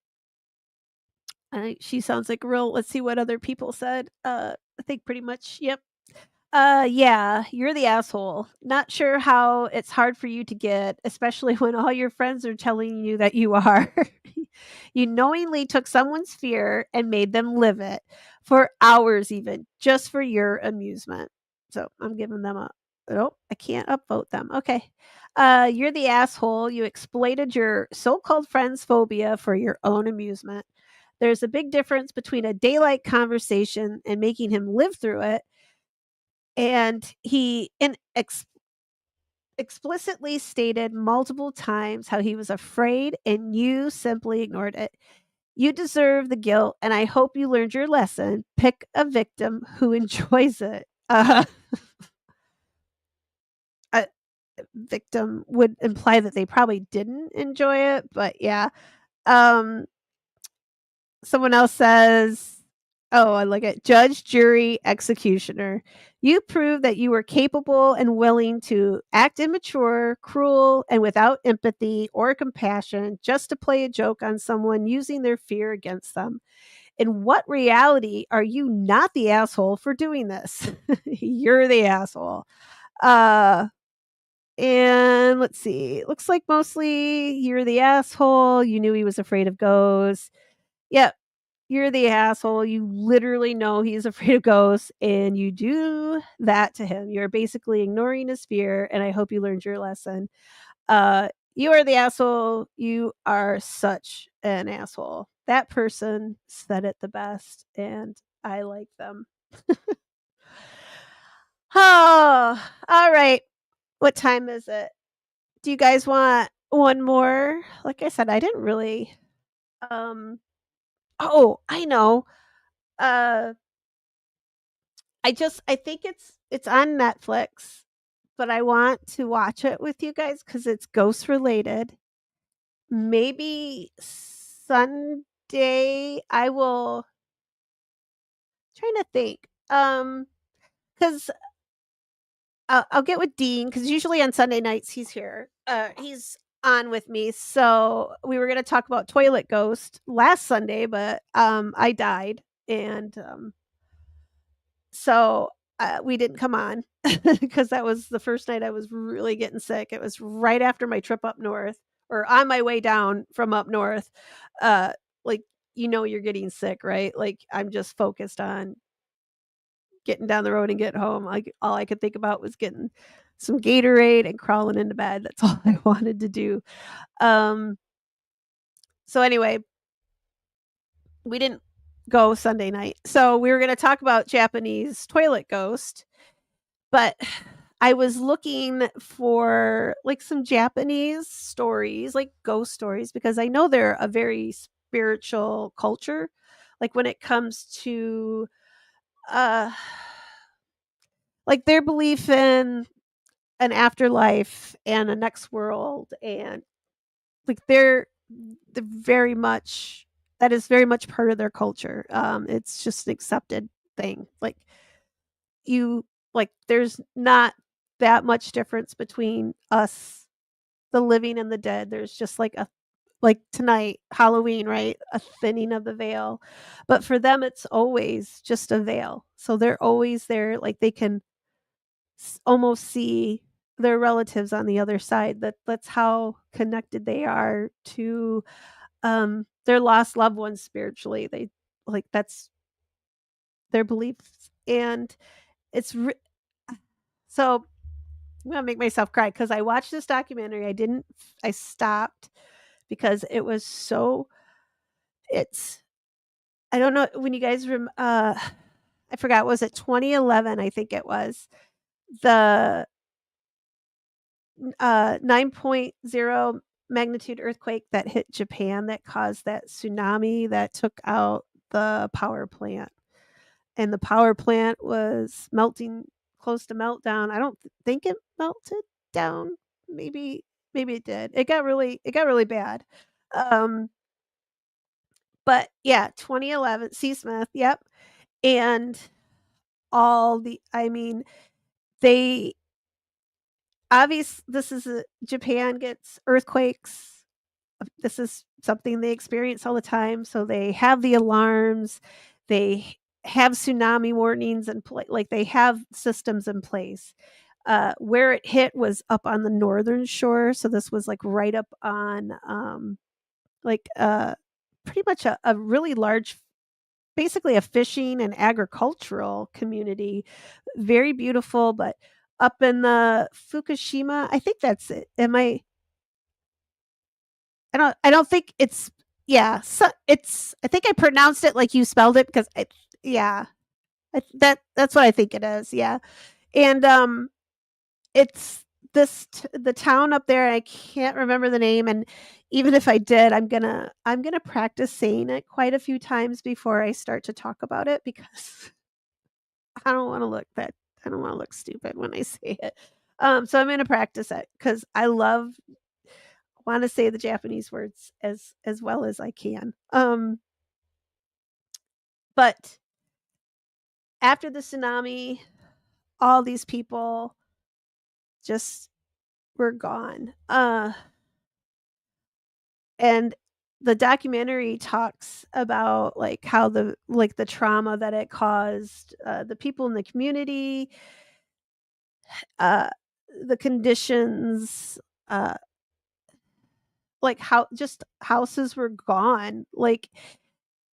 I think she sounds like a real let's see what other people said. I think pretty much yep. Yeah, you're the asshole. Not sure how it's hard for you to get, especially when all your friends are telling you that you are. You knowingly took someone's fear and made them live it for hours, even just for your amusement. So I'm giving them a oh, I can't upvote them. Okay. You're the asshole. You exploited your so called friend's phobia for your own amusement. There's a big difference between a daylight conversation and making him live through it and explicitly stated multiple times how he was afraid and you simply ignored it. You deserve the guilt, and I hope you learned your lesson. Pick a victim who enjoys it. A victim would imply that they probably didn't enjoy it, but yeah. Um, Someone else says, oh, I look at judge, jury, executioner. You proved that you were capable and willing to act immature, cruel, and without empathy or compassion just to play a joke on someone using their fear against them. In what reality are you not the asshole for doing this? You're the asshole. Uh, and let's see. It looks like mostly you're the asshole. You knew he was afraid of ghosts. Yep, you're the asshole. You literally know he's afraid of ghosts and you do that to him. You're basically ignoring his fear, and I hope you learned your lesson. You are the asshole. You are such an asshole. That person said it the best, and I like them. Oh, all right. What time is it? Do you guys want one more? Like I said, I didn't really oh, I know. Uh I think it's on Netflix, but I want to watch it with you guys because it's ghost related. Maybe Sunday I will trying to think. Because I'll get with Dean because usually on Sunday nights he's here. He's on with me. So we were gonna talk about Toilet Ghost last Sunday, but I died and so, we didn't come on because that was the first night I was really getting sick. It was right after my trip up north or on my way down from up north. Uh, like, you know you're getting sick, right? Like, I'm just focused on getting down the road and getting home. Like, all I could think about was getting some Gatorade and crawling into bed. That's all I wanted to do. Um, so anyway, we didn't go Sunday night. So we were gonna talk about Japanese toilet ghost. But I was looking for, like, some Japanese stories, like ghost stories, because I know they're a very spiritual culture. Like, when it comes to, uh like, their belief in an afterlife and a next world, and, like, they're very much that is very much part of their culture. It's just an accepted thing. You there's not that much difference between us, the living and the dead. There's just like tonight, Halloween, right? A thinning of the veil. But for them, it's always just a veil. So they're always there, like they can almost see their relatives on the other side. That's how connected they are to their lost loved ones spiritually. They that's their beliefs, and it's so I'm gonna make myself cry because I watched this documentary. I stopped because it was so. It's I don't know when you guys I forgot, was it 2011? I think it was the 9.0 magnitude earthquake that hit Japan that caused that tsunami that took out the power plant. And the power plant was melting, close to meltdown. I don't think it melted down. Maybe it did. It got really bad. Um, but yeah, 2011, C. Smith. Yep. And I mean, they this is Japan gets earthquakes. This is something they experience all the time. So they have the alarms. They have tsunami warnings and like they have systems in place. Where it hit was up on the northern shore, so this was like right up on like pretty much a really large, basically a fishing and agricultural community, very beautiful. But up in the Fukushima, I think that's it. I don't think it's yeah, so it's I think I pronounced it like you spelled it because yeah, that's what I think it is. Yeah. And it's the town up there. I can't remember the name, and even if I did, I'm gonna practice saying it quite a few times before I start to talk about it because I don't want to look that I don't want to look stupid when I say it. So I'm gonna practice it because I want to say the Japanese words as well as I can. But after the tsunami, all these people just were gone. And the documentary talks about like how the trauma that it caused, the people in the community, uh, the conditions, uh, like how just houses were gone. Like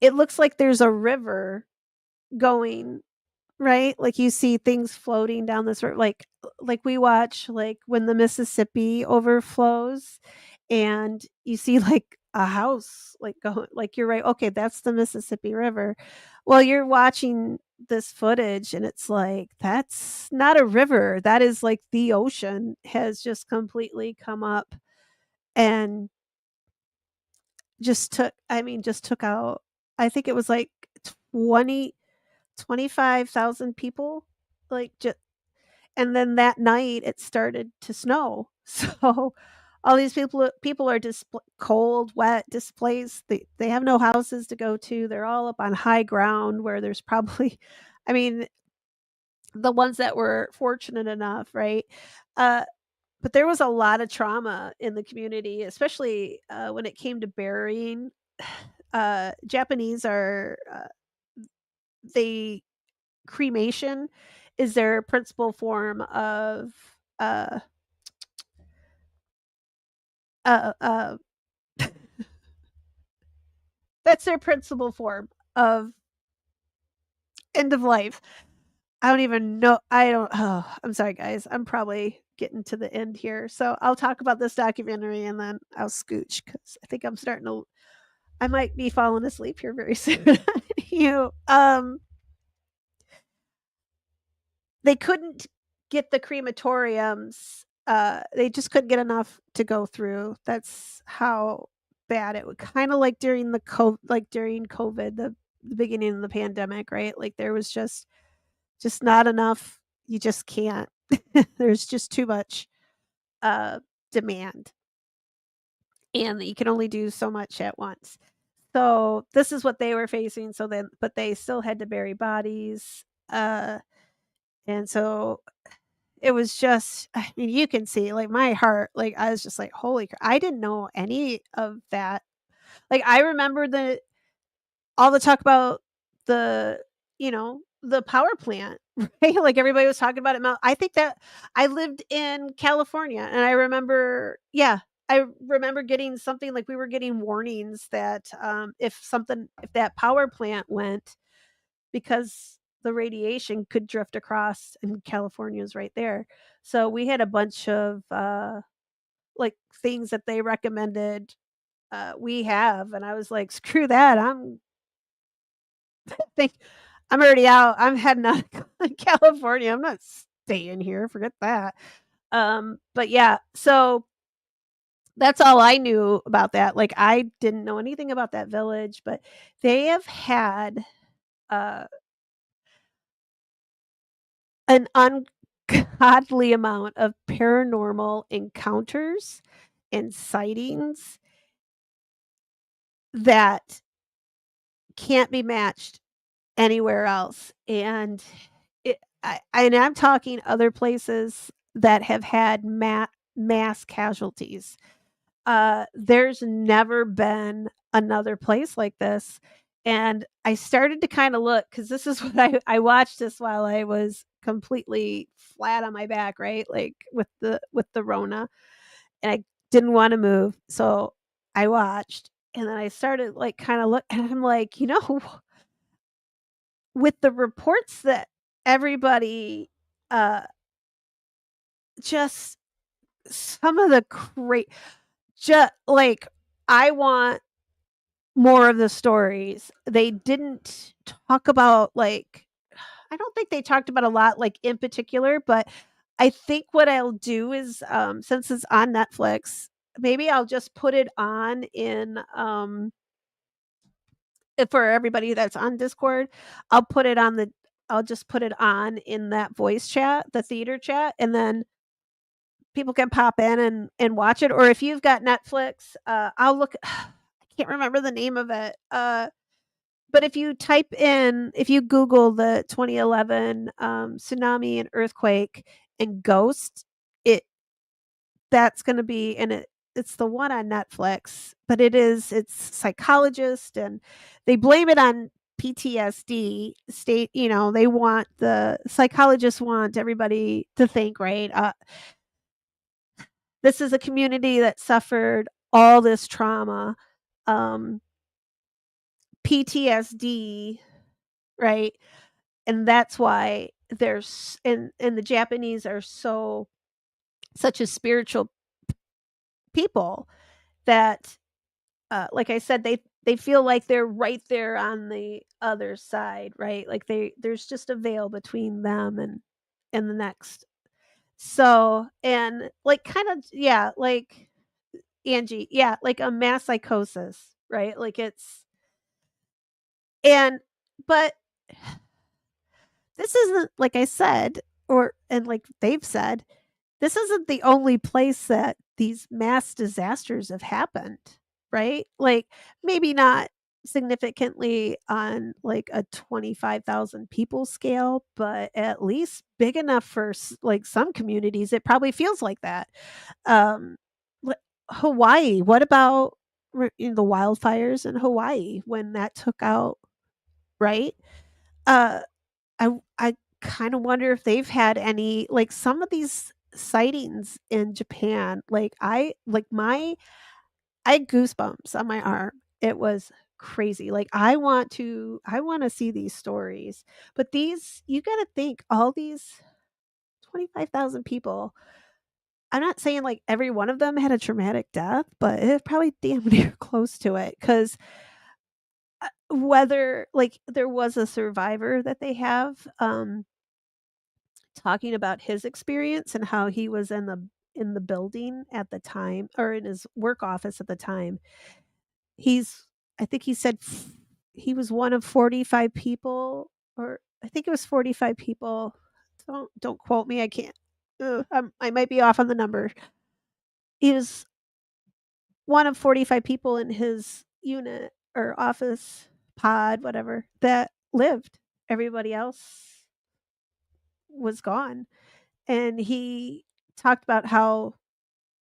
it looks like there's a river going. Right? Like, you see things floating down this river, like, we watch, like, when the Mississippi overflows, and you see, like, a house, like, going like, you're right, okay, that's the Mississippi River. Well, you're watching this footage, and it's like, that's not a river, that is, like, the ocean has just completely come up and just took out I think it was, like, 20 25,000 people, like, just and then that night it started to snow. So all these people are cold, wet, displaced. They have no houses to go to. They're all up on high ground where there's probably I mean, the ones that were fortunate enough, right? Uh, but there was a lot of trauma in the community, especially when it came to burying. Japanese are they cremation is their principal form of uh uh uh that's their principal form of end of life. I don't even know. I don't I'm sorry guys. I'm probably getting to the end here. So I'll talk about this documentary and then I'll scooch cuz I think I might be falling asleep here very soon. you They couldn't get the crematoriums, they just couldn't get enough to go through. That's how bad it would kinda like during COVID, the beginning of the pandemic, right? Like, there was just not enough. you just can't. There's just too much demand, and you can only do so much at once. So this is what they were facing. So then, but they still had to bury bodies. And so it was just, I mean, you can see like my heart, like I was just like, holy, I didn't know any of that. Like I remember all the talk about the, the power plant, right? Like everybody was talking about it. I think that I lived in California and I remember, yeah, I remember getting something like we were getting warnings that if that power plant went, because the radiation could drift across and California is right there. So we had a bunch of like things that they recommended we have, and I was like, screw that. Think I'm already out. I'm heading out of California. I'm not staying here. Forget that. But yeah, so that's all I knew about that. Like I didn't know anything about that village, but they have had uh an ungodly amount of paranormal encounters and sightings that can't be matched anywhere else. And and I'm talking other places that have had mass casualties. There's never been another place like this. And I started to kind of look because this is what I watched this while I was completely flat on my back, right? Like with the Rona, and I didn't want to move, so I watched, and then I started like kind of look, and I'm like, with the reports that everybody, uh, just some of the great, just like I want more of the stories. They didn't talk about like I don't think they talked about a lot like in particular, but I think what I'll do is since it's on Netflix, maybe I'll just put it on in for everybody that's on Discord. I'll put it on the I'll just put it on in that voice chat, the theater chat, and then people can pop in and watch it. Or if you've got Netflix, I'll look. I can't remember the name of it. But if you Google the 2011 tsunami and earthquake and ghost, it that's going to be and it's the one on Netflix, but it's psychologist and they blame it on PTSD state, they want the psychologists want everybody to think, right? This is a community that suffered all this trauma, um, PTSD, right? And that's why there's and the Japanese are such a spiritual people that like I said, they feel like they're right there on the other side, right? Like there's just a veil between them and the next. So, and like kind of yeah, like Angie, yeah, like a mass psychosis, right? Like it's and but this isn't like I said or and like they've said, this isn't the only place that these mass disasters have happened, right? Like maybe not significantly on like a 25,000 people scale, but at least big enough for like some communities. It probably feels like that. Um, li- Hawaii, what about the wildfires in Hawaii when that took out, right? Uh, I kind of wonder if they've had any like some of these sightings in Japan. Like I had goosebumps on my arm. It was crazy. Like I want to see these stories. But these you got to think all these 25,000 people. I'm not saying like every one of them had a traumatic death, but it's probably damn near close to it cuz whether like there was a survivor that they have talking about his experience and how he was in the building at the time or in his work office at the time. He's I think he said he was one of 45 people or I think it was 45 people Don't quote me, I can't I might be off on the number. He was one of 45 people in his unit or office, pod, whatever, that lived. Everybody else was gone, and he talked about how,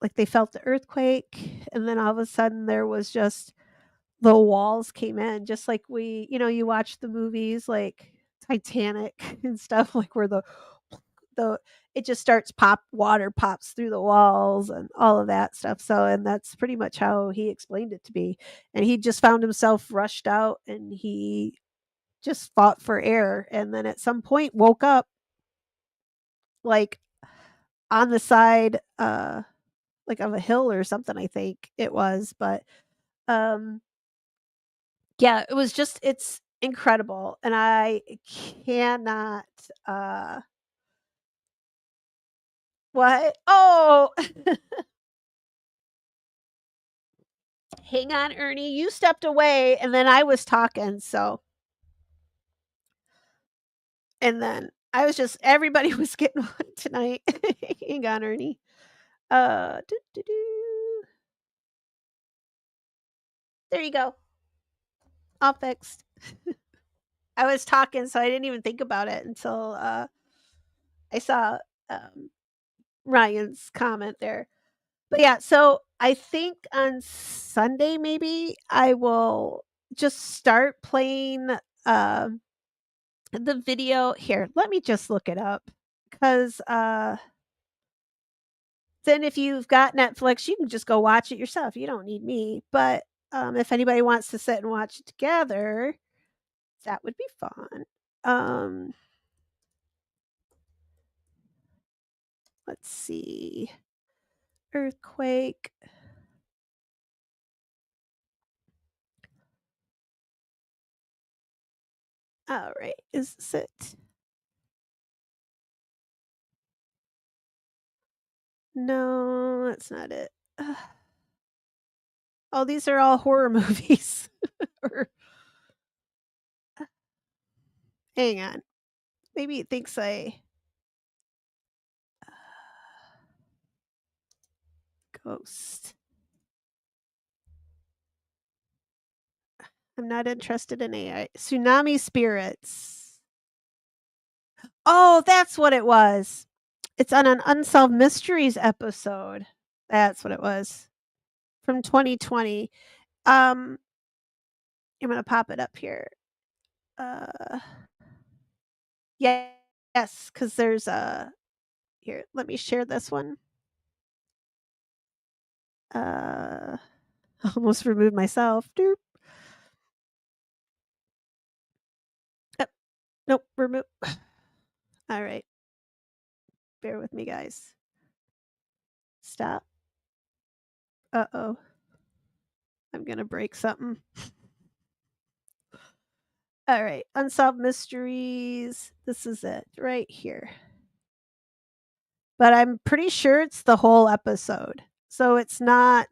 like, they felt the earthquake, and then all of a sudden there was just the walls came in just like you watch the movies like Titanic and stuff like where the it just starts pop water pops through the walls and all of that stuff. So and that's pretty much how he explained it to be. And he just found himself rushed out and he just fought for air and then at some point woke up like on the side like of a hill or something I think it was, but um yeah, it was just it's incredible, and I cannot, what? Oh, hang on, Ernie, you stepped away, and then I was talking, so and then I was just everybody was getting on tonight. Hang on, Ernie. Doo, doo, doo. There you go, all fixed. I was talking, so I didn't even think about it until, I saw, um, Ryan's comment there. But yeah, so I think on Sunday maybe I will just start playing the video here. Let me just look it up cuz then if you've got Netflix, you can just go watch it yourself. You don't need me. But if anybody wants to sit and watch it together, that would be fun. Um let's see. Earthquake. All right. Is this it? No, that's not it. Oh, these are all horror movies. Or hang on. Maybe it thinks I ghost. I'm not interested in AI. Tsunami spirits. Oh, that's what it was. It's on an Unsolved Mysteries episode. That's what it was. From 2020. I'm gonna pop it up here. Uh yeah, yes, because there's a here, let me share this one. Uh almost removed myself. Derp. Nope, remove. All right. Bear with me, guys. Stop. Uh-oh. I'm gonna break something. All right. Unsolved Mysteries. This is it right here. But I'm pretty sure it's the whole episode. So it's not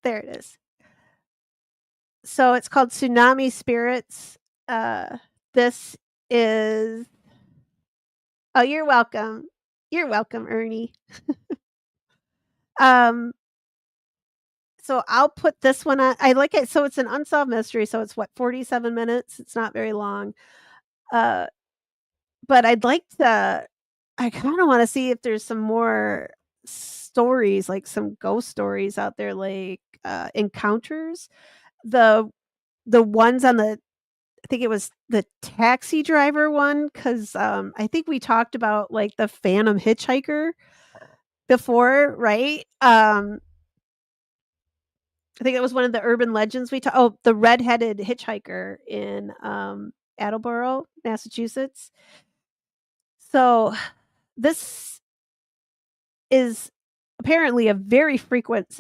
there it is. So it's called Tsunami Spirits. This is Oh, you're welcome. You're welcome, Ernie. Um So I'll put this one on I like it so it's an unsolved mystery, so it's what, 47 minutes? It's not very long. Uh, but I'd like to I kinda wanna see if there's some more stories, like some ghost stories out there, like, encounters. The the ones on the I think it was the taxi driver one, 'cause, I think we talked about, like, the phantom hitchhiker before, right? I think it was one of the urban legends the redheaded hitchhiker in, Attleboro, Massachusetts. So, this is apparently a very frequent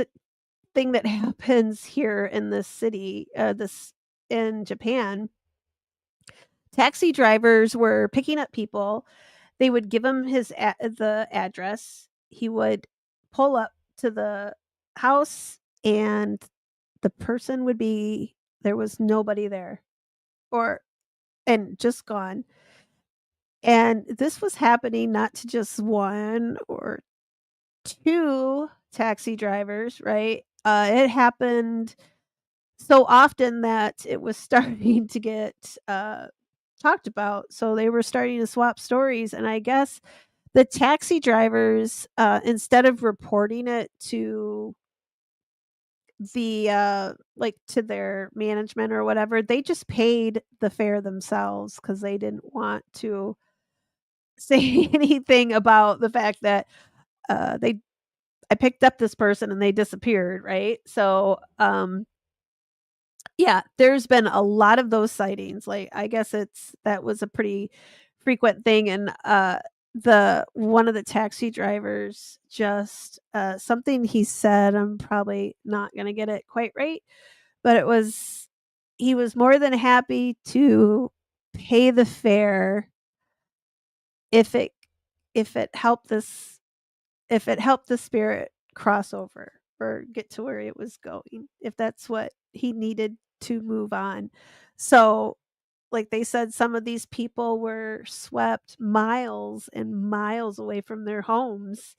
thing that happens here in this city, this in Japan. Taxi drivers were picking up people. They would give him the address. He would pull up to the house, and the person would be there was nobody there. Or and just gone. And this was happening not to just 1 or 2 taxi drivers, right? It happened so often that it was starting to get, talked about, so they were starting to swap stories, and I guess the taxi drivers, instead of reporting it to like, to their management or whatever, they just paid the fare themselves because they didn't want to say anything about the fact that, they I picked up this person and they disappeared, right? So, yeah, there's been a lot of those sightings, like, I guess that was a pretty frequent thing, and, the one of the taxi drivers just, something he said, I'm probably not gonna get it quite right, but he was more than happy to pay the fare if it if it helped this if it helped the spirit cross over or get to where it was going, if that's what he needed to move on. So, like they said, some of these people were swept miles and miles away from their homes.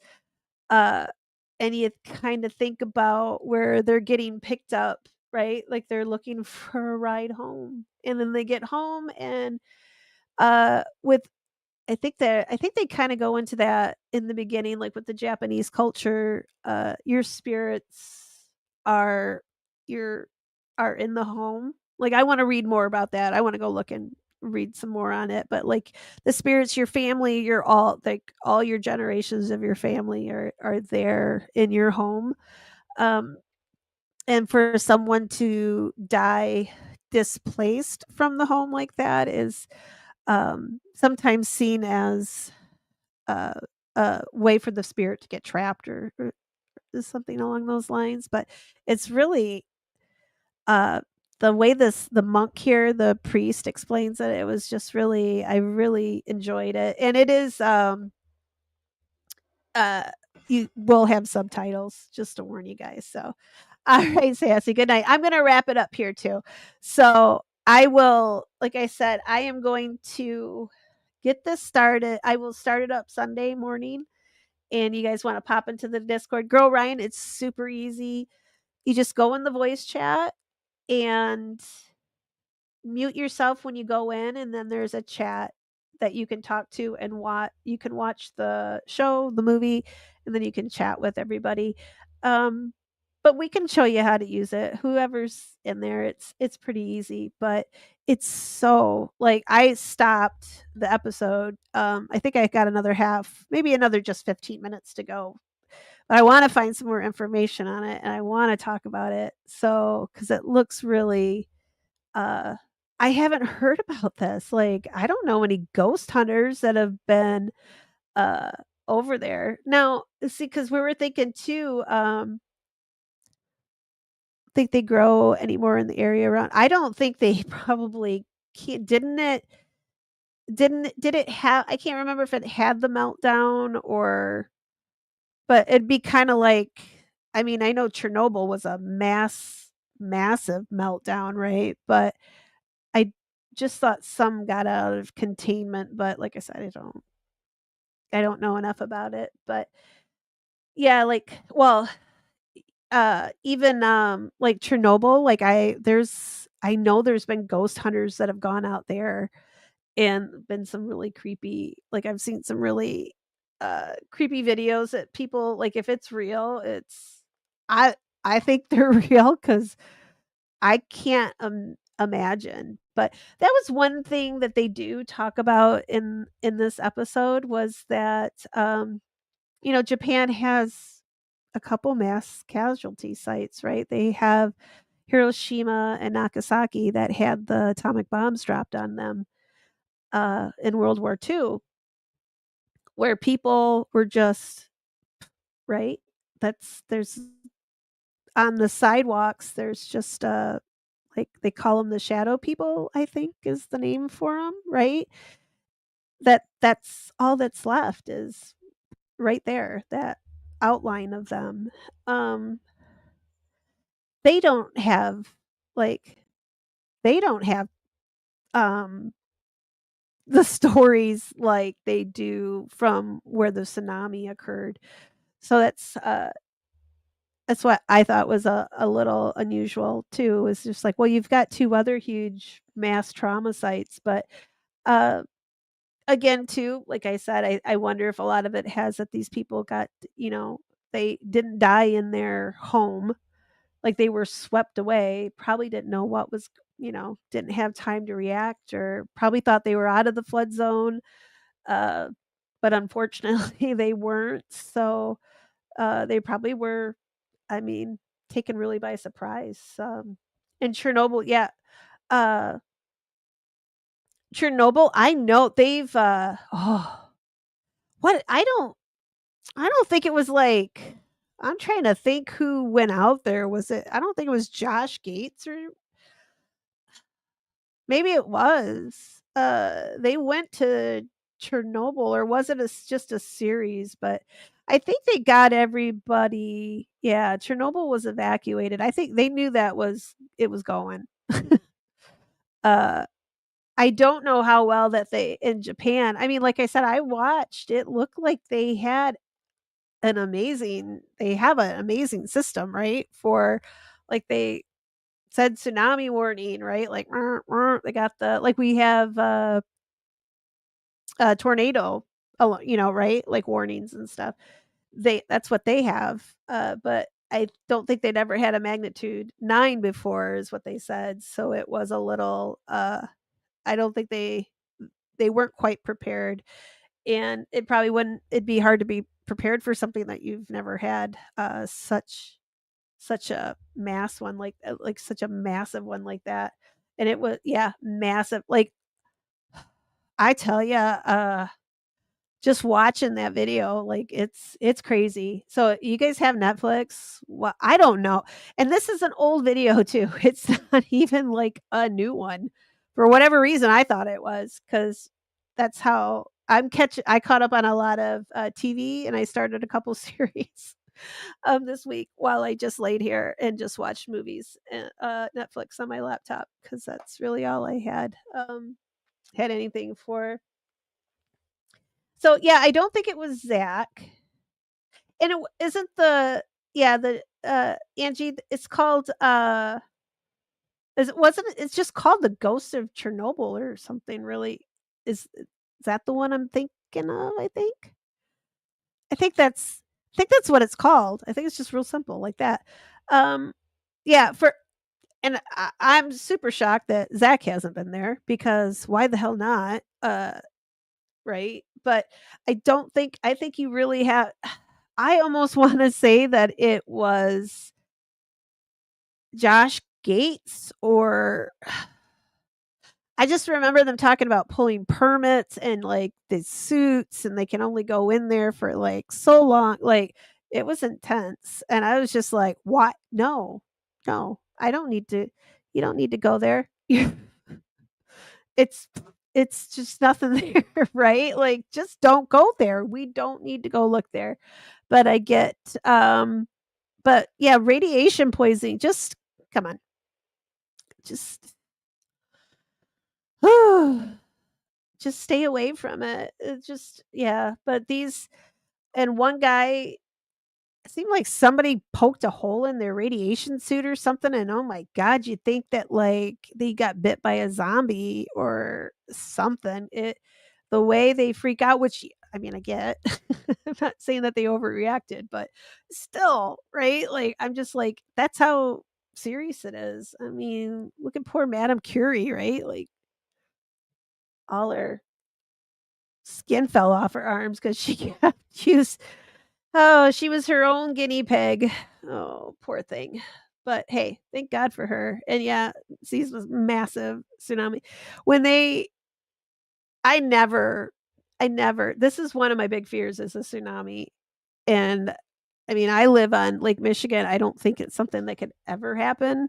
Uh, and you kind of think about where they're getting picked up, right? Like they're looking for a ride home. And then they get home and with I think they kinda go into that in the beginning, like, with the Japanese culture, your spirits are your are in the home. Like, I wanna read more about that. I wanna go look and read some more on it, but, like, the spirits, your family, all your generations of your family are there in your home, um, and for someone to die displaced from the home like that is, sometimes seen as uh, a way for the spirit to get trapped or something along those lines. But it's really uh, the way the monk here, the priest explains it. It was just really, I really enjoyed it, and it is uh, you will have subtitles just to warn you guys. So, all right, Sassy, good night. I'm gonna wrap it up here too. So I will, like I said, I am going to get this started. I will start it up Sunday morning and you guys want to pop into the Discord, Girl Ryan, it's super easy. You just go in the voice chat and mute yourself when you go in, and then there's a chat that you can talk to and you can watch the show, the movie, and then you can chat with everybody. Um, but we can show you how to use it. Whoever's in there, it's pretty easy, but it's so like I stopped the episode. I think I got another half, maybe another just 15 minutes to go. But I want to find some more information on it and I want to talk about it. So, cuz it looks really uh, I haven't heard about this. Like, I don't know any ghost hunters that have been, uh, over there. Now, see, because we were thinking too, think they grow anymore in the area around I don't think they probably can did it have I can't remember if it had the meltdown or but it'd be kinda like I mean, I know Chernobyl was a massive meltdown, right? But I just thought some got out of containment, but like I said, I don't know enough about it, but yeah, like well, even, like Chernobyl, like I know there's been ghost hunters that have gone out there and been some really creepy like, I've seen some really, creepy videos that people like, if it's real, I I think they're real because. I can't, imagine, but that was one thing that they do talk about in this episode was that, Japan has a couple mass casualty sites, right? They have Hiroshima and Nagasaki that had the atomic bombs dropped on them, in World War II, where people were just right? There's on the sidewalks, there's just, like, they call them the shadow people, I think is the name for them, right? That's all that's left is right there, that outline of them. Um, they don't have, like they don't have, um the stories like they do from where the tsunami occurred. So that's what I thought was a little unusual too. Is just like, well, you've got two other huge mass trauma sites, but uh, again, too, like I said, I wonder if a lot of it has that these people got, you know, they didn't die in their home, like they were swept away, probably didn't know what was, you know, didn't have time to react, or probably thought they were out of the flood zone, uh, but unfortunately they weren't. So they probably were, I mean, taken really by surprise. In Chernobyl, yeah, uh, Chernobyl, I know they've, oh, what I don't think it was like, I'm trying to think who went out there. Was it, I don't think it was Josh Gates, or maybe it was. They went to Chernobyl, or was it just a series? But I think they got everybody. Yeah, Chernobyl was evacuated. I think they knew that was it was going. uh I don't know how well that they in Japan. I mean, like I said, I watched. It looked like they have an amazing system, right? For like they said tsunami warning, right? Like they got the like we have tornado, you know, right? Like warnings and stuff. That's what they have. But I don't think they'd ever had a magnitude 9 before, is what they said. So it was a little. I don't think they weren't quite prepared, and it probably wouldn't. It'd be hard to be prepared for something that you've never had. Such a mass one like such a massive one like that. And it was, yeah, massive. Like I tell you, just watching that video, like it's crazy. So you guys have Netflix? Well, I don't know. And this is an old video too. It's not even like a new one. For whatever reason, I thought it was because that's how I caught up on a lot of TV, and I started a couple series this week while I just laid here and just watched movies and Netflix on my laptop, because that's really all I had anything for. So yeah, I don't think it was Zach. And isn't the, yeah, the Angie, it's called wasn't it's just called The Ghost of Chernobyl or something, really. Is that the one I'm thinking of, I think? I think that's what it's called. I think it's just real simple like that. Um yeah, for and I'm super shocked that Zach hasn't been there, because why the hell not? Right? But I think you really have. I almost wanna say that it was Josh Gates, or I just remember them talking about pulling permits and, like, the suits, and they can only go in there for, like, so long, like, it was intense, and I was just like, "What? No. No. I don't need to you don't need to go there." It's it's just nothing there, right? Like, just don't go there. We don't need to go look there. But I get, but yeah, radiation poisoning, just come on, just just stay away from it. It just, yeah, but these, and one guy, it seemed like somebody poked a hole in their radiation suit or something, and oh my god, you think that, like, they got bit by a zombie or something. The way they freak out, which, I mean, I get. I'm not saying that they overreacted, but still, right? Like, I'm just like, that's how serious it is. I mean, look at poor Madame Curie, right? Like, all her skin fell off her arms because she kept use. Oh, she was her own guinea pig. Oh, poor thing. But hey, thank God for her. And yeah, seas was massive tsunami. When they I never this is one of my big fears, is a tsunami. And I mean, I live on Lake Michigan. I don't think it's something that could ever happen.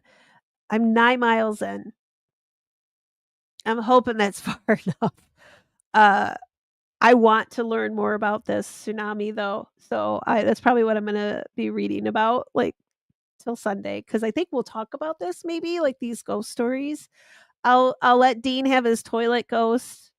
I'm 9 miles in. I'm hoping that's far enough. Uh I want to learn more about this tsunami though. So I that's probably what I'm gonna be reading about, like, till Sunday, because I think we'll talk about this, maybe, like, these ghost stories. I'll let Dean have his toilet ghost.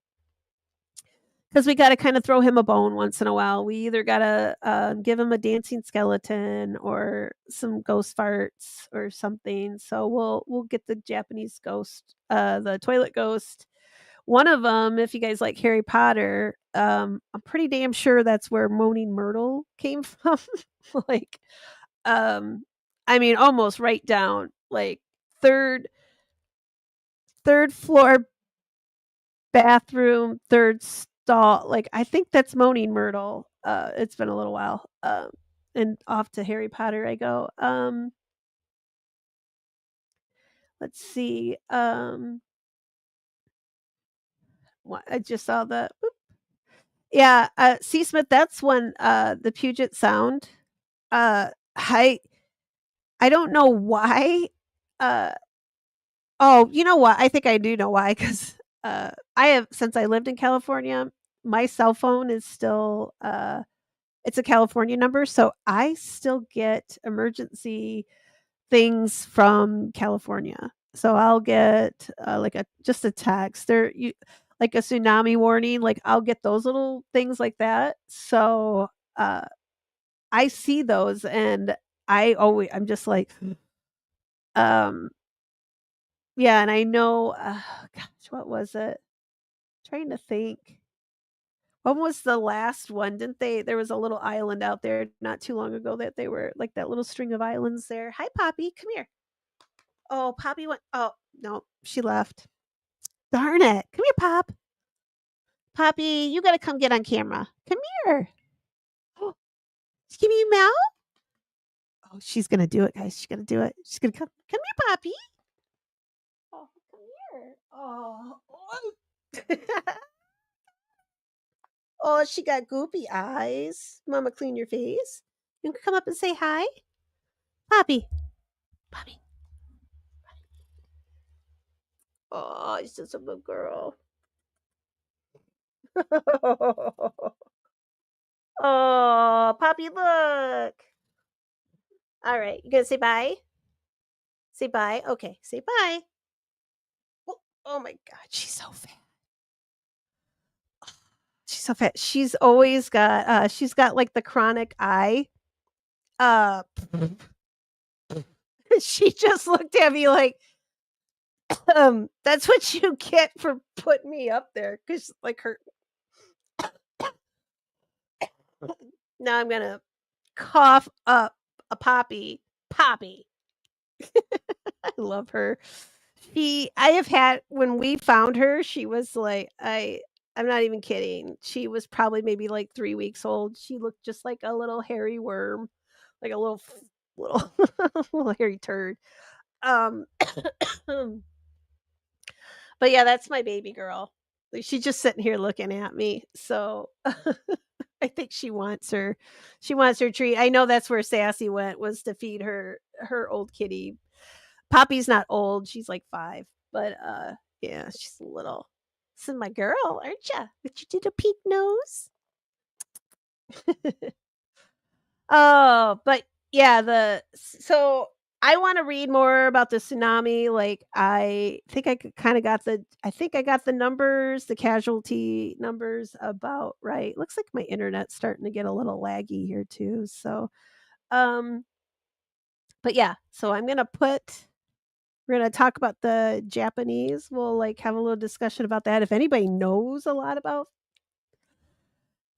'cause we gotta kinda throw him a bone once in a while. We either gotta, give him a dancing skeleton or some ghost farts or something, so we'll get the Japanese ghost, the toilet ghost. One of them, if you guys like Harry Potter, I'm pretty damn sure that's where Moaning Myrtle came from. Like, um, I mean, almost right down, like, 3rd 3rd floor bathroom, 3rd stall, like, I think that's Moaning Myrtle. It's been a little while, and off to Harry Potter I go. Let's see, what I just saw the yeah, C. Smith, that's when, the Puget Sound, uh, I I don't know why, uh oh, you know what? I think I do know why, 'cause, I have since I lived in California, my cell phone is still, it's a California number, so I still get emergency things from California. So I'll get, like a just a text or you like a tsunami warning, like, I'll get those little things like that. So, uh, I see those and I'm just like, um, yeah, and I know, gosh, what was it? Trying to think. When was the last one? Didn't they there was a little island out there not too long ago that they were like that little string of islands there. Hi, Poppy, come here. Oh, Poppy went oh, no, she left. Darn it. Come here, Pop. Poppy, you gotta come get on camera. Come here. Oh, give me a meow. Oh, she's gonna do it, guys. She's gonna do it. She's gonna come here, Poppy. Oh, come here. Oh. Oh, she got goopy eyes. Mama, clean your face. You can come up and say hi. Poppy. Poppy. Oh, she's such a good girl. Oh, Poppy, look. All right, you gonna say bye? Say bye. Okay, say bye. Oh, oh my God, she's so fat. She's so fat. She's got like the chronic eye. Uh, she just looked at me like, that's what you get for putting me up there. Cause like her, now I'm gonna cough up a Poppy. Poppy. I love her. I have had when we found her, she was like I'm not even kidding. She was probably maybe like 3 weeks old. She looked just like a little hairy worm, like a little little hairy turd. Um, but yeah, that's my baby girl. Like, she's just sitting here looking at me. So I think she wants her treat. I know that's where Sassy went was to feed her old kitty. Poppy's not old, she's like 5, but, yeah, she's a little "So my girl, aren't ya? With your little pink nose?" Oh, but yeah, so I wanna read more about the tsunami, like, I think I got the numbers, the casualty numbers about right. Looks like my internet's starting to get a little laggy here too, so, um, but yeah, so we're gonna talk about the Japanese. We'll, like, have a little discussion about that. If anybody knows a lot about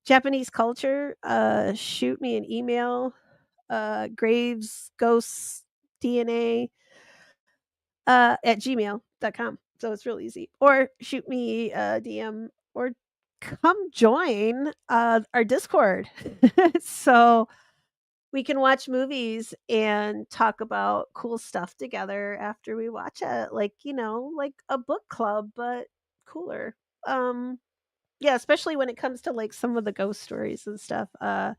Japanese culture, shoot me an email, Graves Ghosts DNA, at gmail.com. So it's real easy. Or shoot me a DM or come join, our Discord. So we can watch movies and talk about cool stuff together after we watch it, like, like a book club, but cooler. Um, yeah, especially when it comes to, like, some of the ghost stories and stuff. I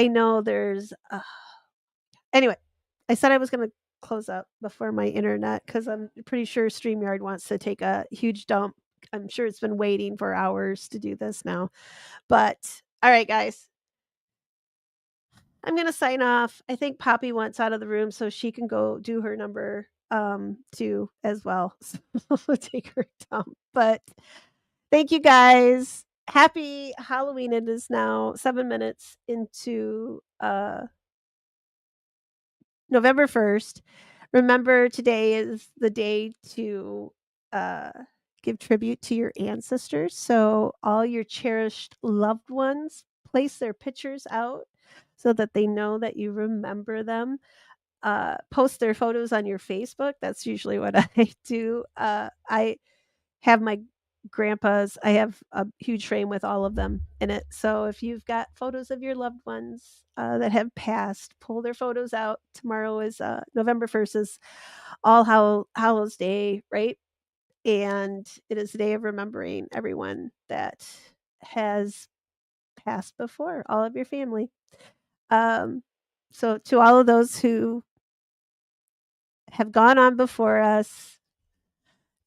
know there's anyway, I said I was gonna close up before my internet because 'cause I'm pretty sure StreamYard wants to take a huge dump. I'm sure it's been waiting for hours to do this now. But, alright, guys. I'm gonna sign off. I think Poppy wants out of the room so she can go do her number, too, as well. So take her dump. But thank you guys. happy Halloween. It is now 7 minutes into, November 1st. Remember, today is the day to, uh, give tribute to your ancestors, so all your cherished loved ones, place their pictures out so that they know that you remember them. Post their photos on your Facebook. That's usually what I do. I have my grandpa's I have a huge frame with all of them in it. So if you've got photos of your loved ones, that have passed, pull their photos out. Tomorrow is, November 1st is All Hallows Day, right? And it is a day of remembering everyone that has passed before, all of your family. Um, so to all of those who have gone on before us,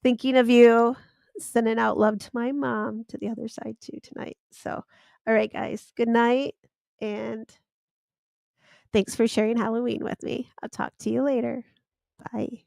thinking of you, sending out love to my mom to the other side too tonight. So, all right, guys, good night. And thanks for sharing Halloween with me. I'll talk to you later. Bye.